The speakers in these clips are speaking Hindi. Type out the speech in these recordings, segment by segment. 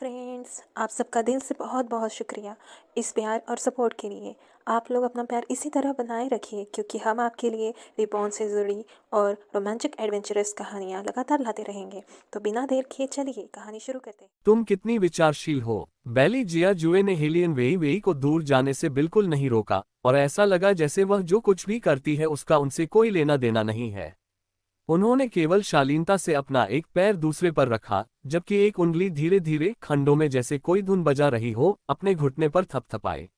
फ्रेंड्स, आप सबका दिल से बहुत बहुत शुक्रिया इस प्यार और सपोर्ट के लिए। आप लोग अपना प्यार इसी तरह बनाए रखिए क्योंकि हम आपके लिए रिबॉर्न से जुड़ी और रोमांचक एडवेंचरस कहानियाँ लगातार लाते रहेंगे। तो बिना देर किए चलिए कहानी शुरू करते हैं। तुम कितनी विचारशील हो। बैली जिया जुए ने हेलियन वेई वेई को दूर जाने से बिल्कुल नहीं रोका और ऐसा लगा जैसे वह जो कुछ भी करती है उसका उनसे कोई लेना देना नहीं है। उन्होंने केवल शालीनता से अपना एक पैर दूसरे पर रखा, जबकि एक उंगली धीरे धीरे खंडों में जैसे कोई धुन बजा रही हो अपने घुटने पर थपथपाए।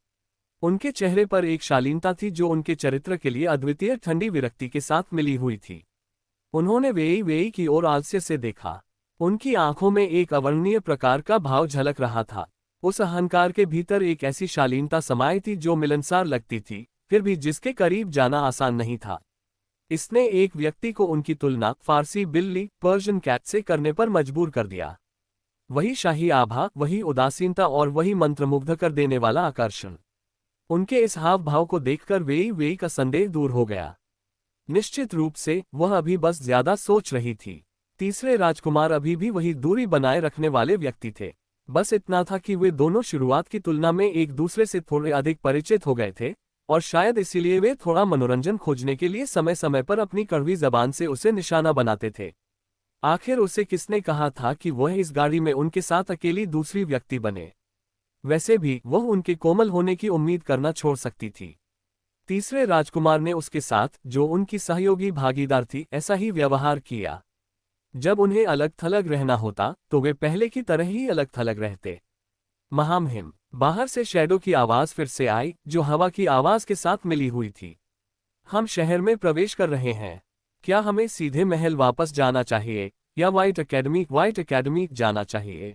उनके चेहरे पर एक शालीनता थी जो उनके चरित्र के लिए अद्वितीय ठंडी विरक्ति के साथ मिली हुई थी। उन्होंने वेई वेई की ओर आलस्य से देखा। उनकी आंखों में एक अवर्णनीय प्रकार का भाव झलक रहा था। उस अहंकार के भीतर एक ऐसी शालीनता समाई थी जो मिलनसार लगती थी, फिर भी जिसके करीब जाना आसान नहीं था। इसने एक व्यक्ति को उनकी तुलना फारसी बिल्ली पर्शियन कैट से करने पर मजबूर कर दिया। वही शाही आभा, वही उदासीनता और वही मंत्रमुग्ध कर देने वाला आकर्षण। उनके इस हाव भाव को देखकर वेई वेई का संदेह दूर हो गया। निश्चित रूप से वह अभी बस ज्यादा सोच रही थी। तीसरे राजकुमार अभी भी वही दूरी बनाए रखने वाले व्यक्ति थे। बस इतना था कि वे दोनों शुरुआत की तुलना में एक दूसरे से थोड़े अधिक परिचित हो गए थे, और शायद इसीलिए वे थोड़ा मनोरंजन खोजने के लिए समय समय पर अपनी कड़वी जबान से उसे निशाना बनाते थे। आखिर उसे किसने कहा था कि वह इस गाड़ी में उनके साथ अकेली दूसरी व्यक्ति बने। वैसे भी वह उनके कोमल होने की उम्मीद करना छोड़ सकती थी। तीसरे राजकुमार ने उसके साथ, जो उनकी सहयोगी भागीदार थी, ऐसा ही व्यवहार किया। जब उन्हें अलग थलग रहना होता तो वे पहले की तरह ही अलग थलग रहते। महामहिम। बाहर से शैडो की आवाज फिर से आई, जो हवा की आवाज के साथ मिली हुई थी। हम शहर में प्रवेश कर रहे हैं। क्या हमें सीधे महल वापस जाना चाहिए या व्हाइट एकेडमी जाना चाहिए?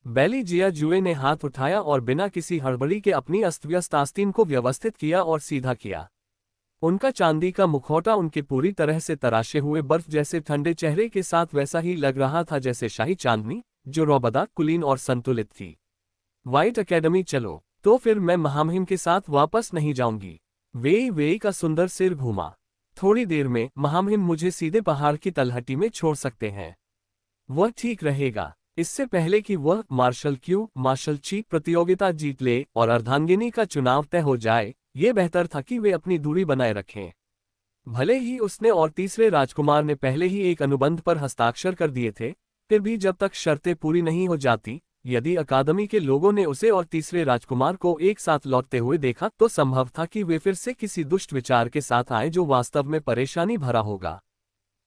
बैली जिया जुए ने हाथ उठाया और बिना किसी हड़बड़ी के अपनी अस्तव्यस्त आस्तीन को व्यवस्थित किया और सीधा किया। उनका चांदी का मुखौटा उनके पूरी तरह से तराशे हुए बर्फ जैसे ठंडे चेहरे के साथ वैसा ही लग रहा था जैसे शाही चांदनी, जो रोबदा, कुलीन और संतुलित थी। व्हाइट एकेडमी चलो। तो फिर मैं महामहिम के साथ वापस नहीं जाऊंगी। वेई वेई का सुंदर सिर घूमा। थोड़ी देर में महामहिम मुझे सीधे पहाड़ की तलहटी में छोड़ सकते हैं। वह ठीक रहेगा। इससे पहले कि वह मार्शल ची प्रतियोगिता जीत ले और अर्धांगिनी का चुनाव तय हो जाए, ये बेहतर था कि वे अपनी दूरी बनाए रखें। भले ही उसने और तीसरे राजकुमार ने पहले ही एक अनुबंध पर हस्ताक्षर कर दिए थे, फिर भी जब तक शर्तें पूरी नहीं हो जाती, यदि अकादमी के लोगों ने उसे और तीसरे राजकुमार को एक साथ लौटते हुए देखा तो संभव था कि वे फिर से किसी दुष्ट विचार के साथ आए जो वास्तव में परेशानी भरा होगा।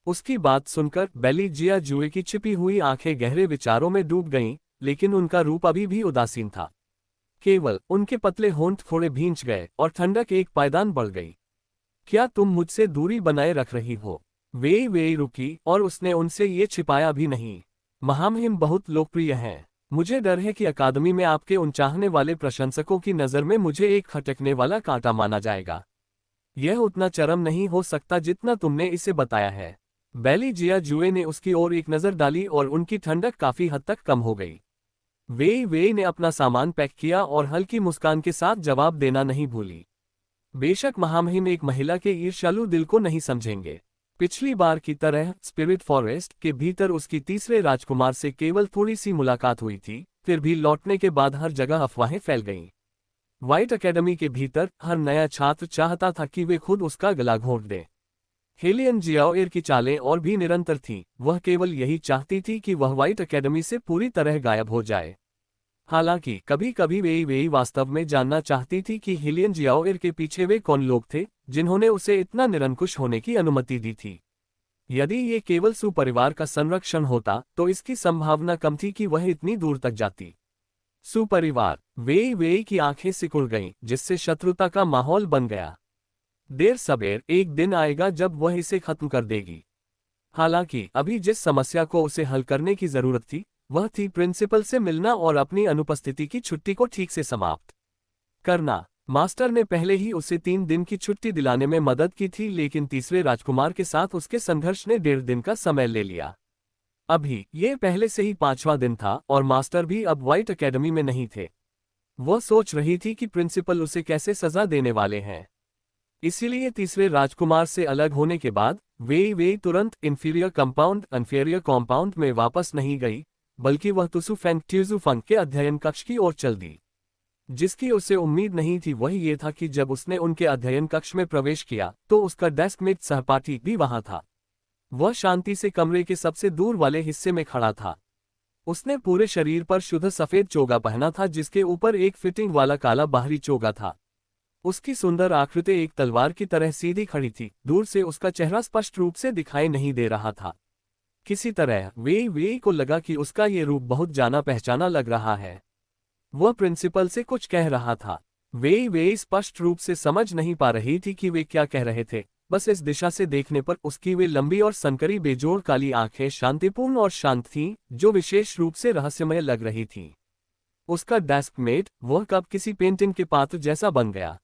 उसकी बात सुनकर बैली जिया जुए की छिपी हुई आंखें गहरे विचारों में डूब गईं, लेकिन उनका रूप अभी भी उदासीन था। केवल उनके पतले होंठ थोड़े भींच गए और ठंडक एक पायदान बढ़ गई। क्या तुम मुझसे दूरी बनाए रख रही हो? वेई वेई रुकी और उसने उनसे ये छिपाया भी नहीं। महामहिम बहुत लोकप्रिय हैं। मुझे डर है कि अकादमी में आपके उन चाहने वाले प्रशंसकों की नज़र में मुझे एक खटकने वाला कांटा माना जाएगा। यह उतना चरम नहीं हो सकता जितना तुमने इसे बताया है। बैली जिया जुए ने उसकी ओर एक नज़र डाली और उनकी ठंडक काफी हद तक कम हो गई। वेई वेई ने अपना सामान पैक किया और हल्की मुस्कान के साथ जवाब देना नहीं भूली। बेशक महामहिम एक महिला के ईर्ष्यालु दिल को नहीं समझेंगे। पिछली बार की तरह स्पिरिट फॉरेस्ट के भीतर उसकी तीसरे राजकुमार से केवल थोड़ी सी मुलाकात हुई थी, फिर भी लौटने के बाद हर जगह अफवाहें फैल गईं। व्हाइट एकेडमी के भीतर हर नया छात्र चाहता था कि वे खुद उसका गला घोंट दें। हेलियन जियाओएर की चालें और भी निरंतर थीं, वह केवल यही चाहती थी कि वह व्हाइट एकेडमी से पूरी तरह गायब हो जाए। हालांकि कभी कभी वेई वेई वास्तव में जानना चाहती थी कि हेलियन जियाओएर के पीछे वे कौन लोग थे जिन्होंने उसे इतना निरंकुश होने की अनुमति दी थी। यदि ये केवल सुपरिवार का संरक्षण होता तो इसकी संभावना कम थी कि वह इतनी दूर तक जाती। सुपरिवार। वेई वेई की आंखें सिकुड़ गईं, जिससे शत्रुता का माहौल बन गया। देर सबेर एक दिन आएगा जब वह इसे खत्म कर देगी। हालांकि अभी जिस समस्या को उसे हल करने की जरूरत थी वह थी प्रिंसिपल से मिलना और अपनी अनुपस्थिति की छुट्टी को ठीक से समाप्त करना। मास्टर ने पहले ही उसे 3 दिन की छुट्टी दिलाने में मदद की थी, लेकिन तीसरे राजकुमार के साथ उसके संघर्ष ने 1.5 दिन का समय ले लिया। अभी ये पहले से ही 5वां दिन था और मास्टर भी अब व्हाइट एकेडमी में नहीं थे। वह सोच रही थी कि प्रिंसिपल उसे कैसे सजा देने वाले हैं। इसीलिए तीसरे राजकुमार से अलग होने के बाद वेई वेई तुरंत इन्फीरियर कॉम्पाउंड में वापस नहीं गई, बल्कि वह तुसु फेंग ट्यूजुफंग के अध्ययन कक्ष की ओर चल दी। जिसकी उसे उम्मीद नहीं थी वह ये था कि जब उसने उनके अध्ययन कक्ष में प्रवेश किया तो उसका डेस्कमेट सहपाठी भी वहां था। वह शांति से कमरे के सबसे दूर वाले हिस्से में खड़ा था। उसने पूरे शरीर पर शुद्ध सफेद चोगा पहना था जिसके ऊपर एक फिटिंग वाला काला बाहरी चोगा था। उसकी सुंदर आकृति एक तलवार की तरह सीधी खड़ी थी। दूर से उसका चेहरा स्पष्ट रूप से दिखाई नहीं दे रहा था। किसी तरह वे को लगा कि उसका ये रूप बहुत जाना पहचाना लग रहा है। वह प्रिंसिपल से कुछ कह रहा था। वे स्पष्ट रूप से समझ नहीं पा रही थी कि वे क्या कह रहे थे। बस इस दिशा से देखने पर उसकी वे लंबी और सनकरी बेजोड़ काली आंखें शांतिपूर्ण और शांत थीं, जो विशेष रूप से रहस्यमय लग रही थीं। उसका डेस्कमेट वह कब किसी पेंटिंग के पात्र जैसा बन गया।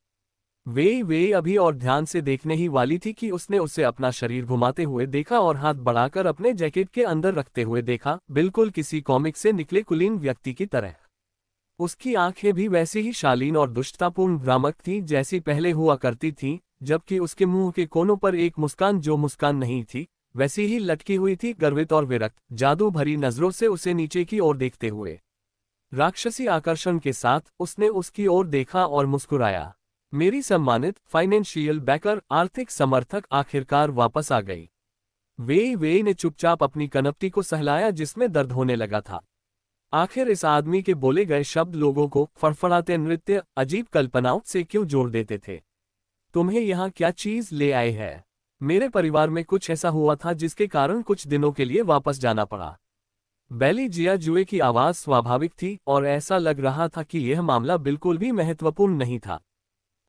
वे अभी और ध्यान से देखने ही वाली थी कि उसने उसे अपना शरीर घुमाते हुए देखा और हाथ बढ़ाकर अपने जैकेट के अंदर रखते हुए देखा, बिल्कुल किसी कॉमिक से निकले कुलीन व्यक्ति की तरह। उसकी आंखें भी वैसी ही शालीन और दुष्टतापूर्ण भ्रामक थीं जैसी पहले हुआ करती थीं, जबकि उसके मुंह के कोनों पर एक मुस्कान जो मुस्कान नहीं थी, वैसी ही लटकी हुई थी, गर्वित और विरक्त, जादू भरी नजरों से उसे नीचे की ओर देखते हुए। राक्षसी आकर्षण के साथ उसने उसकी ओर देखा और मुस्कुराया। मेरी सम्मानित फाइनेंशियल बैकर, आर्थिक समर्थक आखिरकार वापस आ गई। वे ने चुपचाप अपनी कनपटी को सहलाया जिसमें दर्द होने लगा था। आखिर इस आदमी के बोले गए शब्द लोगों को फड़फड़ाते नृत्य, अजीब कल्पनाओं से क्यों जोड़ देते थे। तुम्हें यहाँ क्या चीज ले आए है? मेरे परिवार में कुछ ऐसा हुआ था जिसके कारण कुछ दिनों के लिए वापस जाना पड़ा। बेली जिया जुए की आवाज स्वाभाविक थी और ऐसा लग रहा था कि यह मामला बिल्कुल भी महत्वपूर्ण नहीं था।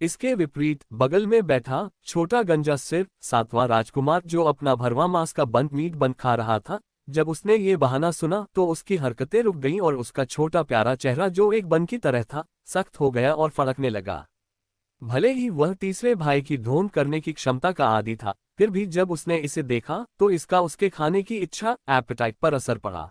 इसके विपरीत बगल में बैठा छोटा गंजा सिर सातवां राजकुमार, जो अपना भरवा मांस का बंद मीट बंद खा रहा था, जब उसने ये बहाना सुना तो उसकी हरकतें रुक गईं और उसका छोटा प्यारा चेहरा जो एक बन की तरह था, सख्त हो गया और फड़कने लगा। भले ही वह तीसरे भाई की ढूंढ करने की क्षमता का आदी था, फिर भी जब उसने इसे देखा तो इसका उसके खाने की इच्छा एपेटाइट पर असर पड़ा।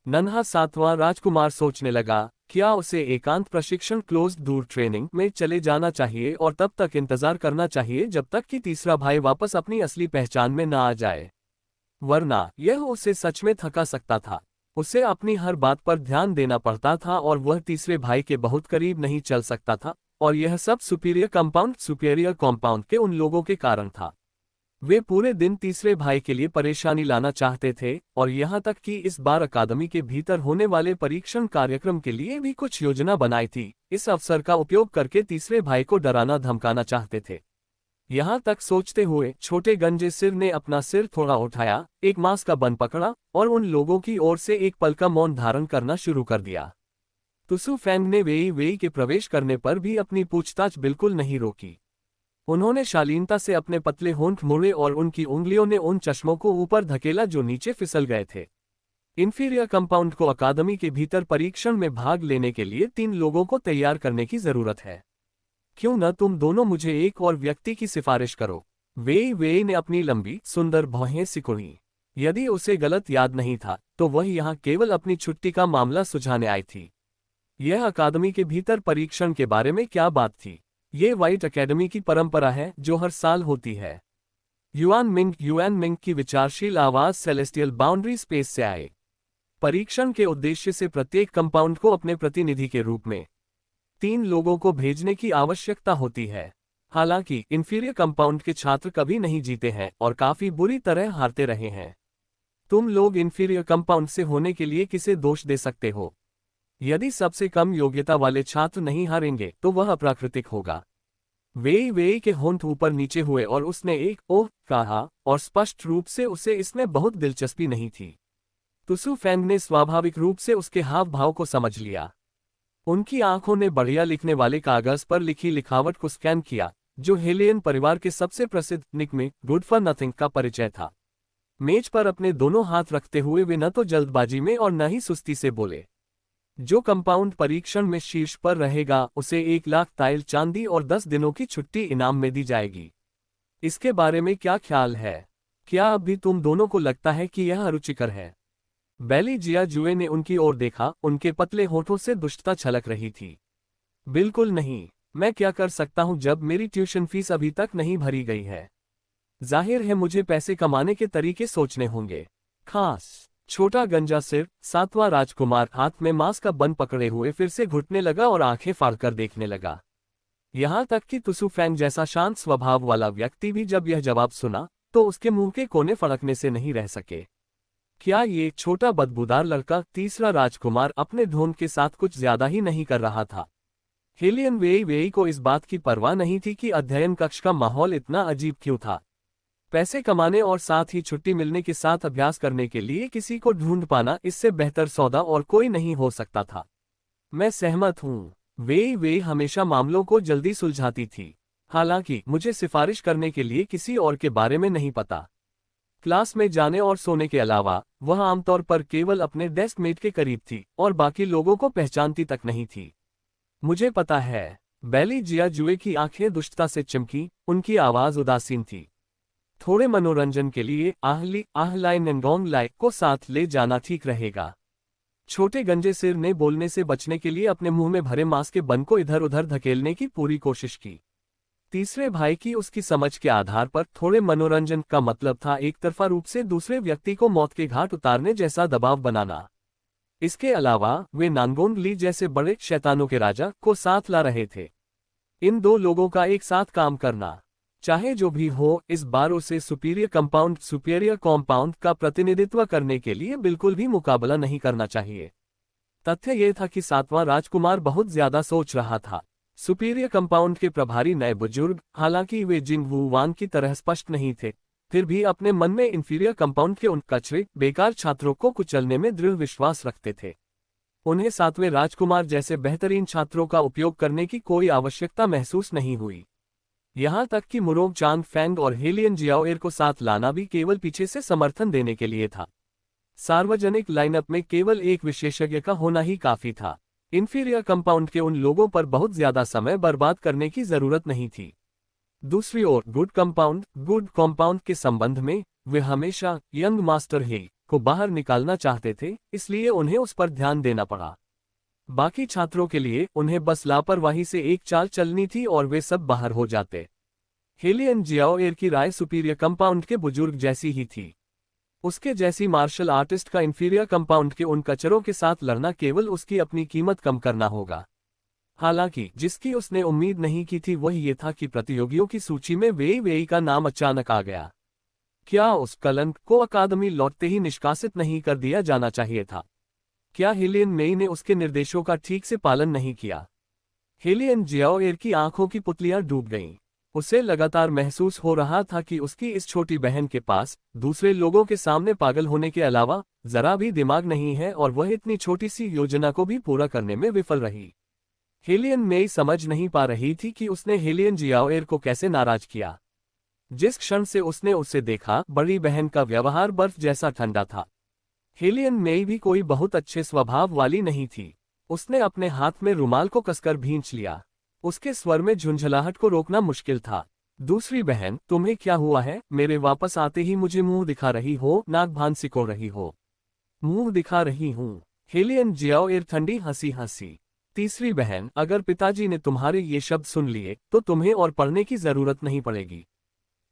नन्हा सातवां राजकुमार सोचने लगा, क्या उसे एकांत प्रशिक्षण क्लोज्ड दूर ट्रेनिंग में चले जाना चाहिए और तब तक इंतजार करना चाहिए जब तक कि तीसरा भाई वापस अपनी असली पहचान में न आ जाए। वरना यह उसे सच में थका सकता था। उसे अपनी हर बात पर ध्यान देना पड़ता था और वह तीसरे भाई के बहुत करीब नहीं चल सकता था, और यह सब सुपीरियर कॉम्पाउंड के उन लोगों के कारण था। वे पूरे दिन तीसरे भाई के लिए परेशानी लाना चाहते थे और यहाँ तक कि इस बार अकादमी के भीतर होने वाले परीक्षण कार्यक्रम के लिए भी कुछ योजना बनाई थी। इस अवसर का उपयोग करके तीसरे भाई को डराना धमकाना चाहते थे। यहाँ तक सोचते हुए छोटे गंजे सिर ने अपना सिर थोड़ा उठाया, एक मांस का बन पकड़ा और उन लोगों की ओर से एक पल का मौन धारण करना शुरू कर दिया। तुसु फेंग ने वेई के प्रवेश करने पर भी अपनी पूछताछ बिल्कुल नहीं रोकी। उन्होंने शालीनता से अपने पतले होंठ मोड़े और उनकी उंगलियों ने उन चश्मों को ऊपर धकेला जो नीचे फिसल गए थे। इंफीरियर कंपाउंड को अकादमी के भीतर परीक्षण में भाग लेने के लिए 3 लोगों को तैयार करने की जरूरत है। क्यों न तुम दोनों मुझे एक और व्यक्ति की सिफारिश करो। वे ने अपनी लंबी सुंदर भौहें सिकुड़ी। यदि उसे गलत याद नहीं था तो वह यहाँ केवल अपनी छुट्टी का मामला सुझाने आई थी। यह अकादमी के भीतर परीक्षण के बारे में क्या बात थी? ये व्हाइट एकेडमी की परंपरा है जो हर साल होती है। युआन मिंग की विचारशील आवाज सेलेस्टियल बाउंड्री स्पेस से आए। परीक्षण के उद्देश्य से प्रत्येक कंपाउंड को अपने प्रतिनिधि के रूप में 3 लोगों को भेजने की आवश्यकता होती है। हालांकि इंफीरियर कंपाउंड के छात्र कभी नहीं जीते हैं और काफी बुरी तरह हारते रहे हैं। तुम लोग इंफीरियर कंपाउंड से होने के लिए किसे दोष दे सकते हो? यदि सबसे कम योग्यता वाले छात्र नहीं हारेंगे तो वह अप्राकृतिक होगा। वे के होंठ ऊपर नीचे हुए और उसने एक ओह कहा और स्पष्ट रूप से उसे इसमें बहुत दिलचस्पी नहीं थी। तुसु फेंग ने स्वाभाविक रूप से उसके हाव भाव को समझ लिया। उनकी आंखों ने बढ़िया लिखने वाले कागज पर लिखी लिखावट को स्कैन किया, जो हेलियन परिवार के सबसे प्रसिद्ध निकमे गुड फॉर नथिंग का परिचय था। मेज पर अपने दोनों हाथ रखते हुए वे न तो जल्दबाजी में और न ही सुस्ती से बोले, जो कंपाउंड परीक्षण में शीर्ष पर रहेगा उसे 1 लाख ताइल चांदी और 10 दिनों की छुट्टी इनाम में दी जाएगी। इसके बारे में क्या ख्याल है? क्या अब भी तुम दोनों को लगता है कि यह रुचिकर है? बेली जिया जुए ने उनकी ओर देखा, उनके पतले होठों से दुष्टता छलक रही थी। बिल्कुल नहीं, मैं क्या कर सकता हूं जब मेरी ट्यूशन फीस अभी तक नहीं भरी गई है। जाहिर है मुझे पैसे कमाने के तरीके सोचने होंगे। खास छोटा गंजा सिर सातवां राजकुमार हाथ में मांस का बन पकड़े हुए फिर से घुटने लगा और आंखें फाड़कर देखने लगा। यहाँ तक कि तुसु फैंग जैसा शांत स्वभाव वाला व्यक्ति भी जब यह जवाब सुना तो उसके मुंह के कोने फड़कने से नहीं रह सके। क्या ये छोटा बदबूदार लड़का तीसरा राजकुमार अपने ढोंग के साथ कुछ ज्यादा ही नहीं कर रहा था? हेलियन वेई वेई को इस बात की परवाह नहीं थी कि अध्ययन कक्ष का माहौल इतना अजीब क्यों था। पैसे कमाने और साथ ही छुट्टी मिलने के साथ अभ्यास करने के लिए किसी को ढूंढ पाना इससे बेहतर सौदा और कोई नहीं हो सकता था। मैं सहमत हूँ। वेई वेई हमेशा मामलों को जल्दी सुलझाती थी। हालांकि मुझे सिफारिश करने के लिए किसी और के बारे में नहीं पता। क्लास में जाने और सोने के अलावा वह आमतौर पर केवल अपने डेस्क मेट के करीब थी और बाकी लोगों को पहचानती तक नहीं थी। मुझे पता है। बैली जिया जुए की आंखें दुष्टता से चमकी, उनकी आवाज उदासीन थी। थोड़े मनोरंजन के लिए आहली आहलाई नंगोंग लाई को साथ ले जाना ठीक रहेगा। छोटे गंजे सिर ने बोलने से बचने के लिए अपने मुंह में भरे मांस के बन को इधर उधर धकेलने की पूरी कोशिश की। तीसरे भाई की उसकी समझ के आधार पर थोड़े मनोरंजन का मतलब था एक तरफा रूप से दूसरे व्यक्ति को मौत के घाट उतारने जैसा दबाव बनाना। इसके अलावा वे नांगोंग ली जैसे बड़े शैतानों के राजा को साथ ला रहे थे। इन दो लोगों का एक साथ काम करना, चाहे जो भी हो, इस बार उसे सुपीरियर कॉम्पाउंड का प्रतिनिधित्व करने के लिए बिल्कुल भी मुकाबला नहीं करना चाहिए। तथ्य यह था कि सातवां राजकुमार बहुत ज्यादा सोच रहा था। सुपीरियर कंपाउंड के प्रभारी नए बुजुर्ग, हालांकि वे जिंग वू वान की तरह स्पष्ट नहीं थे, फिर भी अपने मन में इंफीरियर कंपाउंड के उन कचरे बेकार छात्रों को कुचलने में दृढ़ विश्वास रखते थे। उन्हें सातवें राजकुमार जैसे बेहतरीन छात्रों का उपयोग करने की कोई आवश्यकता महसूस नहीं हुई। यहाँ तक कि मुरोंग चांग फैंग और हेलियन जियाओएर को साथ लाना भी केवल पीछे से समर्थन देने के लिए था। सार्वजनिक लाइनअप में केवल एक विशेषज्ञ का होना ही काफी था। इंफीरियर कंपाउंड के उन लोगों पर बहुत ज्यादा समय बर्बाद करने की जरूरत नहीं थी। दूसरी ओर गुड कंपाउंड के संबंध में वे हमेशा यंग मास्टर हे को बाहर निकालना चाहते थे, इसलिए उन्हें उस पर ध्यान देना पड़ा। बाकी छात्रों के लिए उन्हें बस लापरवाही से एक चाल चलनी थी और वे सब बाहर हो जाते। हेलियन जियाओएर की राय सुपीरियर कंपाउंड के बुजुर्ग जैसी ही थी। उसके जैसी मार्शल आर्टिस्ट का इंफीरियर कंपाउंड के उन कचरों के साथ लड़ना केवल उसकी अपनी कीमत कम करना होगा। हालांकि जिसकी उसने उम्मीद नहीं की थी वह ये था कि प्रतियोगियों की सूची में वेई वेई का नाम अचानक आ गया। क्या उस कलंक को अकादमी लौटते ही निष्कासित नहीं कर दिया जाना चाहिए था? क्या हेलियन मेई ने उसके निर्देशों का ठीक से पालन नहीं किया? हेलियन जियाओएर की आंखों की पुतलियां डूब गईं। उसे लगातार महसूस हो रहा था कि उसकी इस छोटी बहन के पास दूसरे लोगों के सामने पागल होने के अलावा जरा भी दिमाग नहीं है और वह इतनी छोटी सी योजना को भी पूरा करने में विफल रही। हेलियन मेई समझ नहीं पा रही थी कि उसने हेलियन जियाओएर को कैसे नाराज किया। जिस क्षण से उसने उसे देखा, बड़ी बहन का व्यवहार बर्फ जैसा ठंडा था। हेलियन मेई भी कोई बहुत अच्छे स्वभाव वाली नहीं थी। उसने अपने हाथ में रुमाल को कसकर भींच लिया। उसके स्वर में झुंझलाहट को रोकना मुश्किल था। दूसरी बहन, तुम्हें क्या हुआ है? मेरे वापस आते ही मुझे मुंह दिखा रही हो, नाक भान सिकोड़ रही हो। मुंह दिखा रही हूं। हेलियन जियाओएर ठंडी हंसी हंसी। तीसरी बहन, अगर पिताजी ने तुम्हारे ये शब्द सुन लिए तो तुम्हें और पढ़ने की जरूरत नहीं पड़ेगी।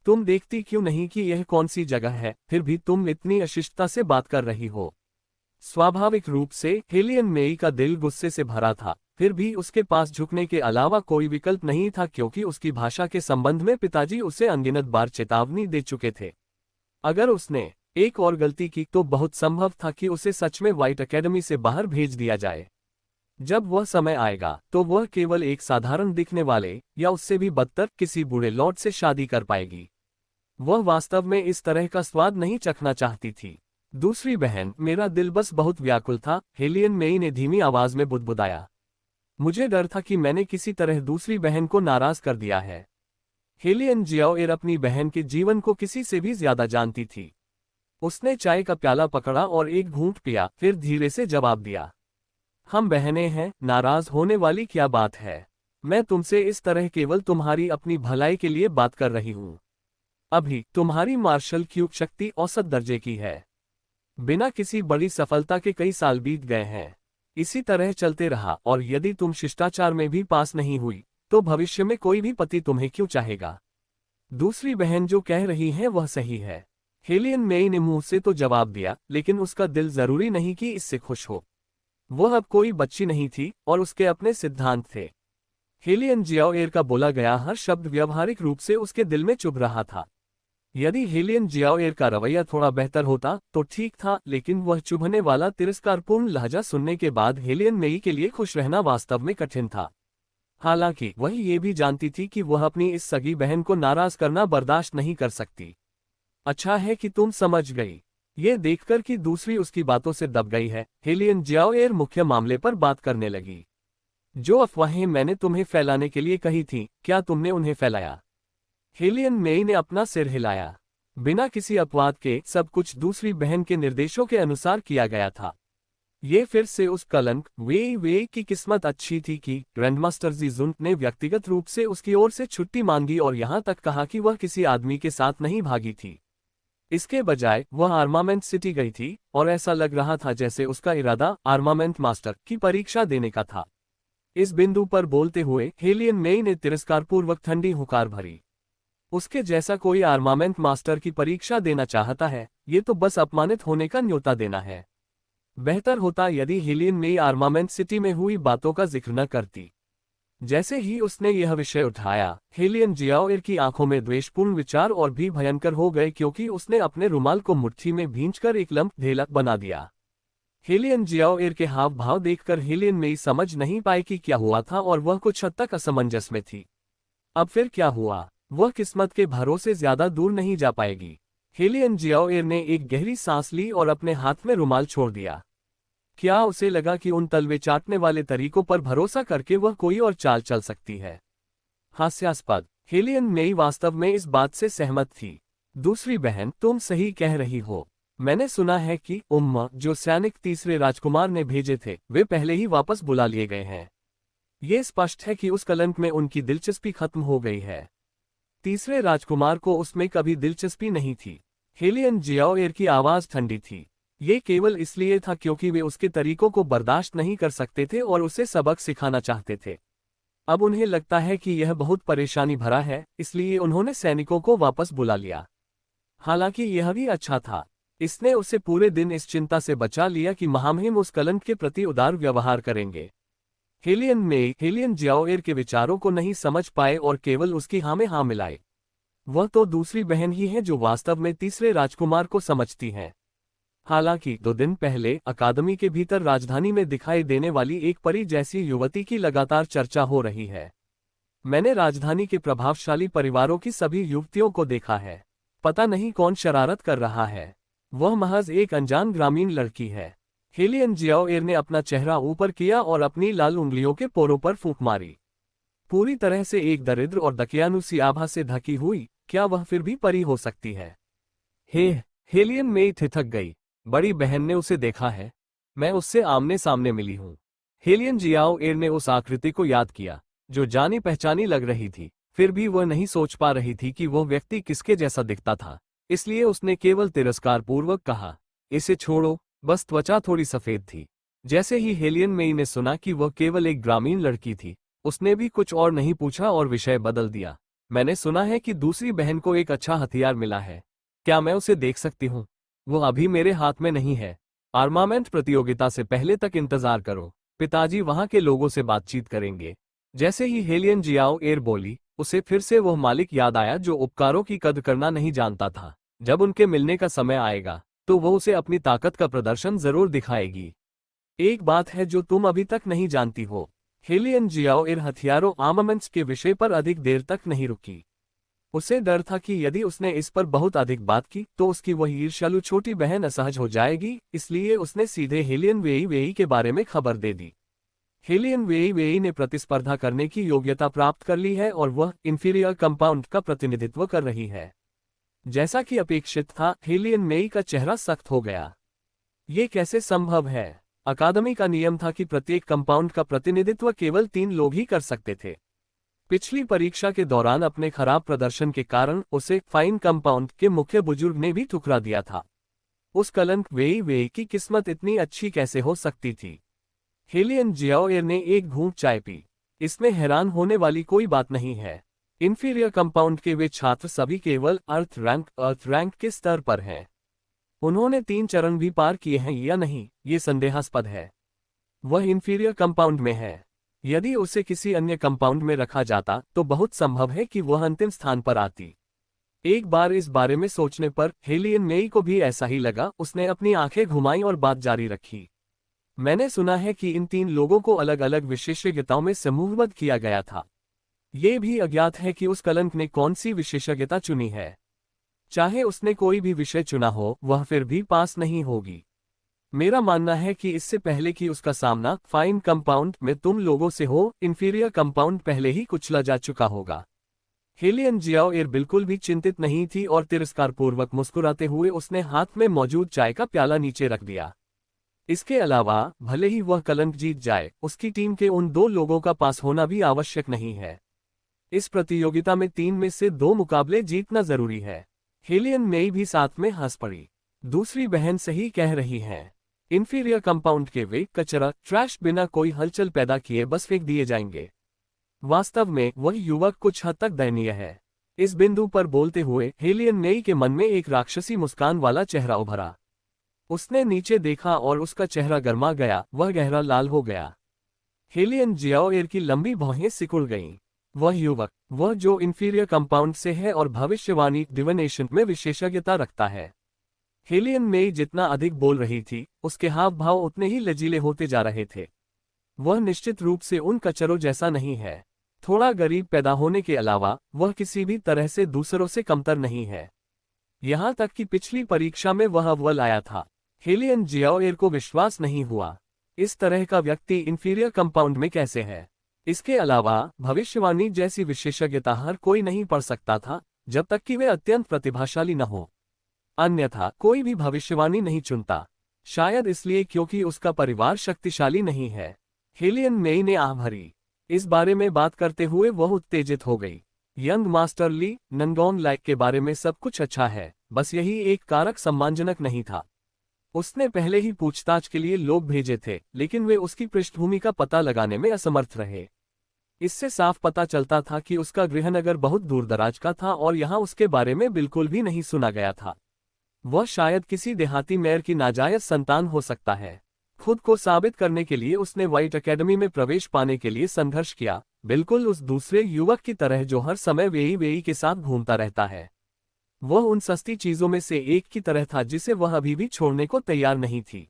तुम देखती क्यों नहीं कि यह कौन सी जगह है, फिर भी तुम इतनी अशिष्टता से बात कर रही हो। स्वाभाविक रूप से हेलियन मेई का दिल गुस्से से भरा था, फिर भी उसके पास झुकने के अलावा कोई विकल्प नहीं था क्योंकि उसकी भाषा के संबंध में पिताजी उसे अनगिनत बार चेतावनी दे चुके थे। अगर उसने एक और गलती की तो बहुत संभव था कि उसे सच में व्हाइट एकेडमी से बाहर भेज दिया जाए। जब वह समय आएगा तो वह केवल एक साधारण दिखने वाले या उससे भी बदतर किसी बूढ़े लॉर्ड से शादी कर पाएगी। वह वास्तव में इस तरह का स्वाद नहीं चखना चाहती थी। दूसरी बहन, मेरा दिल बस बहुत व्याकुल था, हेलियन मेई ने धीमी आवाज में बुदबुदाया। मुझे डर था कि मैंने किसी तरह दूसरी बहन को नाराज कर दिया है। हेलियन जियाओएर अपनी बहन के जीवन को किसी से भी ज्यादा जानती थी। उसने चाय का प्याला पकड़ा और एक घूंट पिया, फिर धीरे से जवाब दिया, हम बहनें हैं, नाराज होने वाली क्या बात है? मैं तुमसे इस तरह केवल तुम्हारी अपनी भलाई के लिए बात कर रही हूं। अभी तुम्हारी मार्शल क्यू शक्ति औसत दर्जे की है। बिना किसी बड़ी सफलता के कई साल बीत गए हैं। इसी तरह चलते रहा और यदि तुम शिष्टाचार में भी पास नहीं हुई तो भविष्य में कोई भी पति तुम्हें क्यों चाहेगा? दूसरी बहन जो कह रही है वह सही है। हेलियन मेई ने मुंह से तो जवाब दिया, लेकिन उसका दिल जरूरी नहीं कि इससे खुश हो। वह अब कोई बच्ची नहीं थी और उसके अपने सिद्धांत थे। हेलियन जियाओएर का बोला गया हर शब्द व्यावहारिक रूप से उसके दिल में चुभ रहा था। यदि हेलियन जियाओएर का रवैया थोड़ा बेहतर होता तो ठीक था, लेकिन वह चुभने वाला तिरस्कारपूर्ण लहजा सुनने के बाद हेलियन मेई के लिए खुश रहना वास्तव में कठिन था। हालांकि वह ये भी जानती थी कि वह अपनी इस सगी बहन को नाराज करना बर्दाश्त नहीं कर सकती। अच्छा है कि तुम समझ गई। ये देखकर कि दूसरी उसकी बातों से दब गई है, हेलियन जियाओएर मुख्य मामले पर बात करने लगी। जो अफवाहें मैंने तुम्हें फैलाने के लिए कही थीं, क्या तुमने उन्हें फैलाया? हेलियन मेई ने अपना सिर हिलाया। बिना किसी अपवाद के सब कुछ दूसरी बहन के निर्देशों के अनुसार किया गया था। ये फिर से उस कलंक वेई वेई की किस्मत अच्छी थी कि ग्रैंडमास्टर ज़ीजुन ने व्यक्तिगत रूप से उसकी ओर से छुट्टी मांगी और यहाँ तक कहा कि वह किसी आदमी के साथ नहीं भागी थी। इसके बजाय वह आर्मामेंट सिटी गई थी और ऐसा लग रहा था जैसे उसका इरादा आर्मामेंट मास्टर की परीक्षा देने का था। इस बिंदु पर बोलते हुए हेलियन मेई ने तिरस्कारपूर्वक ठंडी हुंकार भरी। उसके जैसा कोई आर्मामेंट मास्टर की परीक्षा देना चाहता है, ये तो बस अपमानित होने का न्योता देना है। बेहतर होता यदि हेलियन मेई आर्मामेंट सिटी में हुई बातों का जिक्र न करती। जैसे ही उसने यह विषय उठाया, हेलियन जियाओएर की आंखों में द्वेषपूर्ण विचार और भी भयंकर हो गए, क्योंकि उसने अपने रुमाल को मुट्ठी में भींचकर एक लंप ढेलक बना दिया। हेलियन जियाओएर के हाव भाव देखकर हेलियन मेई समझ नहीं पाई कि क्या हुआ था और वह कुछ हद तक असमंजस में थी। अब फिर क्या हुआ? वह किस्मत के भरोसे ज्यादा दूर नहीं जा पाएगी। हेलियन जियाओएर ने एक गहरी सांस ली और अपने हाथ में रुमाल छोड़ दिया। क्या उसे लगा कि उन तलवे चाटने वाले तरीकों पर भरोसा करके वह कोई और चाल चल सकती है? हास्यास्पद। हेलियन मेई वास्तव में इस बात से सहमत थी। दूसरी बहन, तुम सही कह रही हो। मैंने सुना है कि जो सैनिक तीसरे राजकुमार ने भेजे थे, वे पहले ही वापस बुला लिए गए हैं। ये स्पष्ट है कि उस कलंक में उनकी दिलचस्पी खत्म हो गई है। तीसरे राजकुमार को उसमें कभी दिलचस्पी नहीं थी। हेलियन जियाओएर की आवाज ठंडी थी। ये केवल इसलिए था क्योंकि वे उसके तरीकों को बर्दाश्त नहीं कर सकते थे और उसे सबक सिखाना चाहते थे। अब उन्हें लगता है कि यह बहुत परेशानी भरा है, इसलिए उन्होंने सैनिकों को वापस बुला लिया। हालांकि यह भी अच्छा था। इसने उसे पूरे दिन इस चिंता से बचा लिया कि महामहिम उस कलंक के प्रति उदार व्यवहार करेंगे। हेलियन जियाओएर के विचारों को नहीं समझ पाए और केवल उसकी हाँ में हाँ मिलाए। वह तो दूसरी बहन ही है जो वास्तव में तीसरे राजकुमार को समझती है। हालांकि 2 दिन पहले अकादमी के भीतर राजधानी में दिखाई देने वाली एक परी जैसी युवती की लगातार चर्चा हो रही है। मैंने राजधानी के प्रभावशाली परिवारों की सभी युवतियों को देखा है। पता नहीं कौन शरारत कर रहा है। वह महज एक अनजान ग्रामीण लड़की है। हेलियन जियाओएर ने अपना चेहरा ऊपर किया और अपनी लाल उंगलियों के पोरों पर फूंक मारी। पूरी तरह से एक दरिद्र और दकियानुसी आभा से ढकी हुई, क्या वह फिर भी परी हो सकती है? हेलियन मेई ठिठक गई। बड़ी बहन ने उसे देखा है। मैं उससे आमने सामने मिली हूँ। हेलियन जियाओएर ने उस आकृति को याद किया, जो जानी पहचानी लग रही थी। फिर भी वह नहीं सोच पा रही थी कि वह व्यक्ति किसके जैसा दिखता था। इसलिए उसने केवल तिरस्कारपूर्वक कहा, इसे छोड़ो, बस त्वचा थोड़ी सफेद थी। जैसे ही हेलियन मेई ने सुना कि वह केवल एक ग्रामीण लड़की थी, उसने भी कुछ और नहीं पूछा और विषय बदल दिया। मैंने सुना है कि दूसरी बहन को एक अच्छा हथियार मिला है। क्या मैं उसे देख सकती हूँ? वो अभी मेरे हाथ में नहीं है। आर्मामेंट प्रतियोगिता से पहले तक इंतजार करो। पिताजी वहां के लोगों से बातचीत करेंगे। जैसे ही हेलियन जियाओएर बोली, उसे फिर से वह मालिक याद आया जो उपकारों की कद्र करना नहीं जानता था। जब उनके मिलने का समय आएगा तो वो उसे अपनी ताकत का प्रदर्शन जरूर दिखाएगी। एक बात है जो तुम अभी तक नहीं जानती हो। हेलियन जियाओएर हथियारों आर्मामेंट्स के विषय पर अधिक देर तक नहीं रुकी। उसे डर था कि यदि उसने इस पर बहुत अधिक बात की तो उसकी वह ईर्ष्यालु छोटी बहन असहज हो जाएगी, इसलिए उसने सीधे हेलियन वेई वेई के बारे में खबर दे दी। हेलियन वेई वेई ने प्रतिस्पर्धा करने की योग्यता प्राप्त कर ली है और वह इंफीरियर कंपाउंड का प्रतिनिधित्व कर रही है। जैसा कि अपेक्षित था, हेलियन मेई का चेहरा सख्त हो गया। ये कैसे संभव है? अकादमी का नियम था कि प्रत्येक कंपाउंड का प्रतिनिधित्व केवल 3 लोग ही कर सकते थे। पिछली परीक्षा के दौरान अपने खराब प्रदर्शन के कारण उसे फाइन कंपाउंड के मुख्य बुजुर्ग ने भी ठुकरा दिया था। उस कलंक वेई वेई की किस्मत इतनी अच्छी कैसे हो सकती थी? हेलियन जियाओएर ने एक घूंट चाय पी। इसमें हैरान होने वाली कोई बात नहीं है। इंफीरियर कंपाउंड के वे छात्र सभी केवल अर्थ रैंक के स्तर पर हैं। उन्होंने 3 चरण भी पार किए हैं या नहीं, ये संदेहास्पद है। वह इंफीरियर कंपाउंड में है। यदि उसे किसी अन्य कंपाउंड में रखा जाता तो बहुत संभव है कि वह अंतिम स्थान पर आती। एक बार इस बारे में सोचने पर हेलियन मेई को भी ऐसा ही लगा। उसने अपनी आंखें घुमाई और बात जारी रखी। मैंने सुना है कि इन 3 लोगों को अलग अलग विशेषज्ञताओं में समूहबद्ध किया गया था। ये भी अज्ञात है कि उस कलंक ने कौन सी विशेषज्ञता चुनी है। चाहे उसने कोई भी विषय चुना हो, वह फिर भी पास नहीं होगी। मेरा मानना है कि इससे पहले कि उसका सामना फाइन कंपाउंड में तुम लोगों से हो, इंफीरियर कंपाउंड पहले ही कुचला जा चुका होगा। हेलियन जियाओ बिल्कुल भी चिंतित नहीं थी और तिरस्कारपूर्वक मुस्कुराते हुए उसने हाथ में मौजूद चाय का प्याला नीचे रख दिया। इसके अलावा भले ही वह कलंक जीत जाए, उसकी टीम के उन 2 लोगों का पास होना भी आवश्यक नहीं है। इस प्रतियोगिता में 3 में से 2 मुकाबले जीतना जरूरी है। हेलियन मेई भी साथ में हंस पड़ी। दूसरी बहन सही कह रही है। इंफीरियर कंपाउंड के वे कचरा ट्रैश बिना कोई हलचल पैदा किए बस फेंक दिए जाएंगे। वास्तव में वह युवक कुछ हद तक दयनीय है। इस बिंदु पर बोलते हुए हेलियन मेई के मन में एक राक्षसी मुस्कान वाला चेहरा उभरा। उसने नीचे देखा और उसका चेहरा गर्मा गया, वह गहरा लाल हो गया। हेलियन जियाओ की लंबी भौहें सिकुड़ गईं। वह युवक, वह जो इंफीरियर कंपाउंड से है और भविष्यवाणी डिविनेशन में विशेषज्ञता रखता है। हेलियन मेई जितना अधिक बोल रही थी, उसके हाव भाव उतने ही लचीले होते जा रहे थे। वह निश्चित रूप से उन कचरों जैसा नहीं है। थोड़ा गरीब पैदा होने के अलावा वह किसी भी तरह से दूसरों से कमतर नहीं है। यहाँ तक कि पिछली परीक्षा में वह अव्वल आया था। हेलियन जियाओ को विश्वास नहीं हुआ। इस तरह का व्यक्ति इंफीरियर कंपाउंड में कैसे है? इसके अलावा भविष्यवाणी जैसी विशेषज्ञता हर कोई नहीं पढ़ सकता था, जब तक कि वे अत्यंत प्रतिभाशाली न हो। अन्यथा कोई भी भविष्यवाणी नहीं चुनता। शायद इसलिए क्योंकि उसका परिवार शक्तिशाली नहीं है। हेलियन मेई ने आह भरी। इस बारे में बात करते हुए वह उत्तेजित हो गई। यंग मास्टर ली नंगोंग लाइक के बारे में सब कुछ अच्छा है, बस यही एक कारक सम्मानजनक नहीं था। उसने पहले ही पूछताछ के लिए लोग भेजे थे, लेकिन वे उसकी पृष्ठभूमि का पता लगाने में असमर्थ रहे। इससे साफ पता चलता था कि उसका गृहनगर बहुत दूरदराज का था और यहाँ उसके बारे में बिल्कुल भी नहीं सुना गया था। वह शायद किसी देहाती मेयर की नाजायज संतान हो सकता है। खुद को साबित करने के लिए उसने व्हाइट एकेडमी में प्रवेश पाने के लिए संघर्ष किया, बिल्कुल उस दूसरे युवक की तरह जो हर समय वेई के साथ घूमता रहता है। वह उन सस्ती चीजों में से एक की तरह था जिसे वह अभी भी छोड़ने को तैयार नहीं थी।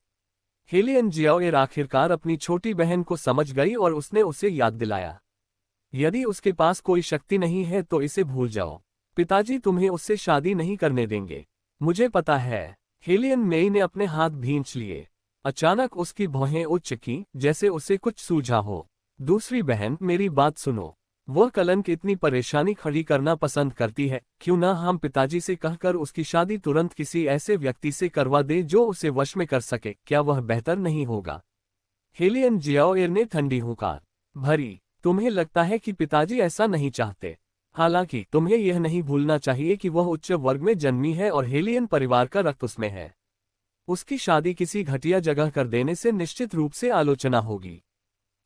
हेलियन जियाओ आखिरकार अपनी छोटी बहन को समझ गई और उसने उसे याद दिलाया, यदि उसके पास कोई शक्ति नहीं है तो इसे भूल जाओ। पिताजी तुम्हें उससे शादी नहीं करने देंगे, मुझे पता है। हेलियन मेई ने अपने हाथ भींच लिए। अचानक उसकी भौहें उच्च की, जैसे उसे कुछ सूझा हो। दूसरी बहन, मेरी बात सुनो। वह कलंक इतनी परेशानी खड़ी करना पसंद करती है, क्यों ना हम पिताजी से कहकर उसकी शादी तुरंत किसी ऐसे व्यक्ति से करवा दे जो उसे वश में कर सके, क्या वह बेहतर नहीं होगा? हेलियन जियाओ ने ठंडी हुंकार भरी। तुम्हें लगता है कि पिताजी ऐसा नहीं चाहते? हालांकि तुम्हें यह नहीं भूलना चाहिए कि वह उच्च वर्ग में जन्मी है और हेलियन परिवार का रक्त उसमें है। उसकी शादी किसी घटिया जगह कर देने से निश्चित रूप से आलोचना होगी।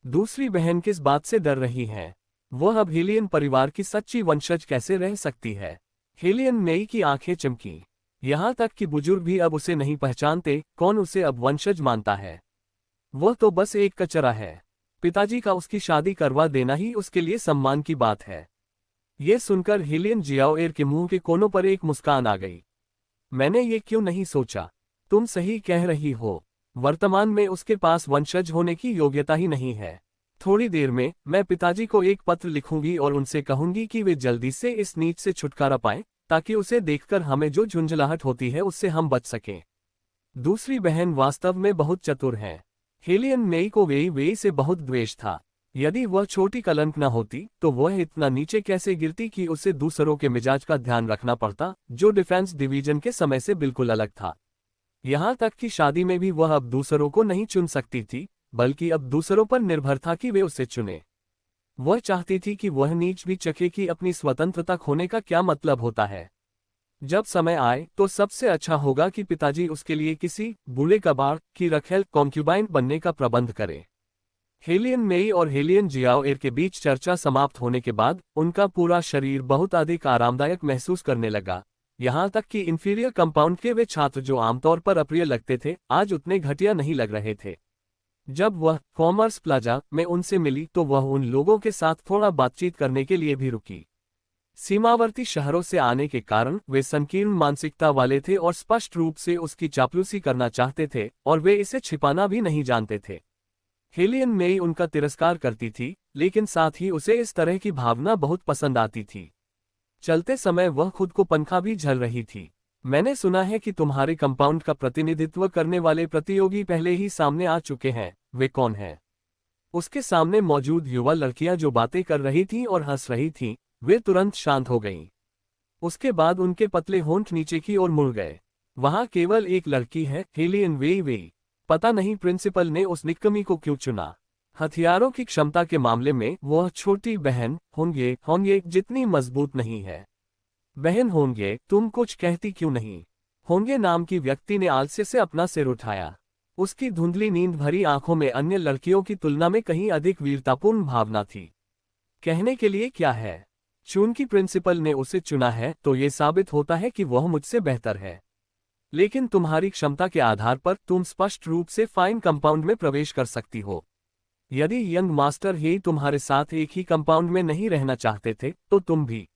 दूसरी बहन किस बात से डर रही है? वह अब हेलियन परिवार की सच्ची वंशज कैसे रह सकती है? हेलियन मेई की आंखें चमकी। यहाँ तक कि बुजुर्ग भी अब उसे नहीं पहचानते। कौन उसे अब वंशज मानता है? वह तो बस एक कचरा है। पिताजी का उसकी शादी करवा देना ही उसके लिए सम्मान की बात है। ये सुनकर हेलियन जियाओ के मुंह के कोनों पर एक मुस्कान आ गई। मैंने ये क्यों नहीं सोचा? तुम सही कह रही हो। वर्तमान में उसके पास वंशज होने की योग्यता ही नहीं है। थोड़ी देर में मैं पिताजी को एक पत्र लिखूंगी और उनसे कहूंगी कि वे जल्दी से इस नीच से छुटकारा पाएं, ताकि उसे देखकर हमें जो झुंझलाहट होती है उससे हम बच सकें। दूसरी बहन वास्तव में बहुत चतुर है। हेलियन मेई को वेई से बहुत द्वेष था। यदि वह छोटी कलंक न होती तो वह इतना नीचे कैसे गिरती कि उसे दूसरों के मिजाज का ध्यान रखना पड़ता, जो डिफेंस डिवीजन के समय से बिल्कुल अलग था। यहाँ तक कि शादी में भी वह अब दूसरों को नहीं चुन सकती थी, बल्कि अब दूसरों पर निर्भर था कि वे उसे चुने। वह चाहती थी कि वह नीच भी चखे कि अपनी स्वतंत्रता खोने का क्या मतलब होता है। जब समय आए तो सबसे अच्छा होगा कि पिताजी उसके लिए किसी बूढ़े कबाड़ की रखेल कॉन्क्यूबाइन बनने का प्रबंध करे। हेलियन मेई और हेलियन जियाओएर के बीच चर्चा समाप्त होने के बाद उनका पूरा शरीर बहुत अधिक आरामदायक महसूस करने लगा। यहाँ तक कि इंफीरियर कंपाउंड के वे छात्र जो आमतौर पर अप्रिय लगते थे आज उतने घटिया नहीं लग रहे थे। जब वह कॉमर्स प्लाजा में उनसे मिली तो वह उन लोगों के साथ थोड़ा बातचीत करने के लिए भी रुकी। सीमावर्ती शहरों से आने के कारण वे संकीर्ण मानसिकता वाले थे और स्पष्ट रूप से उसकी चापलूसी करना चाहते थे और वे इसे छिपाना भी नहीं जानते थे। हेलियन मेई उनका तिरस्कार करती थी, लेकिन साथ ही उसे इस तरह की भावना बहुत पसंद आती थी। चलते समय वह खुद को पंखा भी झल रही थी। मैंने सुना है कि तुम्हारे कंपाउंड का प्रतिनिधित्व करने वाले प्रतियोगी पहले ही सामने आ चुके हैं, वे कौन हैं? उसके सामने मौजूद युवा लड़कियां जो बातें कर रही थीं और हंस रही थीं, वे तुरंत शांत हो गईं। उसके बाद उनके पतले होंठ नीचे की ओर मुड़ गए। वहां केवल एक लड़की है, हेलियन वेई वेई। पता नहीं प्रिंसिपल ने उस निक्कमी को क्यों चुना। हथियारों की क्षमता के मामले में वह छोटी बहन होंगे जितनी मजबूत नहीं है। बहन होंगे, तुम कुछ कहती क्यों नहीं? होंगे नाम की व्यक्ति ने आलस्य से अपना सिर उठाया। उसकी धुंधली नींद भरी आंखों में अन्य लड़कियों की तुलना में कहीं अधिक वीरतापूर्ण भावना थी। कहने के लिए क्या है? चूंकि प्रिंसिपल ने उसे चुना है तो ये साबित होता है कि वह मुझसे बेहतर है। लेकिन तुम्हारी क्षमता के आधार पर तुम स्पष्ट रूप से फाइन कंपाउंड में प्रवेश कर सकती हो। यदि यंग मास्टर ही तुम्हारे साथ एक ही कंपाउंड में नहीं रहना चाहते थे तो तुम भी।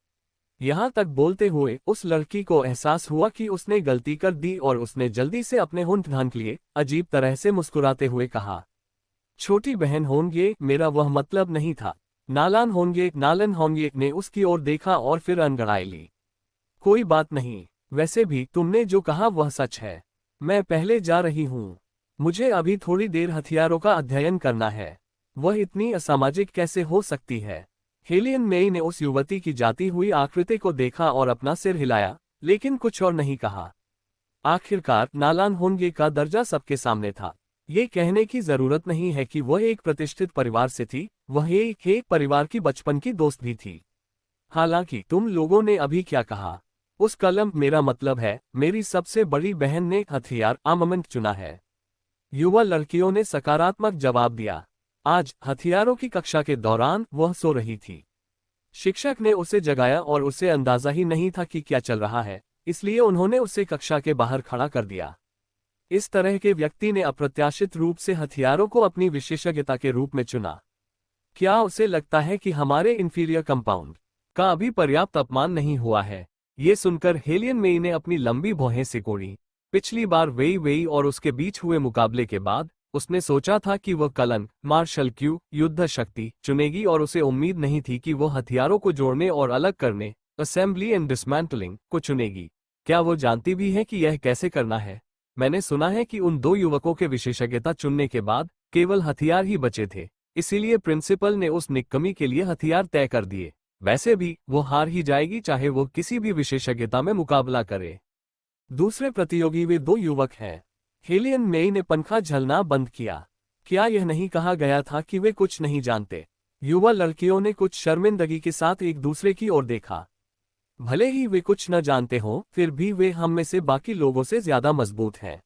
यहाँ तक बोलते हुए उस लड़की को एहसास हुआ कि उसने गलती कर दी और उसने जल्दी से अपने होंठ ढांक लिए, अजीब तरह से मुस्कुराते हुए कहा, छोटी बहन होंगे, मेरा वह मतलब नहीं था। नालन होंगे ने उसकी ओर देखा और फिर अनगड़ाई ली। कोई बात नहीं, वैसे भी तुमने जो कहा वह सच है। मैं पहले जा रही हूँ। मुझे अभी थोड़ी देर हथियारों का अध्ययन करना है। वह इतनी असामाजिक कैसे हो सकती है? हेलियन मेई ने उस युवती की जाती हुई आकृति को देखा और अपना सिर हिलाया, लेकिन कुछ और नहीं कहा। आखिरकार नालान होंगे का दर्जा सबके सामने था। ये कहने की जरूरत नहीं है कि वह एक प्रतिष्ठित परिवार से थी, वह एक परिवार की बचपन की दोस्त भी थी। हालांकि तुम लोगों ने अभी क्या कहा? उस कलम, मेरा मतलब है मेरी सबसे बड़ी बहन ने हथियार आर्मामेंट चुना है। युवा लड़कियों ने सकारात्मक जवाब दिया। आज हथियारों की कक्षा के दौरान वह सो रही थी। शिक्षक ने उसे जगाया और उसे अंदाजा ही नहीं था कि क्या चल रहा है, इसलिए उन्होंने उसे कक्षा के बाहर खड़ा कर दिया। इस तरह के व्यक्ति ने अप्रत्याशित रूप से हथियारों को अपनी विशेषज्ञता के रूप में चुना। क्या उसे लगता है कि हमारे इंफीरियर कंपाउंड का अभी पर्याप्त अपमान नहीं हुआ है? ये सुनकर हेलियन मेई ने अपनी लंबी भौहें सिकोड़ी। पिछली बार वेई वेई और उसके बीच हुए मुकाबले के बाद उसने सोचा था कि वह कलन मार्शल क्यू युद्ध शक्ति चुनेगी और उसे उम्मीद नहीं थी कि वह हथियारों को जोड़ने और अलग करने असेंबली एंड डिसमेंटलिंग को चुनेगी। क्या वो जानती भी है कि यह कैसे करना है? मैंने सुना है कि उन दो युवकों के विशेषज्ञता चुनने के बाद केवल हथियार ही बचे थे, इसीलिए प्रिंसिपल ने उस निक्कमी के लिए हथियार तय कर दिए। वैसे भी वो हार ही जाएगी चाहे वो किसी भी विशेषज्ञता में मुकाबला करे। दूसरे प्रतियोगी वे दो युवक हैं। हेलियन मेई ने पंखा झलना बंद किया। क्या यह नहीं कहा गया था कि वे कुछ नहीं जानते? युवा लड़कियों ने कुछ शर्मिंदगी के साथ एक दूसरे की ओर देखा। भले ही वे कुछ न जानते हों, फिर भी वे हम में से बाकी लोगों से ज्यादा मजबूत हैं।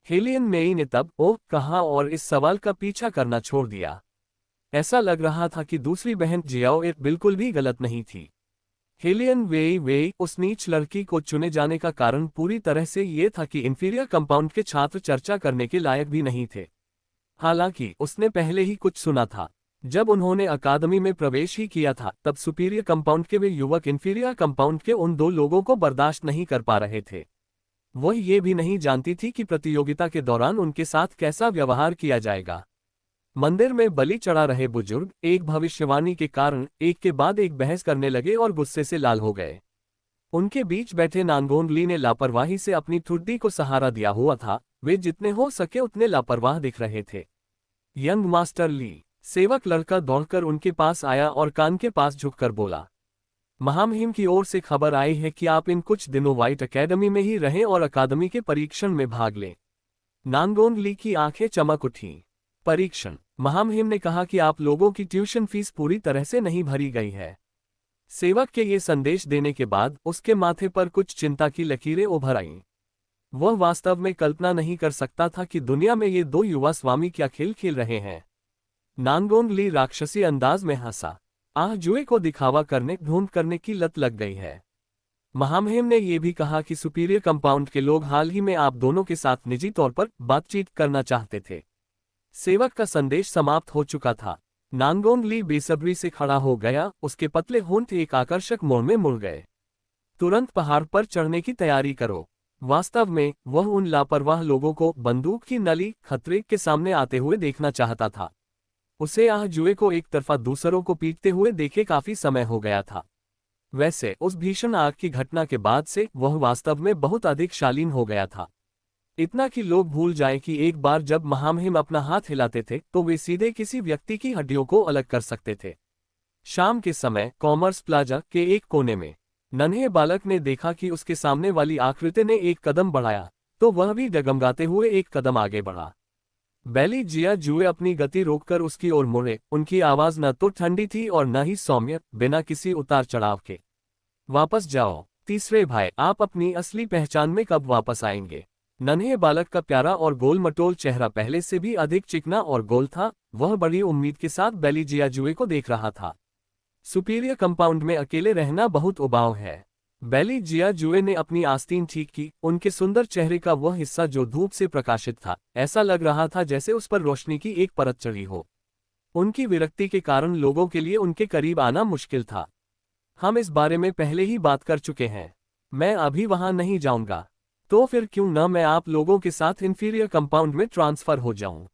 हेलियन मेई ने तब ओह कहा और इस सवाल का पीछा करना छोड़ दिया। ऐसा लग रहा था कि दूसरी बहन जियाओएर बिल्कुल भी गलत नहीं थी। हेलियन वेई वेई उस नीच लड़की को चुने जाने का कारण पूरी तरह से ये था कि इंफीरियर कंपाउंड के छात्र चर्चा करने के लायक भी नहीं थे। हालांकि उसने पहले ही कुछ सुना था। जब उन्होंने अकादमी में प्रवेश ही किया था तब सुपीरियर कंपाउंड के वे युवक इंफीरियर कंपाउंड के उन दो लोगों को बर्दाश्त नहीं कर पा रहे थे। वह ये भी नहीं जानती थी कि प्रतियोगिता के दौरान उनके साथ कैसा व्यवहार किया जाएगा। मंदिर में बलि चढ़ा रहे बुजुर्ग एक भविष्यवाणी के कारण एक के बाद एक बहस करने लगे और गुस्से से लाल हो गए। उनके बीच बैठे नानगोन ली ने लापरवाही से अपनी ठुड्डी को सहारा दिया हुआ था। वे जितने हो सके उतने लापरवाह दिख रहे थे। यंग मास्टर ली, सेवक लड़का दौड़कर उनके पास आया और कान के पास झुककर बोला, महामहिम की ओर से खबर आई है कि आप इन कुछ दिनों व्हाइट अकेडमी में ही रहें और अकादमी के परीक्षण में भाग लें। नानगोन ली की आंखें चमक उठीं। परीक्षण? महामहिम ने कहा कि आप लोगों की ट्यूशन फीस पूरी तरह से नहीं भरी गई है। सेवक के ये संदेश देने के बाद उसके माथे पर कुछ चिंता की लकीरें उभर आईं। वह वास्तव में कल्पना नहीं कर सकता था कि दुनिया में ये दो युवा स्वामी क्या खेल खेल रहे हैं। नानगोंग ली राक्षसी अंदाज में हंसा। आह, जुए को दिखावा करने ढूंढ करने की लत लग गई है। महामहिम ने यह भी कहा कि सुपीरियर कंपाउंड के लोग हाल ही में आप दोनों के साथ निजी तौर पर बातचीत करना चाहते थे। सेवक का संदेश समाप्त हो चुका था। नानगोंग ली बेसब्री से खड़ा हो गया, उसके पतले होंठ एक आकर्षक मोड़ में मुड़ गए। तुरंत पहाड़ पर चढ़ने की तैयारी करो। वास्तव में वह उन लापरवाह लोगों को बंदूक की नली खतरे के सामने आते हुए देखना चाहता था। उसे आह जुए को एक तरफा दूसरों को पीटते हुए देखे काफी समय हो गया था। वैसे उस भीषण आग की घटना के बाद से वह वास्तव में बहुत अधिक शालीन हो गया था। इतना कि लोग भूल जाएं कि एक बार जब महामहिम अपना हाथ हिलाते थे तो वे सीधे किसी व्यक्ति की हड्डियों को अलग कर सकते थे। शाम के समय कॉमर्स प्लाजा के एक कोने में नन्हे बालक ने देखा कि उसके सामने वाली आकृति ने एक कदम बढ़ाया तो वह भी डगमगाते हुए एक कदम आगे बढ़ा। बैली जिया जुए अपनी गति रोककर उसकी ओर मुड़े। उनकी आवाज न तो ठंडी थी और न ही सौम्य, बिना किसी उतार चढ़ाव के। वापस जाओ तीसरे भाई, आप अपनी असली पहचान में कब वापस आएंगे? नन्हे बालक का प्यारा और गोल मटोल चेहरा पहले से भी अधिक चिकना और गोल था। वह बड़ी उम्मीद के साथ बैली जिया जुए को देख रहा था। सुपीरियर कंपाउंड में अकेले रहना बहुत उबाऊ है। बैली जिया जुए ने अपनी आस्तीन ठीक की। उनके सुंदर चेहरे का वह हिस्सा जो धूप से प्रकाशित था, ऐसा लग रहा था जैसे उस पर रोशनी की एक परत चढ़ी हो। उनकी विरक्ति के कारण लोगों के लिए उनके करीब आना मुश्किल था। हम इस बारे में पहले ही बात कर चुके हैं। मैं अभी वहां नहीं जाऊंगा। तो फिर क्यों न मैं आप लोगों के साथ इंफीरियर कंपाउंड में ट्रांसफर हो जाऊं?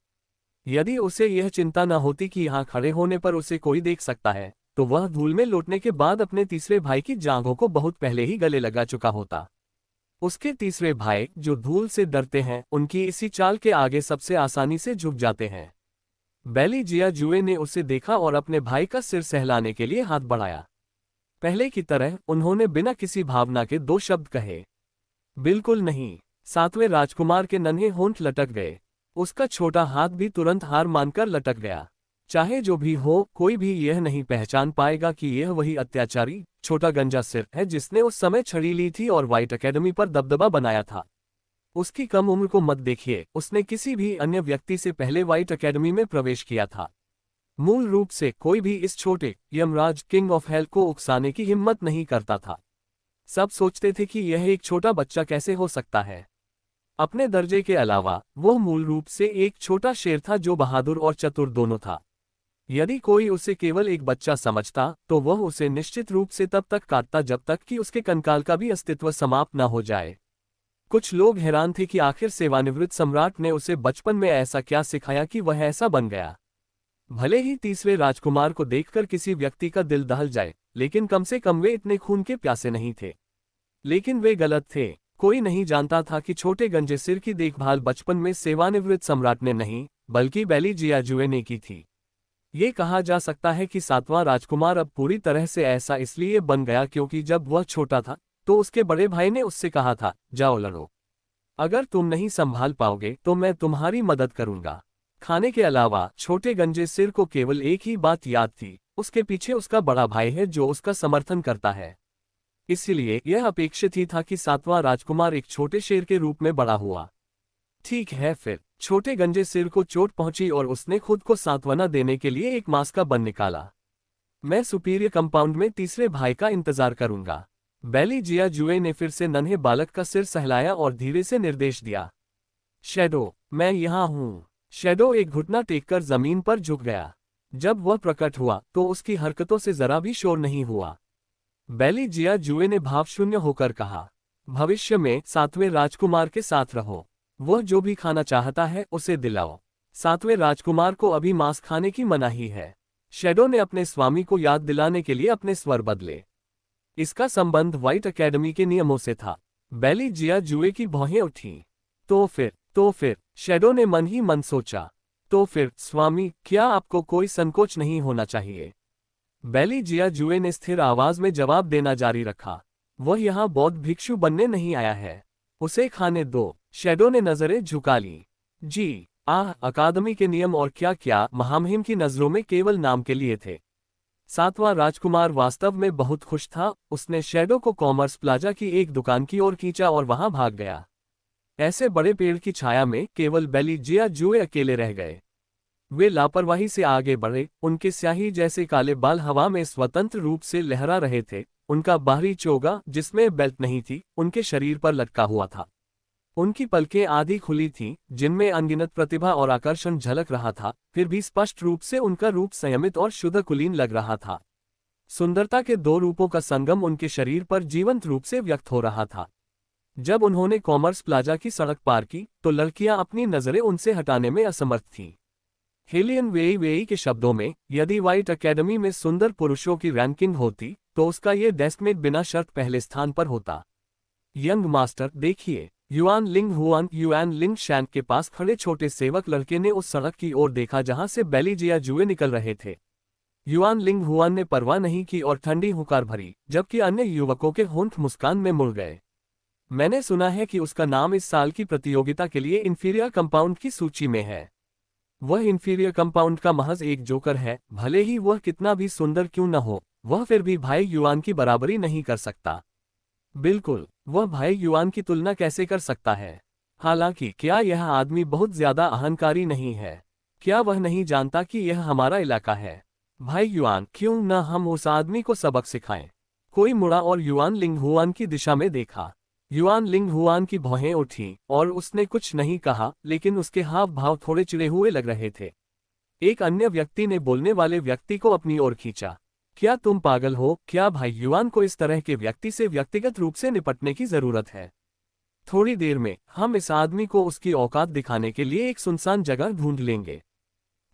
यदि उसे यह चिंता न होती कि यहाँ खड़े होने पर उसे कोई देख सकता है, तो वह धूल में लौटने के बाद अपने तीसरे भाई की जांघों को बहुत पहले ही गले लगा चुका होता। उसके तीसरे भाई, जो धूल से डरते हैं, उनकी इसी चाल के आगे सबसे आसानी से झुक जाते हैं। बैली जिया जुए ने उसे देखा और अपने भाई का सिर सहलाने के लिए हाथ बढ़ाया। पहले की तरह उन्होंने बिना किसी भावना के दो शब्द कहे। बिल्कुल नहीं। सातवें राजकुमार के नन्हे होंठ लटक गए। उसका छोटा हाथ भी तुरंत हार मानकर लटक गया। चाहे जो भी हो, कोई भी यह नहीं पहचान पाएगा कि यह वही अत्याचारी छोटा गंजा सिर है जिसने उस समय छड़ी ली थी और व्हाइट एकेडमी पर दबदबा बनाया था। उसकी कम उम्र को मत देखिए, उसने किसी भी अन्य व्यक्ति से पहले व्हाइट एकेडमी में प्रवेश किया था। मूल रूप से कोई भी इस छोटे यमराज किंग ऑफ हेल को उकसाने की हिम्मत नहीं करता था। सब सोचते थे कि यह एक छोटा बच्चा कैसे हो सकता है। अपने दर्जे के अलावा वह मूल रूप से एक छोटा शेर था जो बहादुर और चतुर दोनों था। यदि कोई उसे केवल एक बच्चा समझता तो वह उसे निश्चित रूप से तब तक काटता जब तक कि उसके कंकाल का भी अस्तित्व समाप्त न हो जाए। कुछ लोग हैरान थे कि आखिर सेवानिवृत्त सम्राट ने उसे बचपन में ऐसा क्या सिखाया कि वह ऐसा बन गया। भले ही तीसरे राजकुमार को देखकर किसी व्यक्ति का दिल दहल जाए, लेकिन कम से कम वे इतने खून के प्यासे नहीं थे। लेकिन वे गलत थे। कोई नहीं जानता था कि छोटे गंजे सिर की देखभाल बचपन में सेवानिवृत्त सम्राट ने नहीं, बल्कि बैली जिया जुए ने की थी। ये कहा जा सकता है कि सातवां राजकुमार अब पूरी तरह से ऐसा इसलिए बन गया क्योंकि जब वह छोटा था तो उसके बड़े भाई ने उससे कहा था, जाओ लड़ो। अगर तुम नहीं संभाल पाओगे तो मैं तुम्हारी मदद करूंगा। खाने के अलावा छोटे गंजे सिर को केवल एक ही बात याद थी, उसके पीछे उसका बड़ा भाई है जो उसका समर्थन करता है। इसलिए यह अपेक्षित ही था कि सातवां राजकुमार एक छोटे शेर के रूप में बड़ा हुआ। ठीक है, फिर छोटे गंजे सिर को चोट पहुंची और उसने खुद को सांत्वना देने के लिए एक मास्क का बन निकाला। मैं सुपीरियर कंपाउंड में तीसरे भाई का इंतजार करूंगा। बैली जिया जुए ने फिर से नन्हे बालक का सिर सहलाया और धीरे से निर्देश दिया। शैडो, मैं यहाँ हूँ। शैडो एक घुटना टेककर जमीन पर झुक गया। जब वह प्रकट हुआ तो उसकी हरकतों से जरा भी शोर नहीं हुआ। बैली जिया जुए ने भावशून्य होकर कहा, भविष्य में सातवें राजकुमार के साथ रहो। वह जो भी खाना चाहता है उसे दिलाओ। सातवें राजकुमार को अभी मांस खाने की मनाही है। शैडो ने अपने स्वामी को याद दिलाने के लिए अपने स्वर बदले। इसका संबंध व्हाइट एकेडमी के नियमों से था। बैली जिया जुए की भौहें उठीं। तो फिर शैडो ने मन ही मन सोचा, तो फिर स्वामी, क्या आपको कोई संकोच नहीं होना चाहिए? बैली जिया जुए ने स्थिर आवाज में जवाब देना जारी रखा, वह यहाँ बौद्ध भिक्षु बनने नहीं आया है। उसे खाने दो। शैडो ने नजरें झुका ली। जी, अकादमी के नियम और क्या क्या महामहिम की नजरों में केवल नाम के लिए थे। सातवां राजकुमार वास्तव में बहुत खुश था। उसने शैडो को कॉमर्स प्लाजा की एक दुकान की ओर खींचा और वहां भाग गया। ऐसे बड़े पेड़ की छाया में केवल बैली जिया जुए अकेले रह गए। वे लापरवाही से आगे बढ़े, उनके स्याही जैसे काले बाल हवा में स्वतंत्र रूप से लहरा रहे थे। उनका बाहरी चोगा, जिसमें बेल्ट नहीं थी, उनके शरीर पर लटका हुआ था। उनकी पलकें आधी खुली थीं, जिनमें अनगिनत प्रतिभा और आकर्षण झलक रहा था, फिर भी स्पष्ट रूप से उनका रूप संयमित और शुद्ध कुलीन लग रहा था। सुंदरता के दो रूपों का संगम उनके शरीर पर जीवंत रूप से व्यक्त हो रहा था। जब उन्होंने कॉमर्स प्लाजा की सड़क पार की, तो लड़कियां अपनी नजरें उनसे हटाने में असमर्थ थीं। हेलियन वेई के शब्दों में, यदि व्हाइट अकेडमी में सुंदर पुरुषों की रैंकिंग होती, तो उसका ये डेस्कमेट बिना शर्त पहले स्थान पर होता। यंग मास्टर, देखिए। युआन लिंग शैन के पास खड़े छोटे सेवक लड़के ने उस सड़क की ओर देखा जहां से बेली जिया जुए निकल रहे थे। युआन लिंग हुआन ने परवाह नहीं की और ठंडी हुंकार भरी, जबकि अन्य युवकों के होंठ मुस्कान में मुड़ गए। मैंने सुना है कि उसका नाम इस साल की प्रतियोगिता के लिए इंफीरियर कंपाउंड की सूची में है। वह इंफीरियर कंपाउंड का महज एक जोकर है, भले ही वह कितना भी सुंदर क्यों न हो, वह फिर भी भाई युआन की बराबरी नहीं कर सकता। बिल्कुल, वह भाई युआन की तुलना कैसे कर सकता है? हालांकि क्या यह आदमी बहुत ज्यादा अहंकारी नहीं है? क्या वह नहीं जानता कि यह हमारा इलाका है? भाई युआन, क्यों न हम उस आदमी को सबक सिखाएं? कोई मुड़ा और युआन लिंग हुआन की दिशा में देखा। युआन लिंग हुआन की भौहें उठी और उसने कुछ नहीं कहा, लेकिन उसके हाव भाव थोड़े चिढ़े हुए लग रहे थे। एक अन्य व्यक्ति ने बोलने वाले व्यक्ति को अपनी ओर खींचा। क्या तुम पागल हो? क्या भाई युआन को इस तरह के व्यक्ति से व्यक्तिगत रूप से निपटने की जरूरत है? थोड़ी देर में हम इस आदमी को उसकी औकात दिखाने के लिए एक सुनसान जगह ढूंढ लेंगे।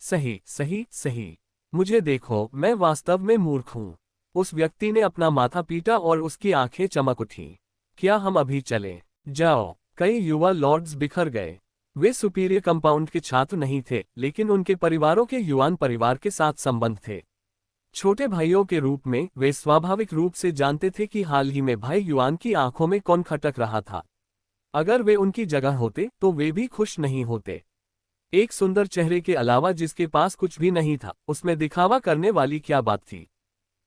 सही सही सही। मुझे देखो, मैं वास्तव में मूर्ख हूं। उस व्यक्ति ने अपना माथा पीटा और उसकी आंखें चमक उठीं। क्या हम अभी चलें? जाओ। कई युवा लॉर्ड्स बिखर गए। वे सुपीरियर कंपाउंड के छात्र नहीं थे, लेकिन उनके परिवारों के युआन परिवार के साथ संबंध थे। छोटे भाइयों के रूप में वे स्वाभाविक रूप से जानते थे कि हाल ही में भाई युआन की आंखों में कौन खटक रहा था। अगर वे उनकी जगह होते तो वे भी खुश नहीं होते। एक सुंदर चेहरे के अलावा जिसके पास कुछ भी नहीं था, उसमें दिखावा करने वाली क्या बात थी?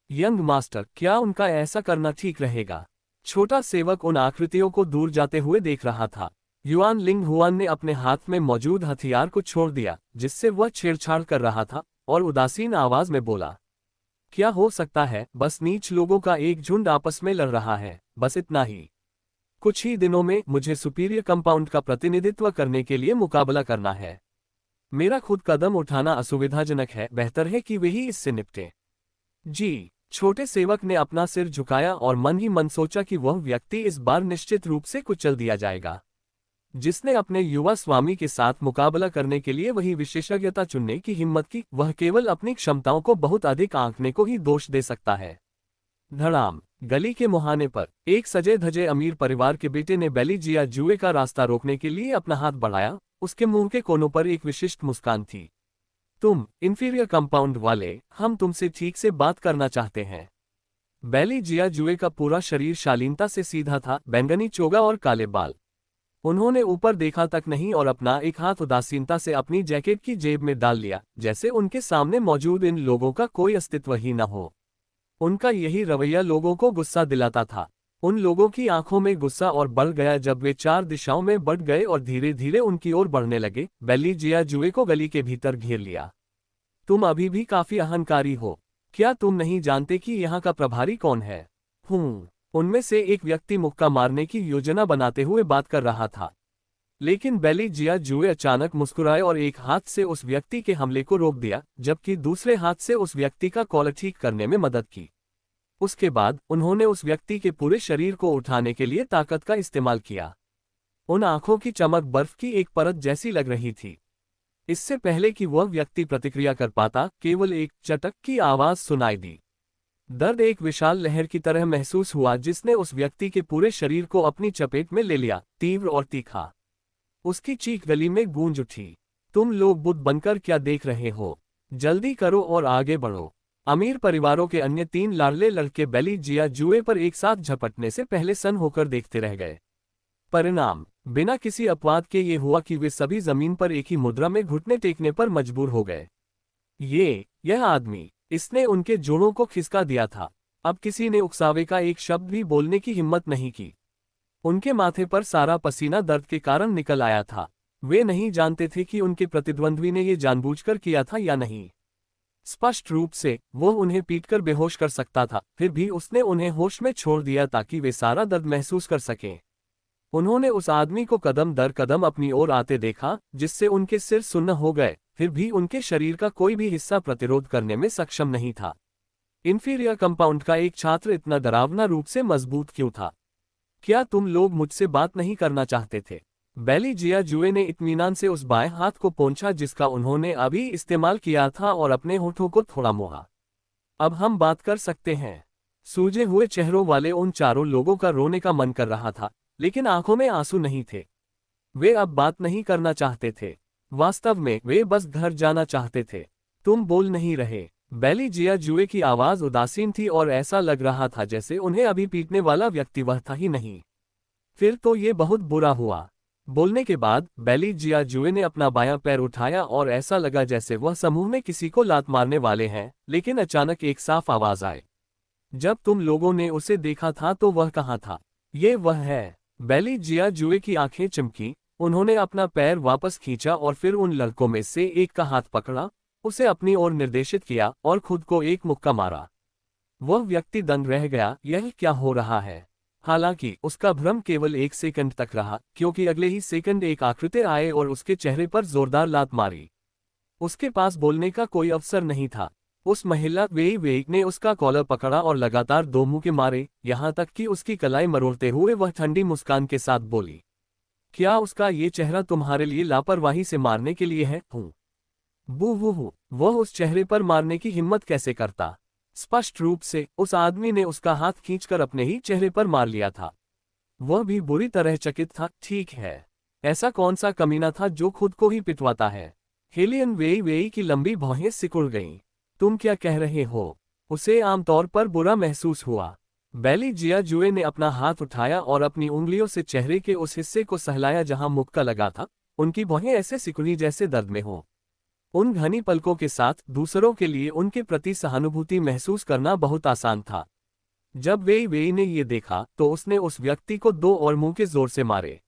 यंग मास्टर, क्या उनका ऐसा करना ठीक रहेगा? छोटा सेवक उन आकृतियों को दूर जाते हुए देख रहा था। युआन लिंग हुआन ने अपने हाथ में मौजूद हथियार को छोड़ दिया जिससे वह छेड़छाड़ कर रहा था, और उदासीन आवाज में बोला, क्या हो सकता है? बस नीच लोगों का एक झुंड आपस में लड़ रहा है, बस इतना ही। कुछ ही दिनों में मुझे सुपीरियर कंपाउंड का प्रतिनिधित्व करने के लिए मुकाबला करना है। मेरा खुद कदम उठाना असुविधाजनक है, बेहतर है कि वे ही इससे निपटे। जी। छोटे सेवक ने अपना सिर झुकाया और मन ही मन सोचा कि वह व्यक्ति इस बार निश्चित रूप से कुचल दिया जाएगा। जिसने अपने युवा स्वामी के साथ मुकाबला करने के लिए वही विशेषज्ञता चुनने की हिम्मत की, वह केवल अपनी क्षमताओं को बहुत अधिक आंकने को ही दोष दे सकता है। धड़ाम। गली के मुहाने पर एक सजे धजे अमीर परिवार के बेटे ने बेली जिया जुए का रास्ता रोकने के लिए अपना हाथ बढ़ाया। उसके मुंह के कोनों पर एक विशिष्ट मुस्कान थी। तुम इंफीरियर कंपाउंड वाले, हम तुमसे ठीक से बात करना चाहते हैं। बेली जिया जुए का पूरा शरीर शालीनता से सीधा था, बैंगनी चोगा और काले बाल। उन्होंने ऊपर देखा तक नहीं और अपना एक हाथ उदासीनता से अपनी जैकेट की जेब में डाल लिया, जैसे उनके सामने मौजूद इन लोगों का कोई अस्तित्व ही न हो। उनका यही रवैया लोगों को गुस्सा दिलाता था। उन लोगों की आंखों में गुस्सा और बढ़ गया जब वे चार दिशाओं में बढ़ गए और धीरे धीरे उनकी ओर बढ़ने लगे। बेली जिया जुए को गली के भीतर घेर लिया। तुम अभी भी काफी अहंकारी हो। क्या तुम नहीं जानते कि यहाँ का प्रभारी कौन है? उनमें से एक व्यक्ति मुक्का मारने की योजना बनाते हुए बात कर रहा था, लेकिन बेली जिया जुए अचानक मुस्कुराए और एक हाथ से उस व्यक्ति के हमले को रोक दिया, जबकि दूसरे हाथ से उस व्यक्ति का कॉलर ठीक करने में मदद की। उसके बाद उन्होंने उस व्यक्ति के पूरे शरीर को उठाने के लिए ताकत का इस्तेमाल किया। उन आंखों की चमक बर्फ की एक परत जैसी लग रही थी। इससे पहले कि वह व्यक्ति प्रतिक्रिया कर पाता, केवल एक चटक की आवाज सुनाई दी। दर्द एक विशाल लहर की तरह महसूस हुआ जिसने उस व्यक्ति के पूरे शरीर को अपनी चपेट में ले लिया, तीव्र और तीखा। उसकी चीख गली में गूंज उठी। तुम लोग बुद्ध बनकर क्या देख रहे हो? जल्दी करो और आगे बढ़ो। अमीर परिवारों के अन्य 3 लाडले लड़के बेली जिया जुए पर एक साथ झपटने से पहले सन्न होकर देखते रह गए। परिणाम बिना किसी अपवाद के ये हुआ कि वे सभी जमीन पर एक ही मुद्रा में घुटने टेकने पर मजबूर हो गए। यह आदमी, इसने उनके जोड़ों को खिसका दिया था। अब किसी ने उकसावे का एक शब्द भी बोलने की हिम्मत नहीं की। उनके माथे पर सारा पसीना दर्द के कारण निकल आया था। वे नहीं जानते थे कि उनके प्रतिद्वंद्वी ने ये जानबूझकर किया था या नहीं। स्पष्ट रूप से वो उन्हें पीटकर बेहोश कर सकता था, फिर भी उसने उन्हें होश में छोड़ दिया ताकि वे सारा दर्द महसूस कर सकें। उन्होंने उस आदमी को कदम दर कदम अपनी ओर आते देखा, जिससे उनके सिर सुन्न हो गए, फिर भी उनके शरीर का कोई भी हिस्सा प्रतिरोध करने में सक्षम नहीं था। इंफीरियर कंपाउंड का एक छात्र इतना डरावना रूप से मजबूत क्यों था? क्या तुम लोग मुझसे बात नहीं करना चाहते थे? बेली जिया जुए ने इत्मीनान से उस बाएं हाथ को पोंछा जिसका उन्होंने अभी इस्तेमाल किया था और अपने होठों को थोड़ा मोहा। अब हम बात कर सकते हैं। सूजे हुए चेहरों वाले उन चारों लोगों का रोने का मन कर रहा था, लेकिन आंखों में आंसू नहीं थे। वे अब बात नहीं करना चाहते थे। वास्तव में वे बस घर जाना चाहते थे। तुम बोल नहीं रहे। बेली जिया जुए की आवाज उदासीन थी और ऐसा लग रहा था जैसे उन्हें अभी पीटने वाला व्यक्ति वह था ही नहीं। फिर तो ये बहुत बुरा हुआ। बोलने के बाद बेली जिया जुए ने अपना बायां पैर उठाया और ऐसा लगा जैसे वह समूह में किसी को लात मारने वाले हैं, लेकिन अचानक एक साफ आवाज आई। जब तुम लोगों ने उसे देखा था तो वह कहाँ था? ये वह है। बेली जिया जुए की आंखें चमकी। उन्होंने अपना पैर वापस खींचा और फिर उन लड़कों में से एक का हाथ पकड़ा, उसे अपनी ओर निर्देशित किया और खुद को एक मुक्का मारा। वह व्यक्ति दंग रह गया, यह क्या हो रहा है? हालांकि उसका भ्रम केवल एक सेकंड तक रहा, क्योंकि अगले ही सेकंड एक आकृति आए और उसके चेहरे पर जोरदार लात मारी। उसके पास बोलने का कोई अवसर नहीं था। उस महिला वेई वेई ने उसका कॉलर पकड़ा और लगातार दो मुक्के मारे, यहां तक कि उसकी कलाई मरोड़ते हुए वह ठंडी मुस्कान के साथ बोली, क्या उसका ये चेहरा तुम्हारे लिए लापरवाही से मारने के लिए है? बू वह उस चेहरे पर मारने की हिम्मत कैसे करता? स्पष्ट रूप से उस आदमी ने उसका हाथ खींचकर अपने ही चेहरे पर मार लिया था। वह भी बुरी तरह चकित था। ठीक है, ऐसा कौन सा कमीना था जो खुद को ही पिटवाता है? हेलियन वेई वेई की लंबी भौहें सिकुड़ गईं। तुम क्या कह रहे हो? उसे आमतौर पर बुरा महसूस हुआ। बेली जिया जुए ने अपना हाथ उठाया और अपनी उंगलियों से चेहरे के उस हिस्से को सहलाया जहां मुक्का लगा था। उनकी भौहें ऐसे सिकुड़ी जैसे दर्द में हो। उन घनी पलकों के साथ दूसरों के लिए उनके प्रति सहानुभूति महसूस करना बहुत आसान था। जब वेई वेई ने ये देखा तो उसने उस व्यक्ति को दो और मुंह के जोर से मारे।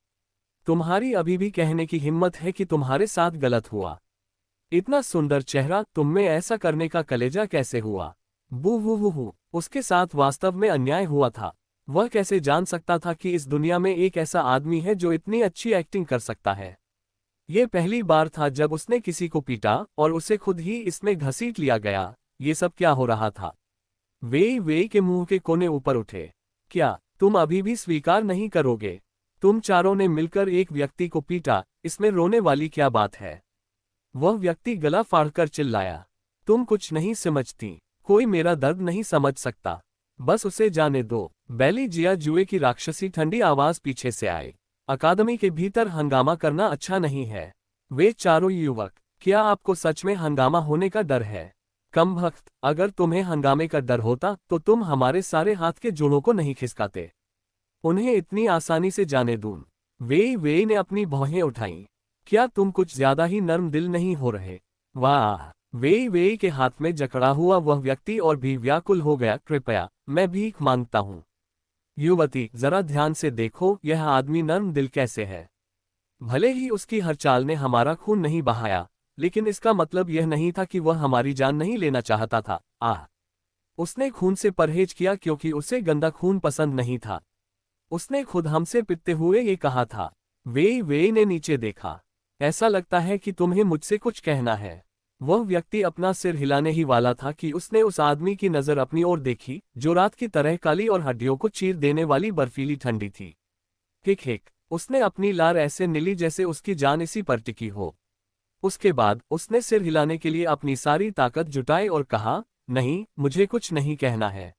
तुम्हारी अभी भी कहने की हिम्मत है कि तुम्हारे साथ गलत हुआ? इतना सुंदर चेहरा, तुम में ऐसा करने का कलेजा कैसे हुआ? बू उसके साथ वास्तव में अन्याय हुआ था। वह कैसे जान सकता था कि इस दुनिया में एक ऐसा आदमी है जो इतनी अच्छी एक्टिंग कर सकता है? ये पहली बार था जब उसने किसी को पीटा और उसे खुद ही इसमें घसीट लिया गया। ये सब क्या हो रहा था? वेई वेई के मुंह के कोने ऊपर उठे। क्या तुम अभी भी स्वीकार नहीं करोगे? तुम चारों ने मिलकर एक व्यक्ति को पीटा, इसमें रोने वाली क्या बात है? वह व्यक्ति गला फाड़कर चिल्लाया, तुम कुछ नहीं समझती, कोई मेरा दर्द नहीं समझ सकता, बस उसे जाने दो। बेली जिया जुए की राक्षसी ठंडी आवाज पीछे से आई। अकादमी के भीतर हंगामा करना अच्छा नहीं है। वे चारों युवक, क्या आपको सच में हंगामा होने का डर है? कमबख्त, अगर तुम्हें हंगामे का डर होता तो तुम हमारे सारे हाथ के जोड़ों को नहीं खिसकाते। उन्हें इतनी आसानी से जाने दूं। वेई वेई ने अपनी भौहें उठाईं। क्या तुम कुछ ज्यादा ही नर्म दिल नहीं हो रहे? वाह! वेई वेई के हाथ में जकड़ा हुआ वह व्यक्ति और भी व्याकुल हो गया। कृपया, मैं भीख मांगता हूँ। युवती, जरा ध्यान से देखो, यह आदमी नर्म दिल कैसे है। भले ही उसकी हर चाल ने हमारा खून नहीं बहाया, लेकिन इसका मतलब यह नहीं था कि वह हमारी जान नहीं लेना चाहता था। उसने खून से परहेज किया क्योंकि उसे गंदा खून पसंद नहीं था। उसने खुद हमसे पिटते हुए ये कहा था। वेई वेई ने नीचे देखा। ऐसा लगता है कि तुम्हें मुझसे कुछ कहना है। वह व्यक्ति अपना सिर हिलाने ही वाला था कि उसने उस आदमी की नजर अपनी ओर देखी, जो रात की तरह काली और हड्डियों को चीर देने वाली बर्फीली ठंडी थी। हिक, उसने अपनी लार ऐसे नीली जैसे उसकी जान इसी पर टिकी हो। उसके बाद उसने सिर हिलाने के लिए अपनी सारी ताकत जुटाई और कहा, नहीं, मुझे कुछ नहीं कहना है।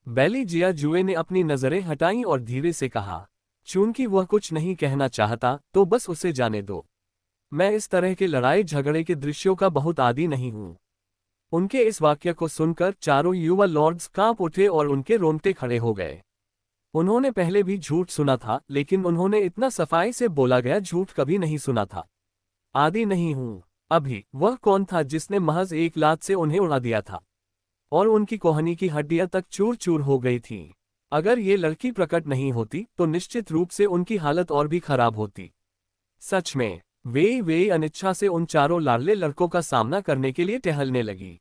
बेली जिया जुए ने अपनी नजरें हटाईं और धीरे से कहा, चूंकि वह कुछ नहीं कहना चाहता तो बस उसे जाने दो। मैं इस तरह के लड़ाई झगड़े के दृश्यों का बहुत आदी नहीं हूं। उनके इस वाक्य को सुनकर चारों युवा लॉर्ड्स कांप उठे और उनके रोंगटे खड़े हो गए। उन्होंने पहले भी झूठ सुना था, लेकिन उन्होंने इतना सफाई से बोला गया झूठ कभी नहीं सुना था। आदी नहीं हूं। अभी वह कौन था जिसने महज एक लात से उन्हें उड़ा दिया था और उनकी कोहनी की हड्डियां तक चूर चूर हो गई थीं। अगर ये लड़की प्रकट नहीं होती तो निश्चित रूप से उनकी हालत और भी खराब होती। सच में वे अनिच्छा से उन चारों लाडले लड़कों का सामना करने के लिए टहलने लगी।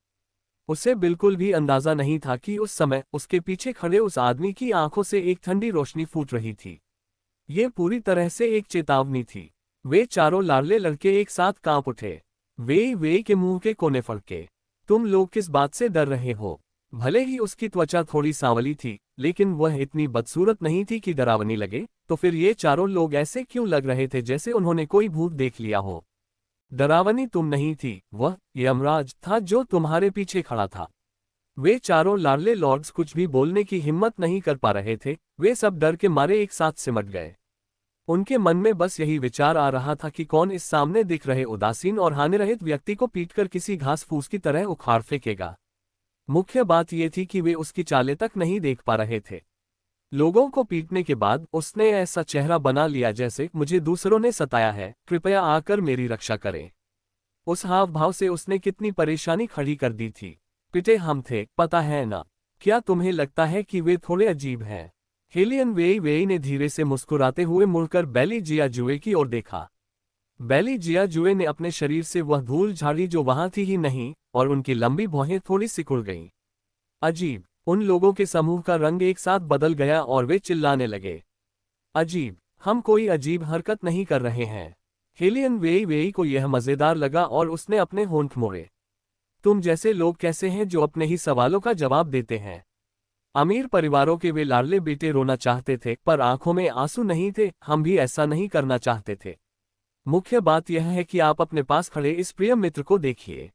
उसे बिल्कुल भी अंदाजा नहीं था कि उस समय उसके पीछे खड़े उस आदमी की आंखों से एक ठंडी रोशनी फूट रही थी। ये पूरी तरह से एक चेतावनी थी। वे चारों लाडले लड़के एक साथ कांप उठे। वे के मुंह के कोने फड़के। तुम लोग किस बात से डर रहे हो? भले ही उसकी त्वचा थोड़ी सांवली थी, लेकिन वह इतनी बदसूरत नहीं थी कि डरावनी लगे। तो फिर ये चारों लोग ऐसे क्यों लग रहे थे जैसे उन्होंने कोई भूत देख लिया हो? डरावनी तुम नहीं थी, वह यमराज था जो तुम्हारे पीछे खड़ा था। वे चारों लाडले लॉर्ड्स कुछ भी बोलने की हिम्मत नहीं कर पा रहे थे। वे सब डर के मारे एक साथ सिमट गए। उनके मन में बस यही विचार आ रहा था कि कौन इस सामने दिख रहे उदासीन और हानिरहित व्यक्ति को पीटकर किसी घास फूस की तरह उखाड़ फेंकेगा। मुख्य बात यह थी कि वे उसकी चालें तक नहीं देख पा रहे थे। लोगों को पीटने के बाद उसने ऐसा चेहरा बना लिया जैसे मुझे दूसरों ने सताया है, कृपया आकर मेरी रक्षा करें। उस हाव भाव से उसने कितनी परेशानी खड़ी कर दी थी। पिटे हम थे, पता है ना? क्या तुम्हें लगता है कि वे थोड़े अजीब हैं? हेलियन वेई ने धीरे से मुस्कुराते हुए मुड़कर बेली जिया जुए की ओर देखा। बेली जिया जुए ने अपने शरीर से वह धूल झाड़ी जो वहां थी ही नहीं, और उनकी लंबी भौहें थोड़ी सिकुड़ गईं। अजीब। उन लोगों के समूह का रंग एक साथ बदल गया और वे चिल्लाने लगे। अजीब? हम कोई अजीब हरकत नहीं कर रहे हैं। हेलियन वेई को यह मजेदार लगा और उसने अपने होंठ मोड़े। तुम जैसे लोग कैसे हैं जो अपने ही सवालों का जवाब देते हैं? अमीर परिवारों के वे लाडले बेटे रोना चाहते थे, पर आंखों में आंसू नहीं थे। हम भी ऐसा नहीं करना चाहते थे। मुख्य बात यह है कि आप अपने पास खड़े इस प्रिय मित्र को देखिए।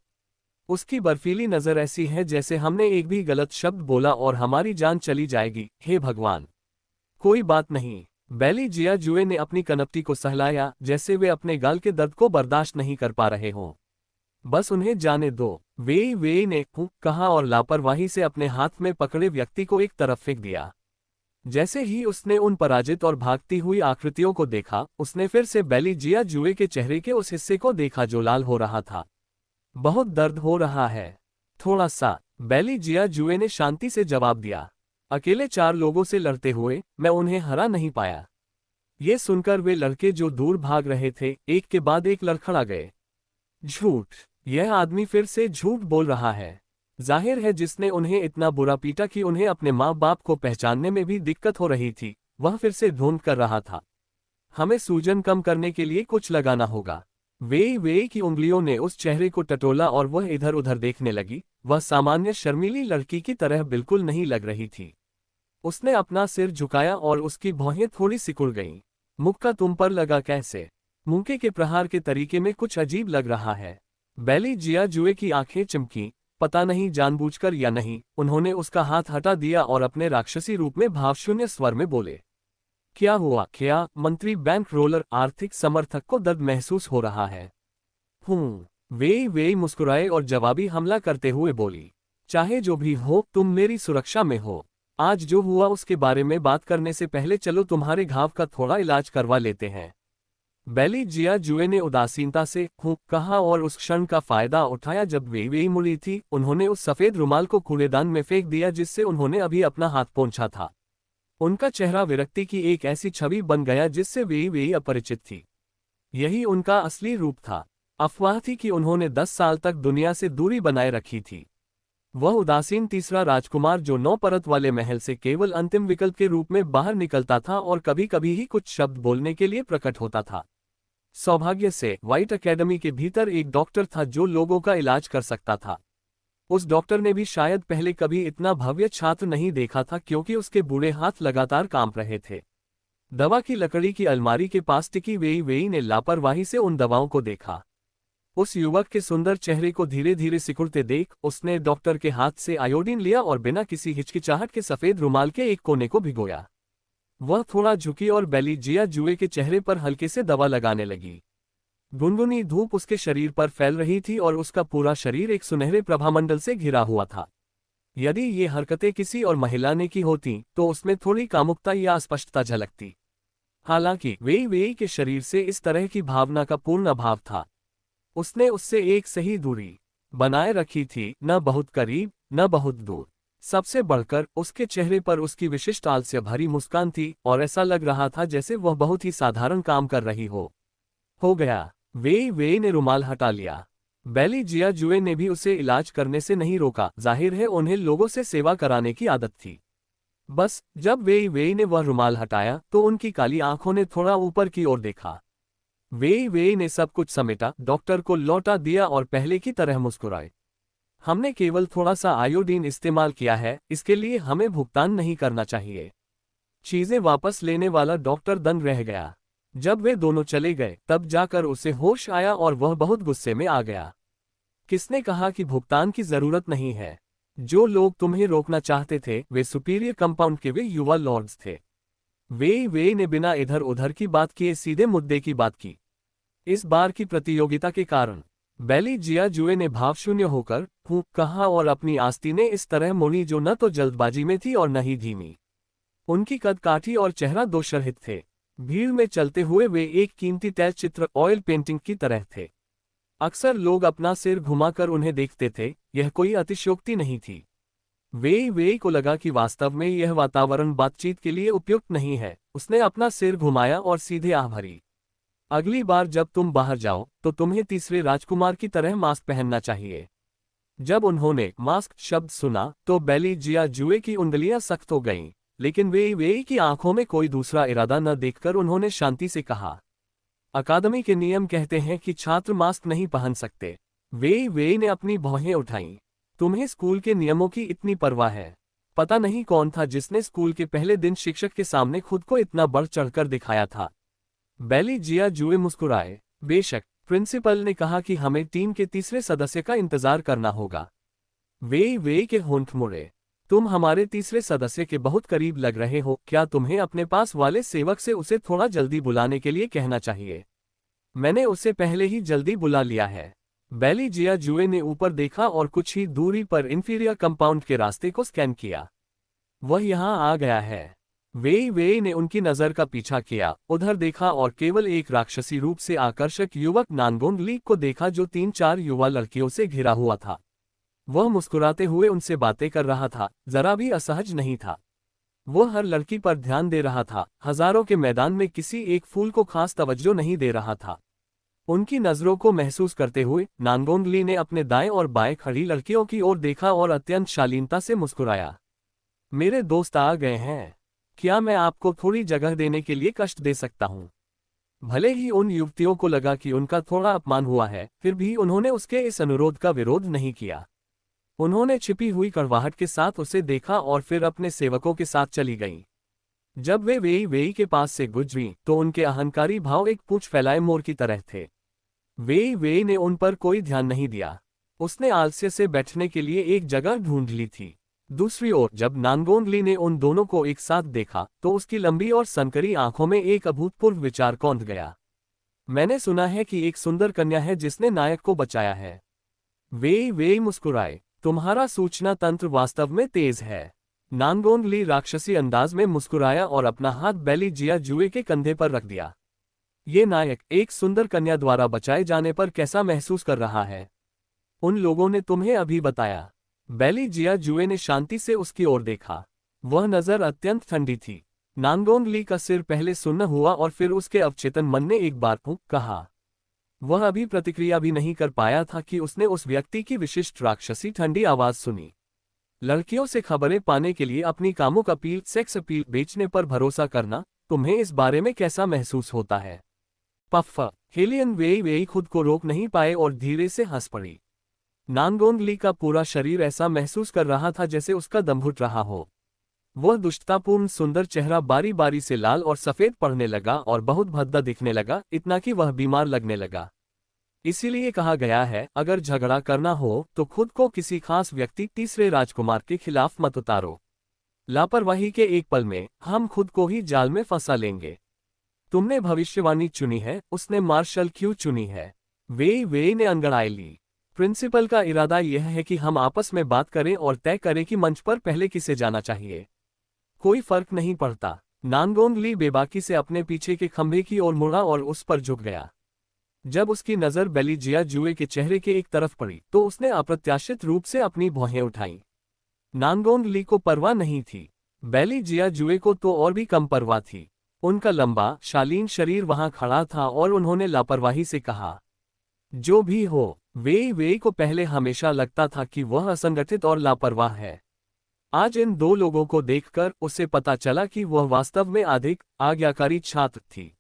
उसकी बर्फीली नजर ऐसी है जैसे हमने एक भी गलत शब्द बोला और हमारी जान चली जाएगी। हे भगवान! कोई बात नहीं। बेली जिया जुए ने अपनी कनपटी को सहलाया जैसे वे अपने गाल के दर्द को बर्दाश्त नहीं कर पा रहे हों। बस उन्हें जाने दो। वे ने कहा और लापरवाही से अपने हाथ में पकड़े व्यक्ति को एक तरफ फेंक दिया। जैसे ही उसने उन पराजित और भागती हुई आकृतियों को देखा, उसने फिर से बेली जिया जुए के चेहरे के उस हिस्से को देखा जो लाल हो रहा था। बहुत दर्द हो रहा है। थोड़ा सा, बेली जिया जुए ने शांति से जवाब दिया। अकेले 4 लोगों से लड़ते हुए मैं उन्हें हरा नहीं पाया। ये सुनकर वे लड़के जो दूर भाग रहे थे, एक के बाद एक लड़खड़ा गए। झूठ! यह आदमी फिर से झूठ बोल रहा है। जाहिर है जिसने उन्हें इतना बुरा पीटा कि उन्हें अपने माँ बाप को पहचानने में भी दिक्कत हो रही थी, वह फिर से ढूंढ कर रहा था। हमें सूजन कम करने के लिए कुछ लगाना होगा। वे की उंगलियों ने उस चेहरे को टटोला और वह इधर उधर देखने लगी। वह सामान्य शर्मीली लड़की की तरह बिल्कुल नहीं लग रही थी। उसने अपना सिर झुकाया और उसकी भौहें थोड़ी सिकुड़ गईं। मुक्का तुम पर लगा कैसे? मुक्के के प्रहार के तरीके में कुछ अजीब लग रहा है। बेली जिया जुए की आंखें चमकी। पता नहीं जानबूझकर या नहीं, उन्होंने उसका हाथ हटा दिया और अपने राक्षसी रूप में भावशून्य स्वर में बोले। क्या हुआ? क्या मंत्री बैंक रोलर आर्थिक समर्थक को दर्द महसूस हो रहा है? वे मुस्कुराए और जवाबी हमला करते हुए बोली। चाहे जो भी हो, तुम मेरी सुरक्षा में हो। आज जो हुआ उसके बारे में बात करने से पहले चलो तुम्हारे घाव का थोड़ा इलाज करवा लेते हैं। बेली जिया जुए ने उदासीनता से कहा और उस क्षण का फायदा उठाया जब वे मुड़ी थी। उन्होंने उस सफेद रुमाल को कूड़ेदान में फेंक दिया जिससे उन्होंने अभी अपना हाथ पोंछा था। उनका चेहरा विरक्ति की एक ऐसी छवि बन गया जिससे वे अपरिचित थी। यही उनका असली रूप था। अफवाह थी कि उन्होंने 10 साल तक दुनिया से दूरी बनाए रखी थी। वह उदासीन तीसरा राजकुमार जो 9 परत वाले महल से केवल अंतिम विकल्प के रूप में बाहर निकलता था और कभी कभी ही कुछ शब्द बोलने के लिए प्रकट होता था। सौभाग्य से व्हाइट अकेडमी के भीतर एक डॉक्टर था जो लोगों का इलाज कर सकता था। उस डॉक्टर ने भी शायद पहले कभी इतना भव्य छात्र नहीं देखा था क्योंकि उसके बूढ़े हाथ लगातार कांप रहे थे। दवा की लकड़ी की अलमारी के पास टिकी वे ने लापरवाही से उन दवाओं को देखा। उस युवक के सुंदर चेहरे को धीरे धीरे सिकुड़ते देख उसने डॉक्टर के हाथ से आयोडीन लिया और बिना किसी हिचकिचाहट के सफेद रुमाल के एक कोने को भिगोया। वह थोड़ा झुकी और बेली जिया जुए के चेहरे पर हल्के से दवा लगाने लगी। गुनगुनी धूप उसके शरीर पर फैल रही थी और उसका पूरा शरीर एक सुनहरे प्रभामंडल से घिरा हुआ था। यदि ये हरकतें किसी और महिला ने की होती तो उसमें थोड़ी कामुकता या अस्पष्टता झलकती। हालांकि वे के शरीर से इस तरह की भावना का पूर्ण अभाव था। उसने उससे एक सही दूरी बनाए रखी थी, न बहुत करीब न बहुत दूर। सबसे बढ़कर उसके चेहरे पर उसकी विशिष्ट आलस्य भरी मुस्कान थी और ऐसा लग रहा था जैसे वह बहुत ही साधारण काम कर रही हो गया। वे ने रुमाल हटा लिया। बेली जिया जुए ने भी उसे इलाज करने से नहीं रोका, जाहिर है उन्हें लोगों से सेवा कराने की आदत थी। बस जब वे ने वह रुमाल हटाया तो उनकी काली आंखों ने थोड़ा ऊपर की ओर देखा। वे ने सब कुछ समेटा, डॉक्टर को लौटा दिया और पहले की तरह मुस्कुराए। हमने केवल थोड़ा सा आयोडीन इस्तेमाल किया है, इसके लिए हमें भुगतान नहीं करना चाहिए। चीजें वापस लेने वाला डॉक्टर दंग रह गया। जब वे दोनों चले गए तब जाकर उसे होश आया और वह बहुत गुस्से में आ गया। किसने कहा कि भुगतान की जरूरत नहीं है? जो लोग तुम्हें रोकना चाहते थे वे सुपीरियर कंपाउंड के वे युवा लॉर्ड्स थे। वे ने बिना इधर उधर की बात किए सीधे मुद्दे की बात की। इस बार की प्रतियोगिता के कारण बेली जिया जुए ने भावशून्य होकर फूंक कहा और अपनी आस्तीनें इस तरह मोड़ी जो न तो जल्दबाजी में थी और न ही धीमी। उनकी कद काठी और चेहरा दोषरहित थे। भीड़ में चलते हुए वे एक कीमती तैल चित्र ऑयल पेंटिंग की तरह थे। अक्सर लोग अपना सिर घुमाकर उन्हें देखते थे, यह कोई अतिशयोक्ति नहीं थी। वे को लगा कि वास्तव में यह वातावरण बातचीत के लिए उपयुक्त नहीं है। उसने अपना सिर घुमाया और सीधे आह भरी। अगली बार जब तुम बाहर जाओ तो तुम्हें तीसरे राजकुमार की तरह मास्क पहनना चाहिए। जब उन्होंने मास्क शब्द सुना तो बेली जिया जुए की उंगलियां सख्त हो गईं, लेकिन वे की आंखों में कोई दूसरा इरादा न देखकर उन्होंने शांति से कहा, अकादमी के नियम कहते हैं कि छात्र मास्क नहीं पहन सकते। वे ने अपनी भौहें उठाईं। तुम्हें स्कूल के नियमों की इतनी परवाह है? पता नहीं कौन था जिसने स्कूल के पहले दिन शिक्षक के सामने खुद को इतना बढ़ चढ़कर दिखाया था। बेली जिया जुए मुस्कुराए। बेशक, प्रिंसिपल ने कहा कि हमें टीम के तीसरे सदस्य का इंतजार करना होगा। वे के होंठ मुड़े। तुम हमारे तीसरे सदस्य के बहुत करीब लग रहे हो, क्या तुम्हें अपने पास वाले सेवक से उसे थोड़ा जल्दी बुलाने के लिए कहना चाहिए? मैंने उसे पहले ही जल्दी बुला लिया है। बेली जिया जुए ने ऊपर देखा और कुछ ही दूरी पर इंफीरियर कंपाउंड के रास्ते को स्कैन किया। वह यहाँ आ गया है। वे ने उनकी नजर का पीछा किया, उधर देखा और केवल एक राक्षसी रूप से आकर्षक युवक नानगोंग ली को देखा जो 3-4 युवा लड़कियों से घिरा हुआ था। वह मुस्कुराते हुए उनसे बातें कर रहा था, जरा भी असहज नहीं था। वह हर लड़की पर ध्यान दे रहा था, हजारों के मैदान में किसी एक फूल को खास तवज्जो नहीं दे रहा था। उनकी नजरों को महसूस करते हुए नानगोंग ली ने अपने दाएं और बाएं खड़ी लड़कियों की ओर देखा और अत्यंत शालीनता से मुस्कुराया। मेरे दोस्त आ गए हैं। क्या मैं आपको थोड़ी जगह देने के लिए कष्ट दे सकता हूं? भले ही उन युवतियों को लगा कि उनका थोड़ा अपमान हुआ है, फिर भी उन्होंने उसके इस अनुरोध का विरोध नहीं किया। उन्होंने छिपी हुई कड़वाहट के साथ उसे देखा और फिर अपने सेवकों के साथ चली गईं। जब वे वेई के पास से गुजरी तो उनके अहंकारी भाव एक पूंछ फैलाए मोर की तरह थे। वे ने उन पर कोई ध्यान नहीं दिया। उसने आलस्य से बैठने के लिए एक जगह ढूंढ ली थी। दूसरी ओर जब नानगोंग ली ने उन दोनों को एक साथ देखा तो उसकी लंबी और सनकरी आंखों में एक अभूतपूर्व विचार कौंध गया। मैंने सुना है कि एक सुंदर कन्या है जिसने नायक को बचाया है। वे मुस्कुराए। तुम्हारा सूचना तंत्र वास्तव में तेज है। नानगोंग ली राक्षसी अंदाज में मुस्कुराया और अपना हाथ बेली जिया जुए के कंधे पर रख दिया। ये नायक एक सुंदर कन्या द्वारा बचाए जाने पर कैसा महसूस कर रहा है? उन लोगों ने तुम्हें अभी बताया। बेली जिया जुए ने शांति से उसकी ओर देखा। वह नजर अत्यंत ठंडी थी। नानगोंग ली का सिर पहले सुन्न हुआ और फिर उसके अवचेतन मन ने एक बार कहा। वह अभी प्रतिक्रिया भी नहीं कर पाया था कि उसने उस व्यक्ति की विशिष्ट राक्षसी ठंडी आवाज सुनी। लड़कियों से खबरें पाने के लिए अपनी कामुक अपील, सेक्स अपील बेचने पर भरोसा करना, तुम्हें इस बारे में कैसा महसूस होता है? पफ। हेलियन वेई खुद को रोक नहीं पाए और धीरे से हंस पड़ी। नानगोंग ली का पूरा शरीर ऐसा महसूस कर रहा था जैसे उसका दम घुट रहा हो। वह दुष्टतापूर्ण सुंदर चेहरा बारी बारी से लाल और सफेद पड़ने लगा और बहुत भद्दा दिखने लगा, इतना कि वह बीमार लगने लगा। इसीलिए कहा गया है, अगर झगड़ा करना हो तो खुद को किसी खास व्यक्ति तीसरे राजकुमार के खिलाफ मत उतारो। लापरवाही के एक पल में हम खुद को ही जाल में फंसा लेंगे। तुमने भविष्यवाणी चुनी है, उसने मार्शल क्यों चुनी है? वे ने अंगड़ाई ली। प्रिंसिपल का इरादा यह है कि हम आपस में बात करें और तय करें कि मंच पर पहले किसे जाना चाहिए। कोई फर्क नहीं पड़ता। नानगोंग ली बेबाकी से अपने पीछे के खंभे की ओर मुड़ा और उस पर झुक गया। जब उसकी नजर बेली जिया जुए के चेहरे के एक तरफ पड़ी तो उसने अप्रत्याशित रूप से अपनी भौहें उठाईं। नानगोंग ली को परवाह नहीं थी। बेली जिया जुए को तो और भी कम परवाह थी। उनका लंबा शालीन शरीर वहां खड़ा था और उन्होंने लापरवाही से कहा, जो भी हो, वे को पहले हमेशा लगता था कि वह असंगठित और लापरवाह है। आज इन दो लोगों को देखकर उसे पता चला कि वह वास्तव में अधिक आज्ञाकारी छात्र थी।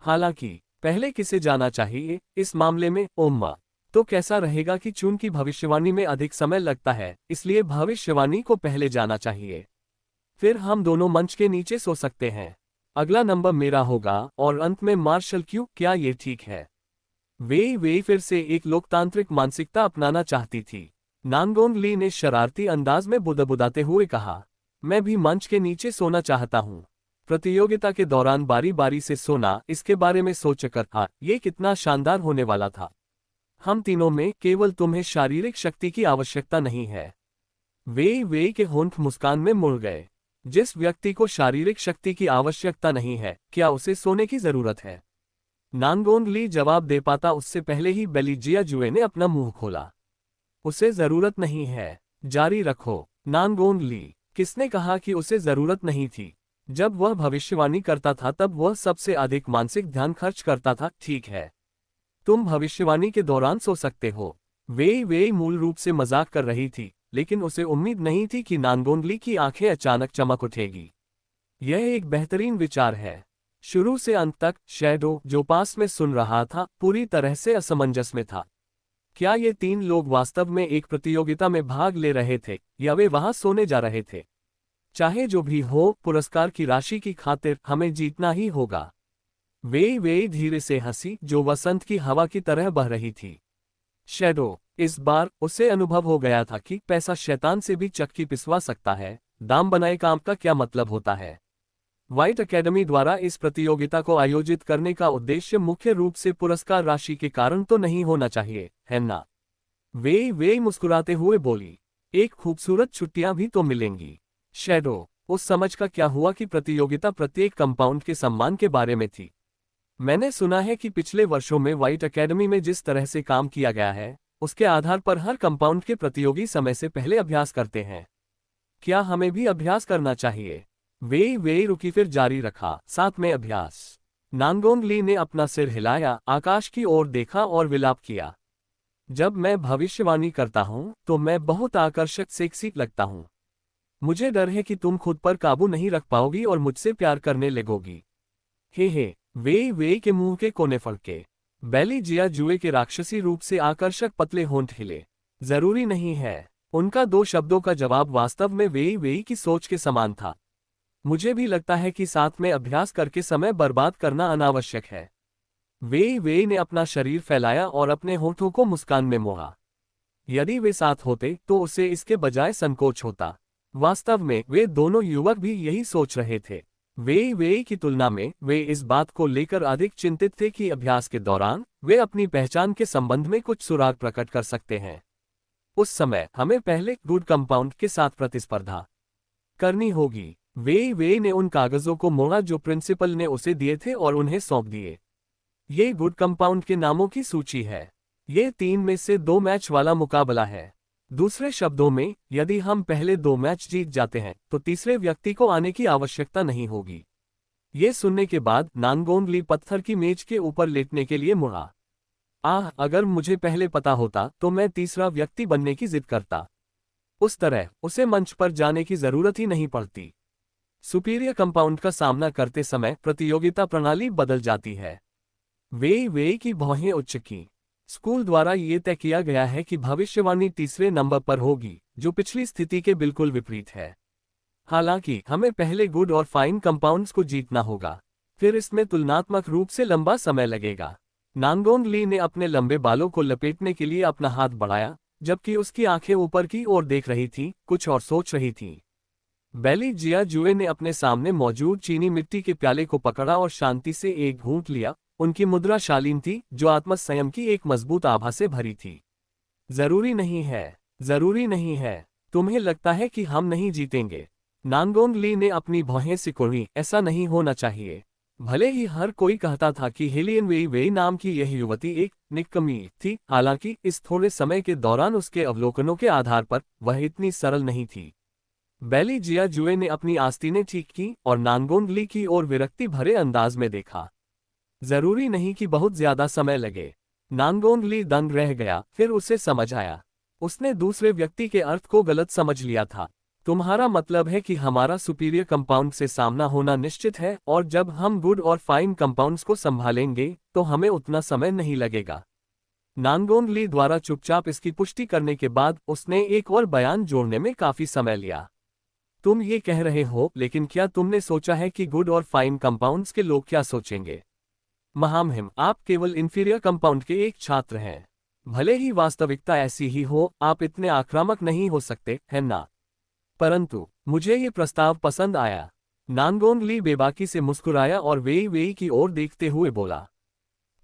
हालांकि पहले किसे जाना चाहिए इस मामले में? ओम्मा तो कैसा रहेगा कि चूंकि भविष्यवाणी में अधिक समय लगता है, इसलिए भविष्यवाणी को पहले जाना चाहिए। फिर हम दोनों मंच के नीचे सो सकते हैं। अगला नंबर मेरा होगा और अंत में मार्शल क्यू। क्या ये ठीक है? वे फिर से एक लोकतांत्रिक मानसिकता अपनाना चाहती थी। नांगोंग ली ने शरारती अंदाज में बुदबुदाते हुए कहा, मैं भी मंच के नीचे सोना चाहता हूँ। प्रतियोगिता के दौरान बारी बारी से सोना, इसके बारे में सोचकर ये कितना शानदार होने वाला था। हम तीनों में केवल तुम्हें शारीरिक शक्ति की आवश्यकता नहीं है। वे के होंठ मुस्कान में मुड़ गए। जिस व्यक्ति को शारीरिक शक्ति की आवश्यकता नहीं है, क्या उसे सोने की जरूरत है? नांगोंग ली जवाब दे पाता उससे पहले ही बेली जिया जुए ने अपना मुंह खोला। उसे जरूरत नहीं है। जारी रखो। नांगोंग ली। किसने कहा कि उसे जरूरत नहीं थी? जब वह भविष्यवाणी करता था तब वह सबसे अधिक मानसिक ध्यान खर्च करता था। ठीक है, तुम भविष्यवाणी के दौरान सो सकते हो। वे मूल रूप से मजाक कर रही थी, लेकिन उसे उम्मीद नहीं थी कि नांगोंग ली की आंखें अचानक चमक उठेगी। यह एक बेहतरीन विचार है। शुरू से अंत तक शैडो, जो पास में सुन रहा था, पूरी तरह से असमंजस में था। क्या ये तीन लोग वास्तव में एक प्रतियोगिता में भाग ले रहे थे या वे वहां सोने जा रहे थे? चाहे जो भी हो, पुरस्कार की राशि की खातिर हमें जीतना ही होगा। वे धीरे से हंसी, जो वसंत की हवा की तरह बह रही थी। शैडो, इस बार उसे अनुभव हो गया था कि पैसा शैतान से भी चक्की पिसवा सकता है। दाम बनाए काम का क्या मतलब होता है? व्हाइट एकेडमी द्वारा इस प्रतियोगिता को आयोजित करने का उद्देश्य मुख्य रूप से पुरस्कार राशि के कारण तो नहीं होना चाहिए, है ना? वे मुस्कुराते हुए बोली, एक खूबसूरत छुट्टियां भी तो मिलेंगी। शैडो, उस समझ का क्या हुआ कि प्रतियोगिता प्रत्येक कंपाउंड के सम्मान के बारे में थी? मैंने सुना है कि पिछले वर्षों में व्हाइट एकेडमी में जिस तरह से काम किया गया है, उसके आधार पर हर कंपाउंड के प्रतियोगी समय से पहले अभ्यास करते हैं। क्या हमें भी अभ्यास करना चाहिए? वे रुकी फिर जारी रखा, साथ में अभ्यास। नांगोंग ली ने अपना सिर हिलाया, आकाश की ओर देखा और विलाप किया। जब मैं भविष्यवाणी करता हूं तो मैं बहुत आकर्षक सेक्सी लगता हूं। मुझे डर है कि तुम खुद पर काबू नहीं रख पाओगी और मुझसे प्यार करने लगोगी। हे वे के मुंह के कोने फड़के। बेली जिया जुए के राक्षसी रूप से आकर्षक पतले होंठ हिले। जरूरी नहीं है। उनका दो शब्दों का जवाब वास्तव में वे की सोच के समान था। मुझे भी लगता है कि साथ में अभ्यास करके समय बर्बाद करना अनावश्यक है। वे ने अपना शरीर फैलाया और अपने होठों को मुस्कान में मोहा। यदि वे साथ होते तो उसे इसके बजाय संकोच होता। वास्तव में वे दोनों युवक भी यही सोच रहे थे। वे की तुलना में वे इस बात को लेकर अधिक चिंतित थे कि अभ्यास के दौरान वे अपनी पहचान के संबंध में कुछ सुराग प्रकट कर सकते हैं। उस समय हमें पहले गुड कंपाउंड के साथ प्रतिस्पर्धा करनी होगी। वे ने उन कागजों को मोड़ा जो प्रिंसिपल ने उसे दिए थे और उन्हें सौंप दिए। ये गुड कंपाउंड के नामों की सूची है। ये 3 में से 2 मैच वाला मुकाबला है। दूसरे शब्दों में, यदि हम पहले 2 मैच जीत जाते हैं तो तीसरे व्यक्ति को आने की आवश्यकता नहीं होगी। ये सुनने के बाद नांगोंग ली पत्थर की मेज के ऊपर लेटने के लिए मुड़ा। अगर मुझे पहले पता होता तो मैं तीसरा व्यक्ति बनने की जिद करता। उस तरह उसे मंच पर जाने की जरूरत ही नहीं पड़ती। सुपीरियर कंपाउंड का सामना करते समय प्रतियोगिता प्रणाली बदल जाती है। वे की भौहें उच्च की। स्कूल द्वारा ये तय किया गया है कि भविष्यवाणी तीसरे नंबर पर होगी, जो पिछली स्थिति के बिल्कुल विपरीत है। हालांकि हमें पहले गुड और फाइन कंपाउंड्स को जीतना होगा, फिर इसमें तुलनात्मक रूप से लंबा समय लगेगा। नांगोंग ली ने अपने लंबे बालों को लपेटने के लिए अपना हाथ बढ़ाया, जबकि उसकी आंखें ऊपर की ओर देख रही थीं, कुछ और सोच रही थीं। बेली जिया जुए ने अपने सामने मौजूद चीनी मिट्टी के प्याले को पकड़ा और शांति से एक घूंट लिया। उनकी मुद्रा शालीन थी, जो आत्मसंयम की एक मजबूत आभा से भरी थी। जरूरी नहीं है। तुम्हें लगता है कि हम नहीं जीतेंगे? नांगोंग ली ने अपनी भौहें सिकुड़ी। ऐसा नहीं होना चाहिए। भले ही हर कोई कहता था कि हेलियन वे नाम की यह युवती एक निकम्मी थी, हालांकि इस थोड़े समय के दौरान उसके अवलोकनों के आधार पर वह इतनी सरल नहीं थी। बेली जिया जुए ने अपनी आस्तीनें ठीक की और नांगोंग ली की ओर विरक्ति भरे अंदाज में देखा। जरूरी नहीं कि बहुत ज्यादा समय लगे। नानगोंगली दंग रह गया, फिर उसे समझ आया। उसने दूसरे व्यक्ति के अर्थ को गलत समझ लिया था। तुम्हारा मतलब है कि हमारा सुपीरियर कंपाउंड से सामना होना निश्चित है, और जब हम गुड और फाइन कंपाउंड्स को संभालेंगे तो हमें उतना समय नहीं लगेगा। नानगोंगली द्वारा चुपचाप इसकी पुष्टि करने के बाद उसने एक और बयान जोड़ने में काफी समय लिया। तुम ये कह रहे हो, लेकिन क्या तुमने सोचा है कि गुड और फाइन कंपाउंड्स के लोग क्या सोचेंगे? महामहिम, आप केवल इंफीरियर कंपाउंड के एक छात्र हैं। भले ही वास्तविकता ऐसी ही हो, आप इतने आक्रामक नहीं हो सकते, है ना? परंतु मुझे ये प्रस्ताव पसंद आया। नानगोंगली बेबाकी से मुस्कुराया और वेई वेई की ओर देखते हुए बोला,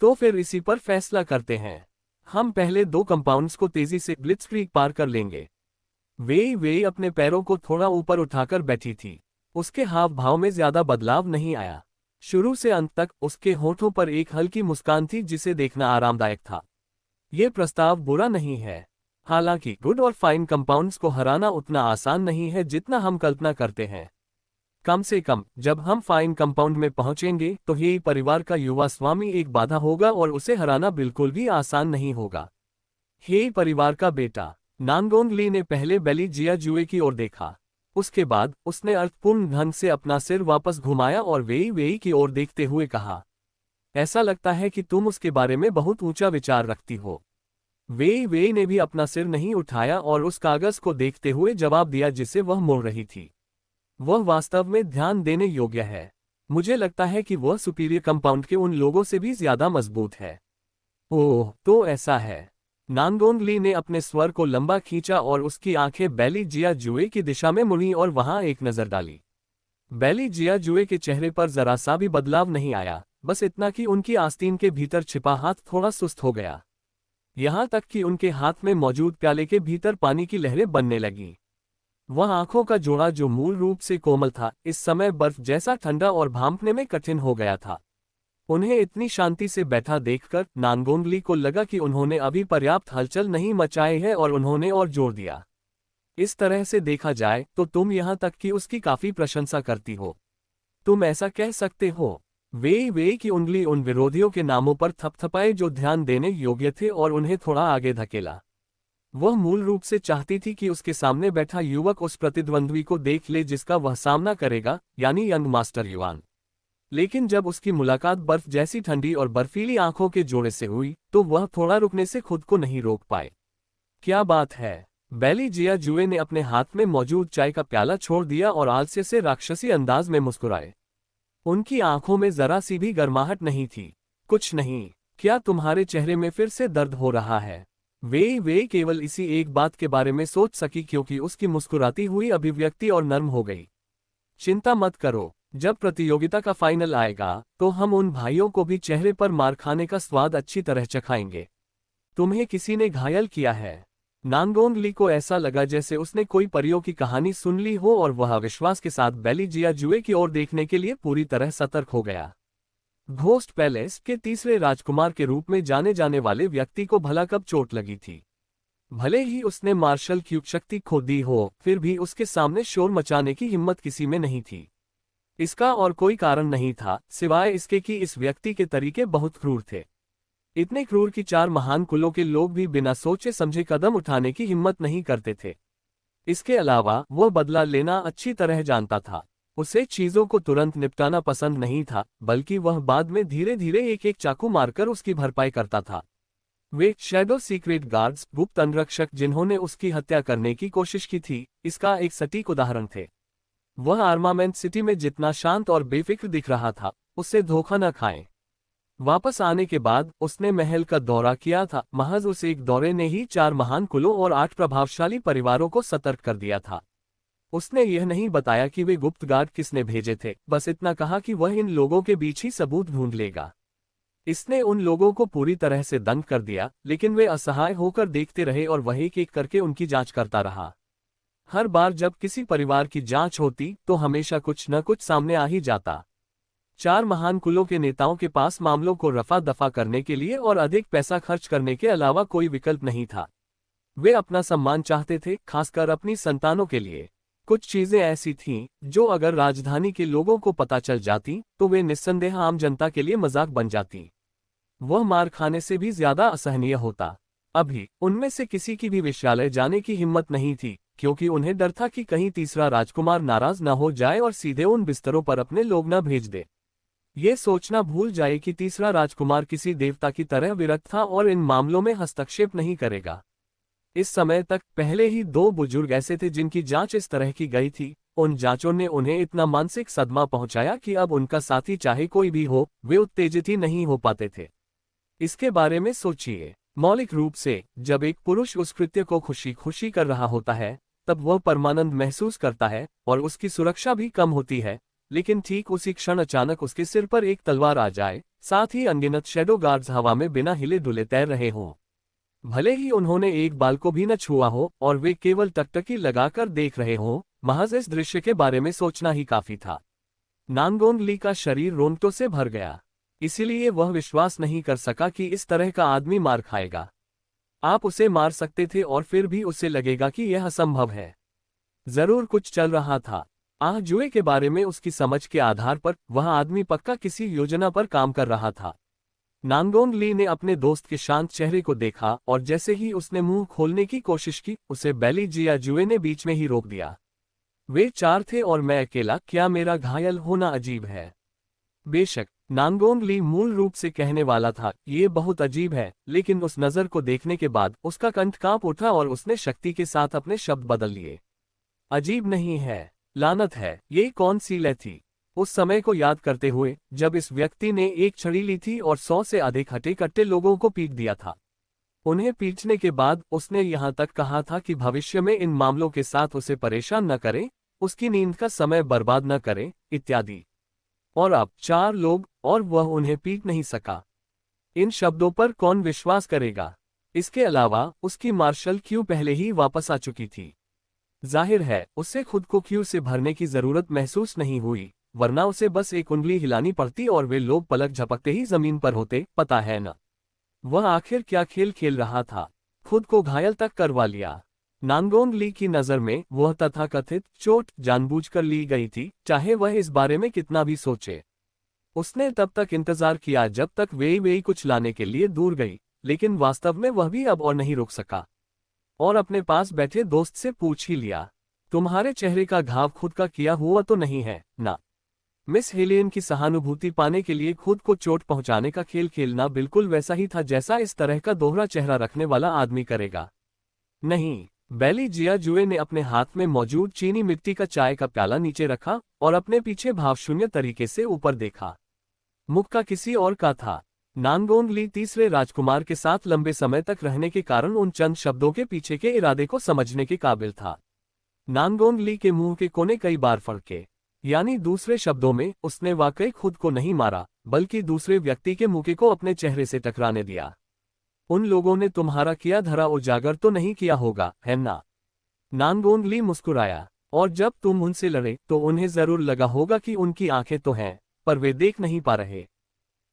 तो फिर इसी पर फैसला करते हैं। हम पहले 2 कंपाउंड्स को तेजी से ब्लिट्जक्रीग पार कर लेंगे। वेई वेई अपने पैरों को थोड़ा ऊपर उठाकर बैठी थी। उसके हाव भाव में ज्यादा बदलाव नहीं आया। शुरू से अंत तक उसके होठों पर एक हल्की मुस्कान थी जिसे देखना आरामदायक था। यह प्रस्ताव बुरा नहीं है। हालांकि गुड और फाइन कंपाउंड्स को हराना उतना आसान नहीं है जितना हम कल्पना करते हैं। कम से कम जब हम फाइन कंपाउंड में पहुंचेंगे तो हेई परिवार का युवा स्वामी एक बाधा होगा और उसे हराना बिल्कुल भी आसान नहीं होगा। हेई परिवार का बेटा। नानगोंगली ने पहले बेली जियाजुए की ओर देखा। उसके बाद उसने अर्थपूर्ण ढंग से अपना सिर वापस घुमाया और वेई वेई की ओर देखते हुए कहा, ऐसा लगता है कि तुम उसके बारे में बहुत ऊंचा विचार रखती हो। वेई वेई ने भी अपना सिर नहीं उठाया और उस कागज को देखते हुए जवाब दिया जिसे वह मोड़ रही थी। वह वास्तव में ध्यान देने योग्य है। मुझे लगता है कि वह सुपीरियर कंपाउंड के उन लोगों से भी ज्यादा मजबूत है। ओह, तो ऐसा है। नानगोंगली ने अपने स्वर को लंबा खींचा और उसकी आंखें बेली जियाजुए की दिशा में मुड़ी और वहां एक नजर डाली। बेली जियाजुए के चेहरे पर जरा सा भी बदलाव नहीं आया, बस इतना कि उनकी आस्तीन के भीतर छिपा हाथ थोड़ा सुस्त हो गया। यहां तक कि उनके हाथ में मौजूद प्याले के भीतर पानी की लहरें बनने लगीं। वह आंखों का जोड़ा जो मूल रूप से कोमल था, इस समय बर्फ जैसा ठंडा और भांपने में कठिन हो गया था। उन्हें इतनी शांति से बैठा देखकर नानगोंगली को लगा कि उन्होंने अभी पर्याप्त हलचल नहीं मचाई है और उन्होंने और जोर दिया, इस तरह से देखा जाए तो तुम यहां तक कि उसकी काफी प्रशंसा करती हो। तुम ऐसा कह सकते हो। वेई वेई की उंगली उन विरोधियों के नामों पर थपथपाए जो ध्यान देने योग्य थे और उन्हें थोड़ा आगे धकेला। वह मूल रूप से चाहती थी कि उसके सामने बैठा युवक उस प्रतिद्वंद्वी को देख ले जिसका वह सामना करेगा, यानी यंग मास्टर युआन। लेकिन जब उसकी मुलाकात बर्फ जैसी ठंडी और बर्फीली आंखों के जोड़े से हुई तो वह थोड़ा रुकने से खुद को नहीं रोक पाए। क्या बात है? बेली जियाजुए ने अपने हाथ में मौजूद चाय का प्याला छोड़ दिया और आलस्य से राक्षसी अंदाज में मुस्कुराए। उनकी आंखों में जरा सी भी गर्माहट नहीं थी। कुछ नहीं। क्या तुम्हारे चेहरे में फिर से दर्द हो रहा है? वे केवल इसी एक बात के बारे में सोच सकी क्योंकि उसकी मुस्कुराती हुई अभिव्यक्ति और नर्म हो गई। चिंता मत करो, जब प्रतियोगिता का फाइनल आएगा तो हम उन भाइयों को भी चेहरे पर मार खाने का स्वाद अच्छी तरह चखाएंगे। तुम्हें किसी ने घायल किया है? नानगोंगली को ऐसा लगा जैसे उसने कोई परियों की कहानी सुन ली हो और वह अविश्वास के साथ बेली जियाजुए की ओर देखने के लिए पूरी तरह सतर्क हो गया। घोस्ट पैलेस के तीसरे राजकुमार के रूप में जाने जाने वाले व्यक्ति को भला कब चोट लगी थी? भले ही उसने मार्शल की शक्ति खो दी हो, फिर भी उसके सामने शोर मचाने की हिम्मत किसी में नहीं थी। इसका और कोई कारण नहीं था सिवाय इसके कि इस व्यक्ति के तरीके बहुत क्रूर थे। इतने क्रूर कि 4 महान कुलों के लोग भी बिना सोचे समझे कदम उठाने की हिम्मत नहीं करते थे। इसके अलावा वह बदला लेना अच्छी तरह जानता था। उसे चीजों को तुरंत निपटाना पसंद नहीं था, बल्कि वह बाद में धीरे धीरे एक एक चाकू मारकर उसकी भरपाई करता था। वे शैडो सीक्रेट गार्ड्स, गुप्त अंगरक्षक जिन्होंने उसकी हत्या करने की कोशिश की थी, इसका एक सटीक उदाहरण थे। वह आर्मामेंट सिटी में जितना शांत और बेफिक्र दिख रहा था, उससे धोखा न खाएं। वापस आने के बाद उसने महल का दौरा किया था। महज उस एक दौरे ने ही 4 महान कुलों और 8 प्रभावशाली परिवारों को सतर्क कर दिया था। उसने यह नहीं बताया कि वे गुप्त गार्ड किसने भेजे थे, बस इतना कहा कि वह इन लोगों के बीच ही सबूत ढूंढ लेगा। इसने उन लोगों को पूरी तरह से दंग कर दिया, लेकिन वे असहाय होकर देखते रहे और वह एक एक करके उनकी जांच करता रहा। हर बार जब किसी परिवार की जांच होती तो हमेशा कुछ न कुछ सामने आ ही जाता। 4 महान कुलों के नेताओं के पास मामलों को रफा दफा करने के लिए और अधिक पैसा खर्च करने के अलावा कोई विकल्प नहीं था। वे अपना सम्मान चाहते थे, खासकर अपनी संतानों के लिए। कुछ चीजें ऐसी थीं जो अगर राजधानी के लोगों को पता चल जाती तो वे निस्संदेह आम जनता के लिए मजाक बन जाती। वह मार खाने से भी ज्यादा असहनीय होता। अभी उनमें से किसी की भी वेश्यालय जाने की हिम्मत नहीं थी, क्योंकि उन्हें डर था कि कहीं तीसरा राजकुमार नाराज न हो जाए और सीधे उन बिस्तरों पर अपने लोग न भेज दे। ये सोचना भूल जाए कि तीसरा राजकुमार किसी देवता की तरह विरक्त था और इन मामलों में हस्तक्षेप नहीं करेगा। इस समय तक पहले ही दो बुजुर्ग ऐसे थे जिनकी जांच इस तरह की गई थी। उन जांचों ने उन्हें इतना मानसिक सदमा पहुंचाया कि अब उनका साथी चाहे कोई भी हो, वे उत्तेजित ही नहीं हो पाते थे। इसके बारे में सोचिए। मौलिक रूप से जब एक पुरुष उस कृत्य को खुशी खुशी कर रहा होता है, तब वह परमानंद महसूस करता है और उसकी सुरक्षा भी कम होती है। लेकिन ठीक उसी क्षण अचानक उसके सिर पर एक तलवार आ जाए, साथ ही अनगिनत शैडो गार्ड्स हवा में बिना हिले डुले तैर रहे हों। भले ही उन्होंने एक बाल को भी न छुआ हो और वे केवल टकटकी लगाकर देख रहे हों, महज इस दृश्य के बारे में सोचना ही काफी था। नांगोंग ली का शरीर रोंगटों से भर गया। इसीलिए वह विश्वास नहीं कर सका कि इस तरह का आदमी मार खाएगा। आप उसे मार सकते थे और फिर भी उसे लगेगा कि यह असंभव है। जरूर कुछ चल रहा था। जुए के बारे में उसकी समझ के आधार पर वह आदमी पक्का किसी योजना पर काम कर रहा था। नांगोंग ली ने अपने दोस्त के शांत चेहरे को देखा और जैसे ही उसने मुंह खोलने की कोशिश की, उसे बेली जिया जुए ने बीच में ही रोक दिया। वे चार थे और मैं अकेला, क्या मेरा घायल होना अजीब है? बेशक, नांगोंग ली मूल रूप से कहने वाला था, ये बहुत अजीब है, लेकिन उस नजर को देखने के बाद उसका कंठ कांप उठा और उसने शक्ति के साथ अपने शब्द बदल लिए। अजीब नहीं है, लानत है, ये कौन सी लय थी? उस समय को याद करते हुए जब इस व्यक्ति ने एक छड़ी ली थी और 100 से अधिक हटे कट्टे लोगों को पीट दिया था। उन्हें पीटने के बाद उसने यहाँ तक कहा था कि भविष्य में इन मामलों के साथ उसे परेशान न करें, उसकी नींद का समय बर्बाद न करें, इत्यादि। और अब 4 लोग और वह उन्हें पीट नहीं सका। इन शब्दों पर कौन विश्वास करेगा? इसके अलावा उसकी मार्शल क्यू पहले ही वापस आ चुकी थी। जाहिर है उसे खुद को क्यू से भरने की जरूरत महसूस नहीं हुई, वरना उसे बस एक उंगली हिलानी पड़ती और वे लोग पलक झपकते ही जमीन पर होते। पता है न, वह आखिर क्या खेल खेल रहा था? खुद को घायल तक करवा लिया। नांगोंग ली की नजर में वह तथाकथित चोट जानबूझकर ली गई थी, चाहे वह इस बारे में कितना भी सोचे। उसने तब तक इंतजार किया जब तक वेई कुछ लाने के लिए दूर गई, लेकिन वास्तव में वह भी अब और नहीं रुक सका और अपने पास बैठे दोस्त से पूछ ही लिया, तुम्हारे चेहरे का घाव खुद का किया हुआ तो नहीं है ना? मिस हेलियन की सहानुभूति पाने के लिए खुद को चोट पहुंचाने का खेल खेलना बिल्कुल वैसा ही था जैसा इस तरह का दोहरा चेहरा रखने वाला आदमी करेगा। नहीं, बेली जिया जुए ने अपने हाथ में मौजूद चीनी मिट्टी का चाय का प्याला नीचे रखा और अपने पीछे भावशून्य तरीके से ऊपर देखा। मुख का किसी और का था। नांगोंग ली तीसरे राजकुमार के साथ लंबे समय तक रहने के कारण उन चंद शब्दों के पीछे के इरादे को समझने के काबिल था। नांगोंग ली के मुंह के कोने कई बार फड़के, यानी दूसरे शब्दों में उसने वाकई खुद को नहीं मारा, बल्कि दूसरे व्यक्ति के मुके को अपने चेहरे से टकराने दिया। उन लोगों ने तुम्हारा किया धरा उजागर तो नहीं किया होगा, है ना? नांगोंग ली मुस्कुराया, और जब तुम उनसे लड़े तो उन्हें जरूर लगा होगा कि उनकी आंखें तो हैं, पर वे देख नहीं पा रहे।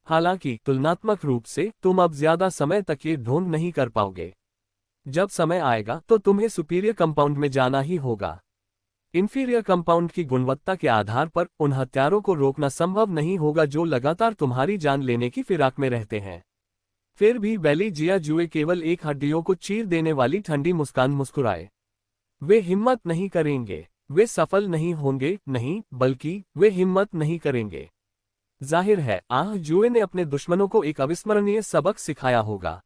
हालांकि तुलनात्मक रूप से तुम अब ज्यादा समय तक ये ढोंग नहीं कर पाओगे। जब समय आएगा तो तुम्हें सुपीरियर कंपाउंड में जाना ही होगा। इंफीरियर कंपाउंड की गुणवत्ता के आधार पर उन हत्यारों को रोकना संभव नहीं होगा जो लगातार तुम्हारी जान लेने की फिराक में रहते हैं। फिर भी बेली जिया जुए केवल एक हड्डियों को चीर देने वाली ठंडी मुस्कान मुस्कुराए। वे हिम्मत नहीं करेंगे, वे सफल नहीं होंगे, नहीं, बल्कि वे हिम्मत नहीं करेंगे। जाहिर है जुए ने अपने दुश्मनों को एक अविस्मरणीय सबक सिखाया होगा।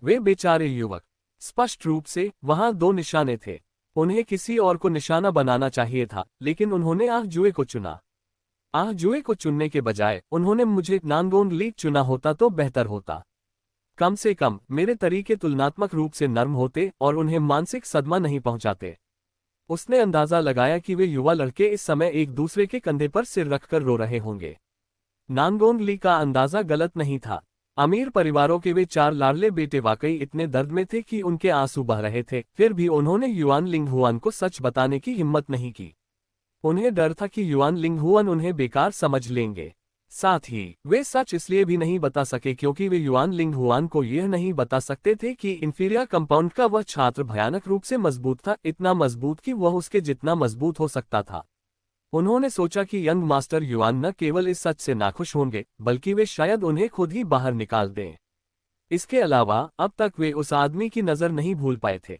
वे बेचारे युवक। स्पष्ट रूप से वहां 2 निशाने थे। उन्हें किसी और को निशाना बनाना चाहिए था, लेकिन उन्होंने जुए को चुना। जुए को चुनने के बजाय उन्होंने मुझे नांगोंग ली चुना होता तो बेहतर होता। कम से कम मेरे तरीके तुलनात्मक रूप से नर्म होते और उन्हें मानसिक सदमा नहीं पहुंचाते। उसने अंदाजा लगाया कि वे युवा लड़के इस समय एक दूसरे के कंधे पर सिर रखकर रो रहे होंगे। नांगोंग ली का अंदाजा गलत नहीं था। अमीर परिवारों के वे 4 लाडले बेटे वाकई इतने दर्द में थे कि उनके आंसू बह रहे थे। फिर भी उन्होंने युआन लिंगहुआन को सच बताने की हिम्मत नहीं की। उन्हें डर था कि युआन लिंगहुआन उन्हें बेकार समझ लेंगे। साथ ही वे सच इसलिए भी नहीं बता सके क्योंकि वे युआन लिंगहुआन को यह नहीं बता सकते थे कि इंफीरियर कंपाउंड का वह छात्र भयानक रूप से मजबूत था, इतना मजबूत कि वह उसके जितना मजबूत हो सकता था। उन्होंने सोचा कि यंग मास्टर युआन न केवल इस सच से नाखुश होंगे बल्कि वे शायद उन्हें खुद ही बाहर निकाल दें। इसके अलावा अब तक वे उस आदमी की नज़र नहीं भूल पाए थे,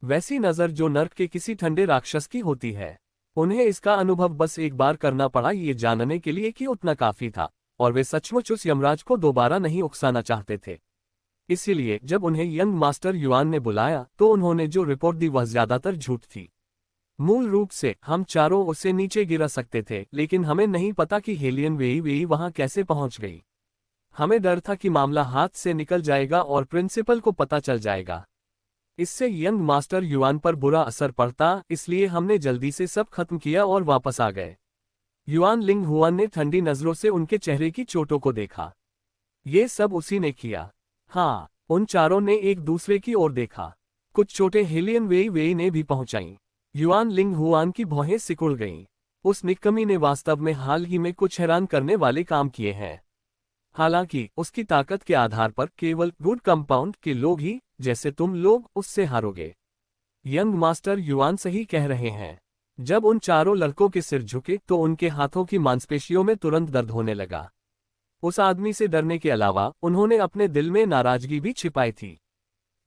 वैसी नज़र जो नर्क के किसी ठंडे राक्षस की होती है। उन्हें इसका अनुभव बस एक बार करना पड़ा, ये जानने के लिए कि उतना काफ़ी था, और वे सचमुच उस यमराज को दोबारा नहीं उकसाना चाहते थे। इसीलिए जब उन्हें यंग मास्टर युआन ने बुलाया तो उन्होंने जो रिपोर्ट दी वह ज्यादातर झूठ थी। मूल रूप से हम चारों उसे नीचे गिरा सकते थे, लेकिन हमें नहीं पता कि हेलियन वेई वेई वहां कैसे पहुंच गई। हमें डर था कि मामला हाथ से निकल जाएगा और प्रिंसिपल को पता चल जाएगा। इससे यंग मास्टर युआन पर बुरा असर पड़ता, इसलिए हमने जल्दी से सब खत्म किया और वापस आ गए। युआन लिंग हुआन ने ठंडी नजरों से उनके चेहरे की चोटों को देखा। ये सब उसी ने किया। हाँ, उन चारों ने एक दूसरे की ओर देखा। कुछ चोटें हेलियन वेई वेई ने भी पहुंचाईं। युआन लिंग हुआन की भौहें सिकुड़ गईं। उस निकम्मी ने वास्तव में हाल ही में कुछ हैरान करने वाले काम किए हैं। हालांकि उसकी ताकत के आधार पर केवल गुड कंपाउंड के लोग ही, जैसे तुम लोग, उससे हारोगे। यंग मास्टर युआन सही कह रहे हैं। जब उन चारों लड़कों के सिर झुके तो उनके हाथों की मांसपेशियों में तुरंत दर्द होने लगा। उस आदमी से डरने के अलावा उन्होंने अपने दिल में नाराजगी भी छिपाई थी।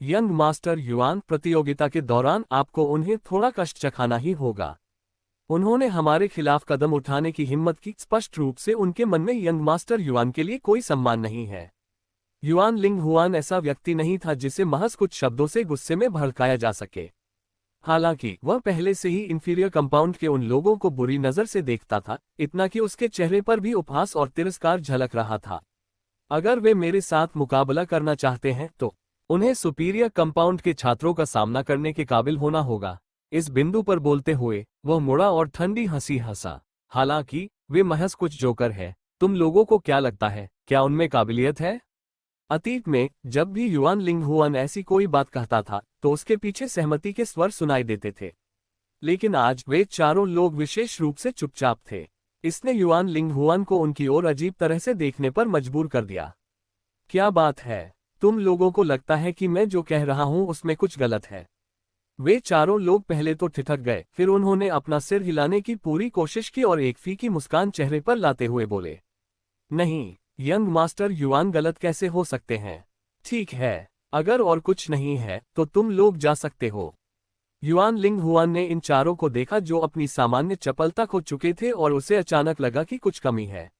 यंग मास्टर युआन, प्रतियोगिता के दौरान आपको उन्हें थोड़ा कष्ट चखाना ही होगा। उन्होंने हमारे खिलाफ कदम उठाने की हिम्मत की। स्पष्ट रूप से उनके मन में यंग मास्टर युआन के लिए कोई सम्मान नहीं है। युआन लिंग हुआन ऐसा व्यक्ति नहीं था जिसे महज कुछ शब्दों से गुस्से में भड़काया जा सके। हालांकि वह पहले से ही इंफीरियर कंपाउंड के उन लोगों को बुरी नजर से देखता था, इतना कि उसके चेहरे पर भी उपहास और तिरस्कार झलक रहा था। अगर वे मेरे साथ मुकाबला करना चाहते हैं तो उन्हें सुपीरियर कंपाउंड के छात्रों का सामना करने के काबिल होना होगा। इस बिंदु पर बोलते हुए वह मुड़ा और ठंडी हंसी हंसा। हालांकि वे महज कुछ जोकर है। तुम लोगों को क्या लगता है, क्या उनमें काबिलियत है? अतीत में जब भी युआन लिंग हुआन ऐसी कोई बात कहता था तो उसके पीछे सहमति के स्वर सुनाई देते थे, लेकिन आज वे चारों लोग विशेष रूप से चुपचाप थे। इसने युआन लिंग हुआन को उनकी ओर अजीब तरह से देखने पर मजबूर कर दिया। क्या बात है? तुम लोगों को लगता है कि मैं जो कह रहा हूं उसमें कुछ गलत है? वे चारों लोग पहले तो ठिठक गए, फिर उन्होंने अपना सिर हिलाने की पूरी कोशिश की और एक फीकी मुस्कान चेहरे पर लाते हुए बोले, नहीं, यंग मास्टर युआन, गलत कैसे हो सकते हैं? ठीक है, अगर और कुछ नहीं है तो तुम लोग जा सकते हो। युआन लिंग हुआन ने इन चारों को देखा जो अपनी सामान्य चपलता खो चुके थे, और उसे अचानक लगा कि कुछ कमी है।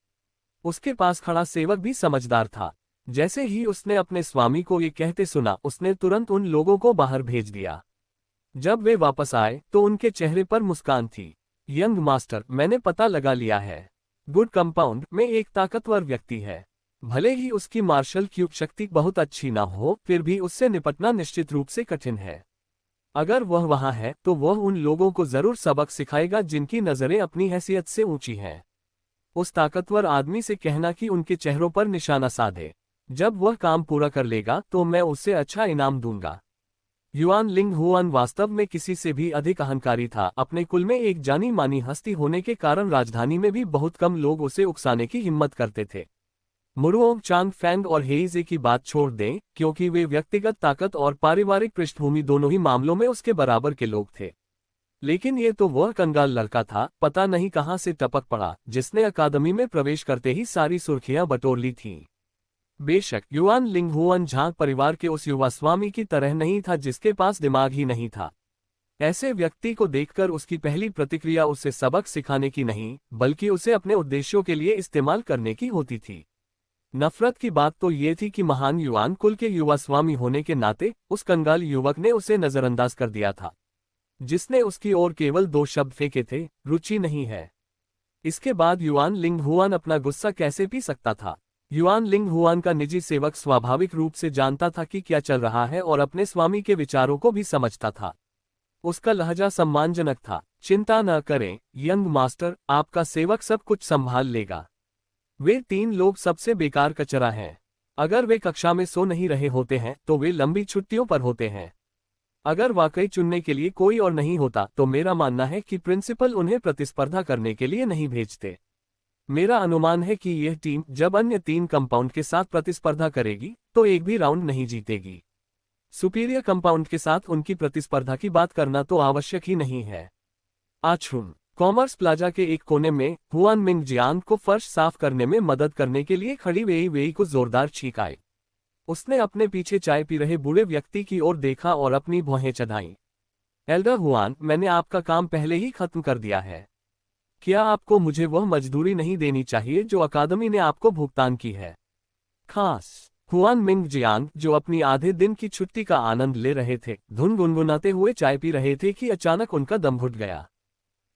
उसके पास खड़ा सेवक भी समझदार था। जैसे ही उसने अपने स्वामी को ये कहते सुना, उसने तुरंत उन लोगों को बाहर भेज दिया। जब वे वापस आए तो उनके चेहरे पर मुस्कान थी। यंग मास्टर, मैंने पता लगा लिया है। गुड कंपाउंड में एक ताकतवर व्यक्ति है। भले ही उसकी मार्शल क्यूब शक्ति बहुत अच्छी ना हो, फिर भी उससे निपटना निश्चित रूप से कठिन है। अगर वह वहां है तो वह उन लोगों को जरूर सबक सिखाएगा जिनकी नजरें अपनी हैसियत से ऊंची हैं। उस ताकतवर आदमी से कहना कि उनके चेहरों पर निशाना साधे। जब वह काम पूरा कर लेगा तो मैं उसे अच्छा इनाम दूंगा। युआन लिंग हुआन वास्तव में किसी से भी अधिक अहंकारी था। अपने कुल में एक जानी मानी हस्ती होने के कारण राजधानी में भी बहुत कम लोग उसे उकसाने की हिम्मत करते थे। मुरुओंग चांग फैंग और हेइजे की बात छोड़ दें, क्योंकि वे व्यक्तिगत ताकत और पारिवारिक पृष्ठभूमि दोनों ही मामलों में उसके बराबर के लोग थे। लेकिन ये तो वह कंगाल लड़का था, पता नहीं कहां से टपक पड़ा, जिसने अकादमी में प्रवेश करते ही सारी सुर्खियां बटोर ली थीं। बेशक युआन लिंग हुआन झांग परिवार के उस युवा स्वामी की तरह नहीं था जिसके पास दिमाग ही नहीं था। ऐसे व्यक्ति को देखकर उसकी पहली प्रतिक्रिया उसे सबक सिखाने की नहीं, बल्कि उसे अपने उद्देश्यों के लिए इस्तेमाल करने की होती थी। नफरत की बात तो ये थी कि महान युआन कुल के युवा स्वामी होने के नाते उस कंगाल युवक ने उसे नजरअंदाज कर दिया था, जिसने उसकी ओर केवल 2 शब्द फेंके थे, रुचि नहीं है। इसके बाद युआन लिंग हुआन अपना गुस्सा कैसे पी सकता था? युआन लिंग हुआन का निजी सेवक स्वाभाविक रूप से जानता था कि क्या चल रहा है और अपने स्वामी के विचारों को भी समझता था। उसका लहजा सम्मानजनक था। चिंता न करें यंग मास्टर, आपका सेवक सब कुछ संभाल लेगा। वे 3 लोग सबसे बेकार कचरा हैं। अगर वे कक्षा में सो नहीं रहे होते हैं तो वे लंबी छुट्टियों पर होते हैं। अगर वाकई चुनने के लिए कोई और नहीं होता तो मेरा मानना है कि प्रिंसिपल उन्हें प्रतिस्पर्धा करने के लिए नहीं भेजते। मेरा अनुमान है कि यह टीम जब अन्य 3 कंपाउंड के साथ प्रतिस्पर्धा करेगी तो एक भी राउंड नहीं जीतेगी। सुपीरियर कंपाउंड के साथ उनकी प्रतिस्पर्धा की बात करना तो आवश्यक ही नहीं है। आछुन, कॉमर्स प्लाजा के एक कोने में हुआन मिंग जियांग को फर्श साफ करने में मदद करने के लिए खड़ी वेई वेई को जोरदार छींक आई। उसने अपने पीछे चाय पी रहे बूढ़े व्यक्ति की ओर देखा और अपनी भौहें चढ़ाईं। एल्डर हुआन, मैंने आपका काम पहले ही खत्म कर दिया है। क्या आपको मुझे वह मजदूरी नहीं देनी चाहिए जो अकादमी ने आपको भुगतान की है? खास हुआन मिंग जियांग, जो अपनी आधे दिन की छुट्टी का आनंद ले रहे थे, धुन गुनगुनाते हुए चाय पी रहे थे कि अचानक उनका दम घुट गया।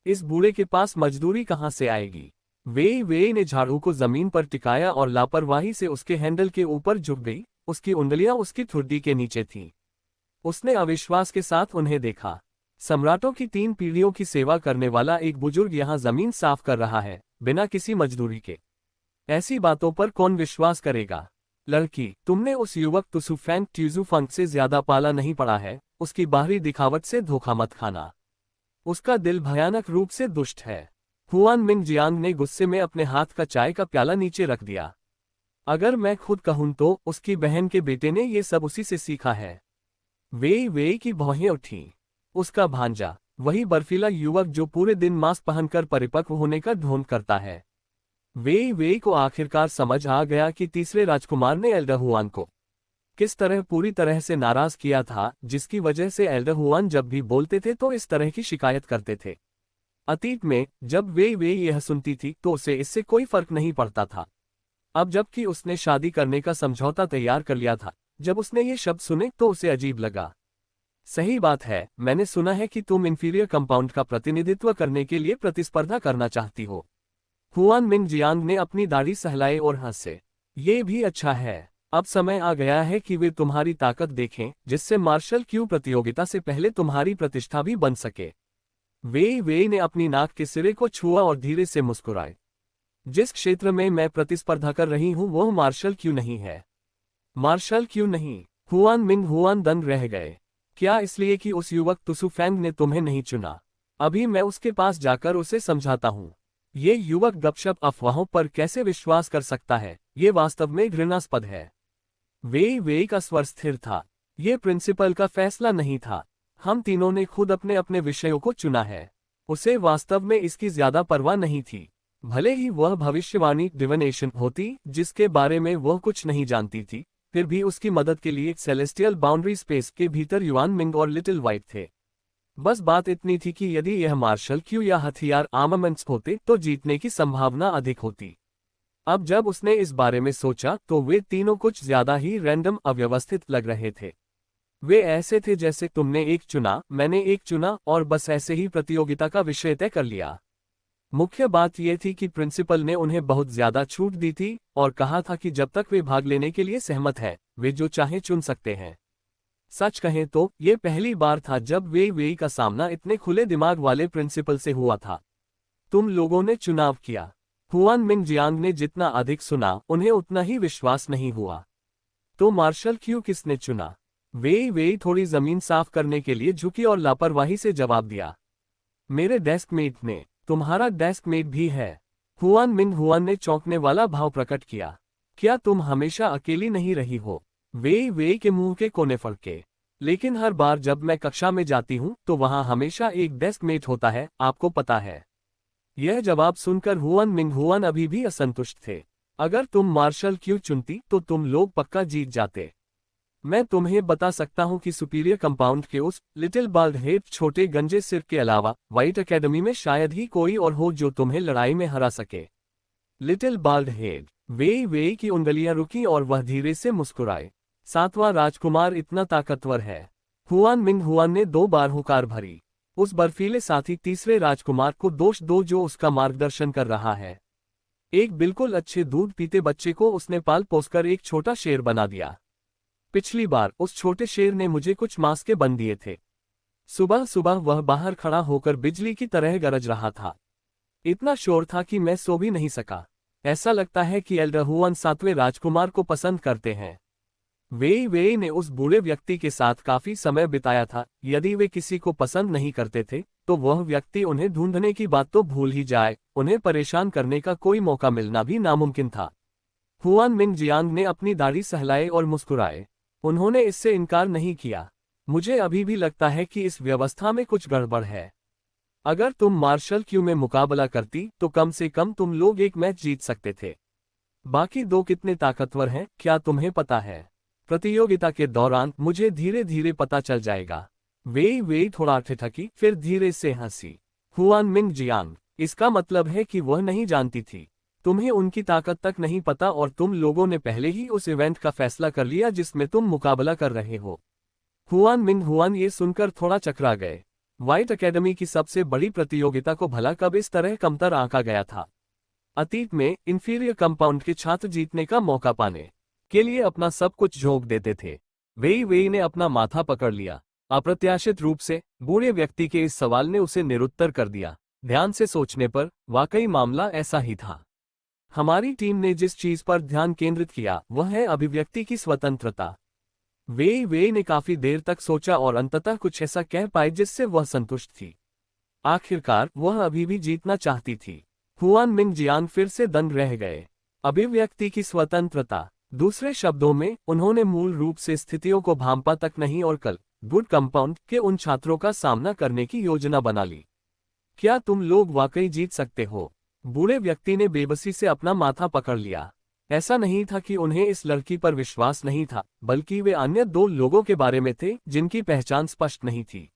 इस बूढ़े के पास मजदूरी कहाँ से आएगी? वेई वेई ने झाड़ू को जमीन पर टिकाया और लापरवाही से उसके हैंडल के ऊपर झुक गई। उसकी उंगलियां उसकी ठुड्डी के नीचे थीं। उसने अविश्वास के साथ उन्हें देखा। सम्राटों की 3 पीढ़ियों की सेवा करने वाला एक बुजुर्ग यहां जमीन साफ कर रहा है, बिना किसी मजदूरी के। ऐसी बातों पर कौन विश्वास करेगा? लड़की, तुमने उस युवक तुसुफैंग ट्यूजुफंग से ज्यादा पाला नहीं पड़ा है। उसकी बाहरी दिखावट से धोखा मत खाना। उसका दिल भयानक रूप से दुष्ट है। हुआन मिंग जियांग ने गुस्से में अपने हाथ का चाय का प्याला नीचे रख दिया। अगर मैं खुद कहूं तो उसकी बहन के बेटे ने ये सब उसी से सीखा है। वेई वेई की भौहें उठीं। उसका भांजा, वही बर्फीला युवक जो पूरे दिन मास्क पहनकर परिपक्व होने का ढोंग करता है। वेई वेई को आखिरकार समझ आ गया कि तीसरे राजकुमार ने एल्डर हुआन को किस तरह पूरी तरह से नाराज किया था, जिसकी वजह से एल्डर हुआन जब भी बोलते थे तो इस तरह की शिकायत करते थे। अतीत में जब वेई वेई यह सुनती थी तो उसे इससे कोई फर्क नहीं पड़ता था। अब जबकि उसने शादी करने का समझौता तैयार कर लिया था, जब उसने ये शब्द सुने तो उसे अजीब लगा। सही बात है, मैंने सुना है कि तुम इंफीरियर कंपाउंड का प्रतिनिधित्व करने के लिए प्रतिस्पर्धा करना चाहती हो। हुआन मिंग जियांग ने अपनी दाढ़ी सहलाए और हंसे। ये भी अच्छा है। अब समय आ गया है कि वे तुम्हारी ताकत देखें, जिससे मार्शल क्यू प्रतियोगिता से पहले तुम्हारी प्रतिष्ठा भी बन सके। वेई वेई ने अपनी नाक के सिरे को छुआ और धीरे से मुस्कुराए। जिस क्षेत्र में मैं प्रतिस्पर्धा कर रही हूं वह मार्शल क्यू नहीं है। मार्शल क्यू नहीं? हुआन मिंग हुआन दंग रह गए। क्या इसलिए कि उस युवक तुसुफैंग ने तुम्हें नहीं चुना? अभी मैं उसके पास जाकर उसे समझाता हूं। ये युवक गपशप अफवाहों पर कैसे विश्वास कर सकता है? ये वास्तव में घृणास्पद है। वेई वेई का स्वर स्थिर था। ये प्रिंसिपल का फैसला नहीं था। हम तीनों ने खुद अपने अपने विषयों को चुना है। उसे वास्तव में इसकी ज्यादा परवाह नहीं थी। भले ही वह भविष्यवाणी डिविनेशन होती जिसके बारे में वह कुछ नहीं जानती थी, फिर भी उसकी मदद के लिए सेलेस्टियल बाउंड्री स्पेस के भीतर युआन मिंग और लिटिल वाइट थे। बस बात इतनी थी कि यदि यह मार्शल क्यू या हथियार आर्मामेंट्स होते तो जीतने की संभावना अधिक होती। अब जब उसने इस बारे में सोचा तो वे तीनों कुछ ज्यादा ही रैंडम अव्यवस्थित लग रहे थे। वे ऐसे थे जैसे तुमने एक चुना, मैंने एक चुना और बस ऐसे ही प्रतियोगिता का विषय तय कर लिया। मुख्य बात यह थी कि प्रिंसिपल ने उन्हें बहुत ज्यादा छूट दी थी और कहा था कि जब तक वे भाग लेने के लिए सहमत हैं, वे जो चाहे चुन सकते हैं। सच कहें तो ये पहली बार था जब वेई वेई का सामना इतने खुले दिमाग वाले प्रिंसिपल से हुआ था। तुम लोगों ने चुनाव किया। हुआन मिंग जियांग ने जितना अधिक सुना उन्हें उतना ही विश्वास नहीं हुआ। तो मार्शल क्यू किसने चुना? वेई वेई थोड़ी जमीन साफ करने के लिए झुकी और लापरवाही से जवाब दिया। मेरे डेस्कमेट ने। तुम्हारा डेस्कमेट भी है? हुआन मिंग हुआन ने चौंकने वाला भाव प्रकट किया। क्या तुम हमेशा अकेली नहीं रही हो? वेई वेई के मुंह के कोने फड़के। लेकिन हर बार जब मैं कक्षा में जाती हूं तो वहां हमेशा एक डेस्कमेट होता है, आपको पता है। यह जवाब सुनकर हुआन मिंग हुआन अभी भी असंतुष्ट थे। अगर तुम मार्शल क्यू चुनती तो तुम लोग पक्का जीत जाते। मैं तुम्हें बता सकता हूं कि सुपीरियर कंपाउंड के उस लिटिल बाल्ड हेड छोटे गंजे सिर के अलावा व्हाइट एकेडमी में शायद ही कोई और हो जो तुम्हें लड़ाई में हरा सके। Little bald head. वेई वेई की उंगलियां रुकी और वह धीरे से मुस्कुराए। 7वां राजकुमार इतना ताकतवर है? हुआन मिंग हुआन ने 2 बार हुंकार भरी। उस बर्फीले साथी तीसरे राजकुमार को दोष दो जो उसका मार्गदर्शन कर रहा है। एक बिल्कुल अच्छे दूध पीते बच्चे को उसने पाल पोसकर एक छोटा शेर बना दिया। पिछली बार उस छोटे शेर ने मुझे कुछ मांस के बन दिए थे। सुबह सुबह वह बाहर खड़ा होकर बिजली की तरह गरज रहा था। इतना शोर था कि मैं सो भी नहीं सका। ऐसा लगता है कि एल्डर हुआन 7वें राजकुमार को पसंद करते हैं। वेई वेई ने उस बूढ़े व्यक्ति के साथ काफी समय बिताया था। यदि वे किसी को पसंद नहीं करते थे तो वह व्यक्ति उन्हें ढूंढने की बात तो भूल ही जाए, उन्हें परेशान करने का कोई मौका मिलना भी नामुमकिन था। हुआन मिंग जियांग ने अपनी दाढ़ी सहलाए और मुस्कुराए। उन्होंने इससे इनकार नहीं किया। मुझे अभी भी लगता है कि इस व्यवस्था में कुछ गड़बड़ है। अगर तुम मार्शल क्यू में मुकाबला करती तो कम से कम तुम लोग एक मैच जीत सकते थे। बाकी दो कितने ताकतवर हैं क्या तुम्हें पता है? प्रतियोगिता के दौरान मुझे धीरे धीरे पता चल जाएगा। वेई वेई थोड़ा ठिठकी फिर धीरे से हंसी। हुआन मिंग जियांग, इसका मतलब है कि वह नहीं जानती थी। तुम्हें उनकी ताकत तक नहीं पता और तुम लोगों ने पहले ही उस इवेंट का फैसला कर लिया जिसमें तुम मुकाबला कर रहे हो। हुआन मिंग हुआन ये सुनकर थोड़ा चकरा गए। व्हाइट एकेडमी की सबसे बड़ी प्रतियोगिता को भला कब इस तरह कमतर आंका गया था? अतीत में इंफीरियर कंपाउंड के छात्र जीतने का मौका पाने के लिए अपना सब कुछ झोंक देते थे। वेई वेई ने अपना माथा पकड़ लिया। अप्रत्याशित रूप से बूढ़े व्यक्ति के इस सवाल ने उसे निरुत्तर कर दिया। ध्यान से सोचने पर वाकई मामला ऐसा ही था। हमारी टीम ने जिस चीज पर ध्यान केंद्रित किया वह है अभिव्यक्ति की स्वतंत्रता। वेई वेई ने काफी देर तक सोचा और अंततः कुछ ऐसा कह पाई जिससे वह संतुष्ट थी। आखिरकार वह अभी भी जीतना चाहती थी। हुआन मिंग जियांग फिर से दंग रह गए। अभिव्यक्ति की स्वतंत्रता, दूसरे शब्दों में उन्होंने मूल रूप से स्थितियों को भांपा तक नहीं और कल गुड कंपाउंड के उन छात्रों का सामना करने की योजना बना ली। क्या तुम लोग वाकई जीत सकते हो? बूढ़े व्यक्ति ने बेबसी से अपना माथा पकड़ लिया। ऐसा नहीं था कि उन्हें इस लड़की पर विश्वास नहीं था, बल्कि वे अन्य दो लोगों के बारे में थे जिनकी पहचान स्पष्ट नहीं थी।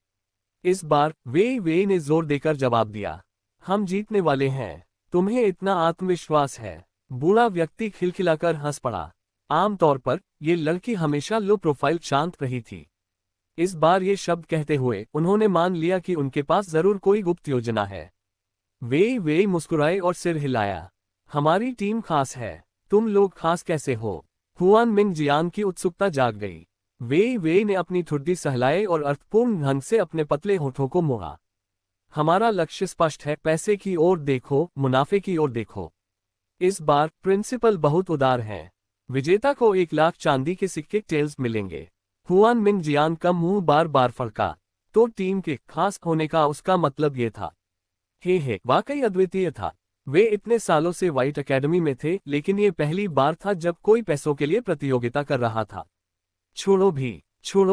इस बार वेई वेई ने जोर देकर जवाब दिया, हम जीतने वाले हैं। तुम्हें इतना आत्मविश्वास है? बूढ़ा व्यक्ति खिलखिलाकर हंस पड़ा। आमतौर पर ये लड़की हमेशा लो प्रोफाइल शांत रही थी। इस बार ये शब्द कहते हुए उन्होंने मान लिया कि उनके पास जरूर कोई गुप्त योजना है। वेई वेई मुस्कुराए और सिर हिलाया। हमारी टीम खास है। तुम लोग खास कैसे हो? हुआन मिंग जियांग की उत्सुकता जाग गई। वेई वेई ने अपनी ठुड्डी सहलाए और अर्थपूर्ण ढंग से अपने पतले होठों को मोड़ा। हमारा लक्ष्य स्पष्ट है, पैसे की ओर देखो, मुनाफे की ओर देखो। इस बार प्रिंसिपल बहुत उदार है। विजेता को 1 लाख चांदी के सिक्के टेल्स मिलेंगे। हुआन मिंग जियांग का मुंह बार बार फड़का। तो टीम के खास होने का उसका मतलब ये था। हे वाकई अद्वितीय था। वे इतने सालों से व्हाइट एकेडमी में थे, लेकिन ये पहली बार था जब कोई पैसों के लिए प्रतियोगिता कर रहा था। छोड़ो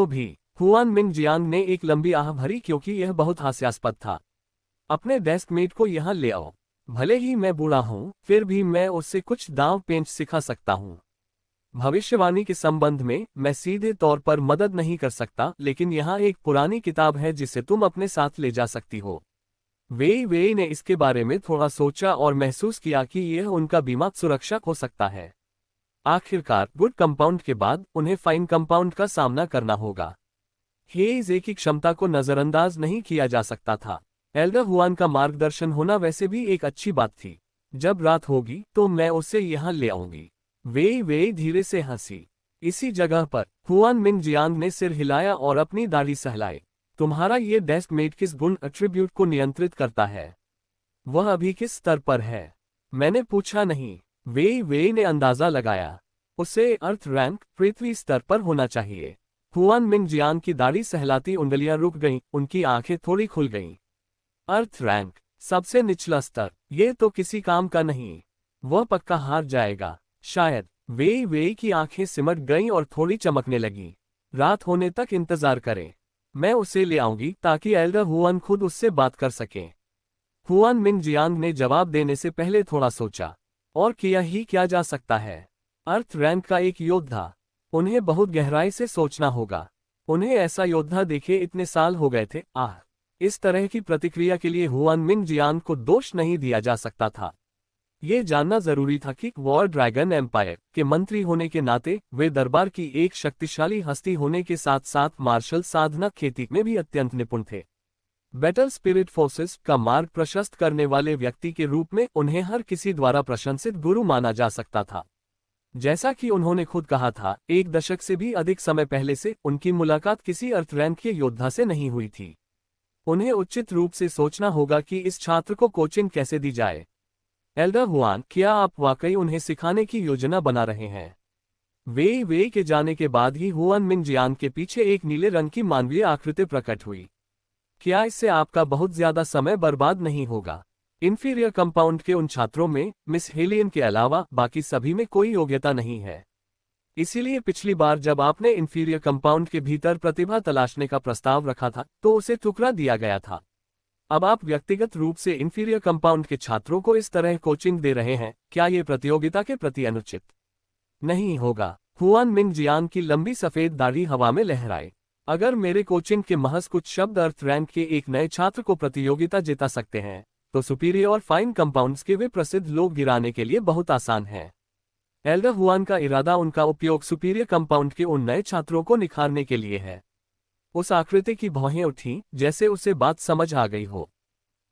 भी। हुआन मिंग जियांग ने एक लंबी आह भरी क्योंकि यह बहुत हास्यास्पद था। अपने डेस्क मेट को यहाँ ले आओ। भले ही मैं बूढ़ा हूँ, फिर भी मैं उससे कुछ दांव पेंच सिखा सकता हूँ। भविष्यवाणी के संबंध में मैं सीधे तौर पर मदद नहीं कर सकता, लेकिन यहाँ एक पुरानी किताब है जिसे तुम अपने साथ ले जा सकती हो। वेई वेई ने इसके बारे में थोड़ा सोचा और महसूस किया कि यह उनका बीमा सुरक्षक हो सकता है। आखिरकार गुड कंपाउंड के बाद उन्हें फाइन कंपाउंड का सामना करना होगा। हेइज की क्षमता को नजरअंदाज नहीं किया जा सकता था। एल्डर हुआन का मार्गदर्शन होना वैसे भी एक अच्छी बात थी। जब रात होगी तो मैं उसे यहाँ ले आऊंगी। वेई वेई धीरे से हंसी। इसी जगह पर हुआन मिंग जियांग ने सिर हिलाया और अपनी दाढ़ी सहलाई। तुम्हारा ये डेस्क मेट किस गुण एट्रीब्यूट को नियंत्रित करता है? वह अभी किस स्तर पर है? मैंने पूछा नहीं। वेई वेई ने अंदाजा लगाया। उसे अर्थ रैंक पृथ्वी स्तर पर होना चाहिए। हुआन मिंग जियांग की दाढ़ी सहलाती उंगलियां रुक गईं, उनकी आंखें थोड़ी खुल गईं। अर्थ रैंक सबसे निचला स्तर, ये तो किसी काम का नहीं। वह पक्का हार जाएगा शायद। वेई वेई की आंखें सिमट गईं और थोड़ी चमकने लगीं। रात होने तक इंतजार करें। मैं उसे ले आऊंगी ताकि एल्डर हुआन खुद उससे बात कर सके। हुआन मिंग जियांग ने जवाब देने से पहले थोड़ा सोचा। और किया ही क्या जा सकता है? अर्थ रैंक का एक योद्धा। उन्हें बहुत गहराई से सोचना होगा। उन्हें ऐसा योद्धा देखे इतने साल हो गए थे। इस तरह की प्रतिक्रिया के लिए हुआन मिंग जियांग को दोष नहीं दिया जा सकता था। ये जानना जरूरी था कि वॉर ड्रैगन एम्पायर के मंत्री होने के नाते वे दरबार की एक शक्तिशाली हस्ती होने के साथ साथ मार्शल साधना खेती में भी अत्यंत निपुण थे। बैटल स्पिरिट फोर्सेस का मार्ग प्रशस्त करने वाले व्यक्ति के रूप में उन्हें हर किसी द्वारा प्रशंसित गुरु माना जा सकता था। जैसा कि उन्होंने खुद कहा था, 1 दशक से भी अधिक समय पहले से उनकी मुलाकात किसी अर्थ रैंक के योद्धा से नहीं हुई थी। उन्हें उचित रूप से सोचना होगा कि इस छात्र को कोचिंग कैसे दी जाए। एल्डर हुआन, क्या आप वाकई उन्हें सिखाने की योजना बना रहे हैं? वेई वेई के जाने के बाद ही हुआन मिंग जियांग के पीछे एक नीले रंग की मानवीय आकृति प्रकट हुई। क्या इससे आपका बहुत ज्यादा समय बर्बाद नहीं होगा? इंफीरियर कंपाउंड के उन छात्रों में मिस हेलियन के अलावा बाकी सभी में कोई योग्यता नहीं है। इसीलिए पिछली बार जब आपने इंफीरियर कंपाउंड के भीतर प्रतिभा तलाशने का प्रस्ताव रखा था तो उसे ठुकरा दिया गया था। अब आप व्यक्तिगत रूप से इंफीरियर कंपाउंड के छात्रों को इस तरह कोचिंग दे रहे हैं, क्या ये प्रतियोगिता के प्रति अनुचित नहीं होगा? हुआन मिंग जियांग की लंबी सफेद दाढ़ी हवा में लहराए। अगर मेरे कोचिंग के महज कुछ शब्द अर्थ रैंक के एक नए छात्र को प्रतियोगिता जिता सकते हैं, तो सुपीरियर और फाइन कंपाउंड्स के वे प्रसिद्ध लोग गिराने के लिए बहुत आसान है। एल्डर हुआन का इरादा उनका उपयोग सुपीरियर कंपाउंड के उन नए छात्रों को निखारने के लिए है। उस आकृति की भौहें उठीं, जैसे उसे बात समझ आ गई हो।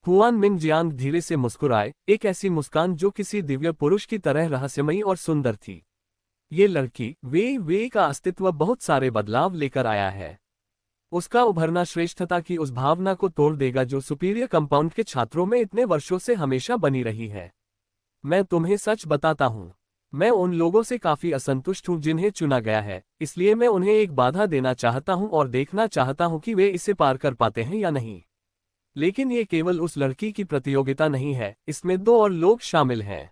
हुआन मिंग जियांग धीरे से मुस्कुराए, एक ऐसी मुस्कान जो किसी दिव्य पुरुष की तरह रहस्यमयी और सुंदर थी। ये लड़की वे का अस्तित्व बहुत सारे बदलाव लेकर आया है। उसका उभरना श्रेष्ठता की उस भावना को तोड़ देगा जो सुपीरियर कंपाउंड के छात्रों में इतने वर्षों से हमेशा बनी रही है। मैं तुम्हें सच बताता हूँ, मैं उन लोगों से काफी असंतुष्ट हूँ जिन्हें चुना गया है, इसलिए मैं उन्हें एक बाधा देना चाहता हूँ और देखना चाहता हूँ कि वे इसे पार कर पाते हैं या नहीं। लेकिन ये केवल उस लड़की की प्रतियोगिता नहीं है, इसमें 2 और लोग शामिल हैं।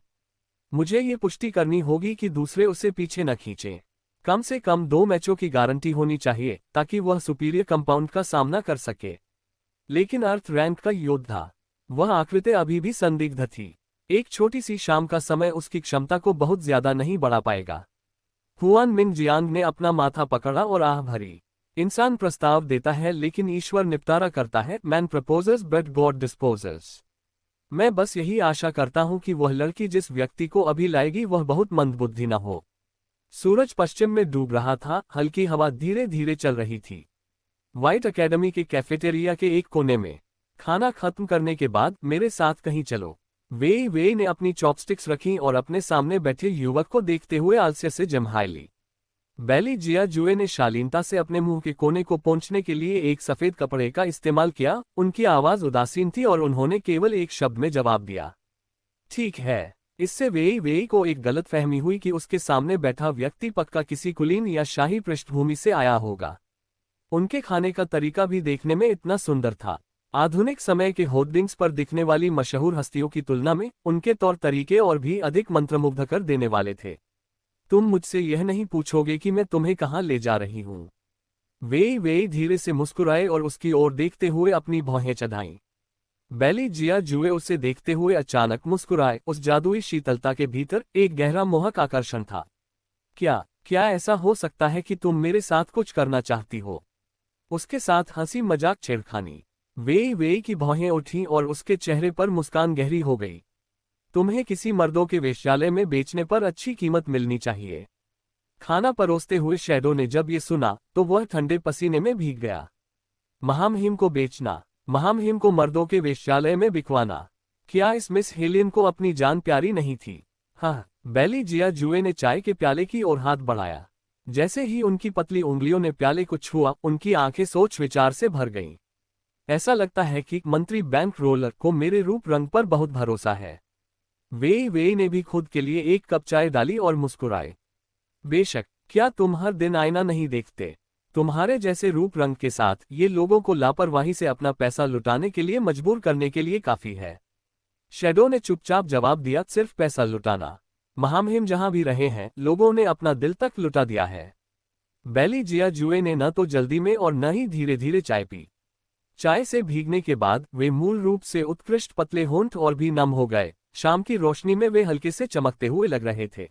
मुझे ये पुष्टि करनी होगी कि दूसरे उसे पीछे न खींचें। कम से कम 2 मैचों की गारंटी होनी चाहिए ताकि वह सुपीरियर कंपाउंड का सामना कर सके। लेकिन अर्थ रैंक का योद्धा, वह आकृति अभी भी संदिग्ध थी। एक छोटी सी शाम का समय उसकी क्षमता को बहुत ज्यादा नहीं बढ़ा पाएगा। हुआन मिंग जियांग ने अपना माथा पकड़ा और आह भरी। इंसान प्रस्ताव देता है लेकिन ईश्वर निपटारा करता है। Man proposes but God disposes. मैं बस यही आशा करता हूं कि वह लड़की जिस व्यक्ति को अभी लाएगी वह बहुत मंदबुद्धि न हो। सूरज पश्चिम में डूब रहा था, हल्की हवा धीरे धीरे चल रही थी। व्हाइट एकेडमी के कैफेटेरिया के एक कोने में, खाना खत्म करने के बाद मेरे साथ कहीं चलो। वे ने अपनी चॉपस्टिक्स रखीं और अपने सामने बैठे युवक को देखते हुए आलस्य से जम्हाई ली। बेली जिया जुए ने शालीनता से अपने मुंह के कोने को पोंछने के लिए एक सफेद कपड़े का इस्तेमाल किया। उनकी आवाज उदासीन थी और उन्होंने केवल एक शब्द में जवाब दिया, ठीक है। इससे वे को एक गलतफहमी हुई कि उसके सामने बैठा व्यक्ति पक्का किसी कुलीन या शाही पृष्ठभूमि से आया होगा। उनके खाने का तरीका भी देखने में इतना सुंदर था। आधुनिक समय के होर्डिंग्स पर दिखने वाली मशहूर हस्तियों की तुलना में उनके तौर तरीके और भी अधिक मंत्रमुग्ध कर देने वाले थे। तुम मुझसे यह नहीं पूछोगे कि मैं तुम्हें कहाँ ले जा रही हूँ? वे धीरे से मुस्कुराए और उसकी ओर देखते हुए अपनी भौहें चढ़ाईं। बेली जिया जुए उसे देखते हुए अचानक मुस्कुराए। उस जादुई शीतलता के भीतर एक गहरा मोहक आकर्षण था। क्या ऐसा हो सकता है कि तुम मेरे साथ कुछ करना चाहती हो? उसके साथ हंसी मजाक छेड़खानी। वे की भौहें उठीं और उसके चेहरे पर मुस्कान गहरी हो गई। तुम्हें किसी मर्दों के वेश्यालय में बेचने पर अच्छी कीमत मिलनी चाहिए। खाना परोसते हुए शैडो ने जब ये सुना तो वह ठंडे पसीने में भीग गया। महामहिम को बेचना, महामहिम को मर्दों के वेश्यालय में बिकवाना, क्या इस मिस हेलियन को अपनी जान प्यारी नहीं थी? हाँ। बेली जिया जुए ने चाय के प्याले की ओर हाथ बढ़ाया। जैसे ही उनकी पतली उंगलियों ने प्याले को छुआ, उनकी आंखें सोच विचार से भर गईं। ऐसा लगता है कि मंत्री बैंक रोलर को मेरे रूप रंग पर बहुत भरोसा है। वे ने भी खुद के लिए एक कप चाय डाली और मुस्कुराए। बेशक, क्या तुम हर दिन आईना नहीं देखते? तुम्हारे जैसे रूप रंग के साथ ये लोगों को लापरवाही से अपना पैसा लुटाने के लिए मजबूर करने के लिए काफी है। शैडो ने चुपचाप जवाब दिया, सिर्फ पैसा लुटाना? महामहिम जहां भी रहे हैं, लोगों ने अपना दिल तक लुटा दिया है। बेली जिया जुए ने न तो जल्दी में और न ही धीरे धीरे चाय पी। चाय से भीगने के बाद वे मूल रूप से उत्कृष्ट पतले होंठ और भी नम हो गए। शाम की रोशनी में वे हल्के से चमकते हुए लग रहे थे।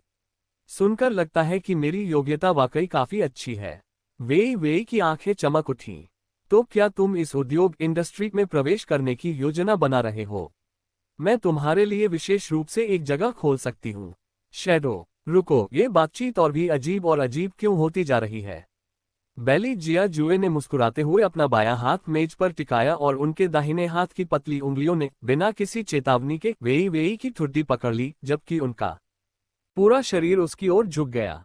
सुनकर लगता है कि मेरी योग्यता वाकई काफी अच्छी है। वे की आंखें चमक उठीं। तो क्या तुम इस उद्योग इंडस्ट्री में प्रवेश करने की योजना बना रहे हो? मैं तुम्हारे लिए विशेष रूप से एक जगह खोल सकती हूँ। शैडो, रुको, ये बातचीत और भी अजीब क्यों होती जा रही है? बेली जिया जुए ने मुस्कुराते हुए अपना बायां हाथ मेज पर टिकाया और उनके दाहिने हाथ की पतली उंगलियों ने बिना किसी चेतावनी के वे की ठुड्डी पकड़ ली, जबकि उनका पूरा शरीर उसकी ओर झुक गया।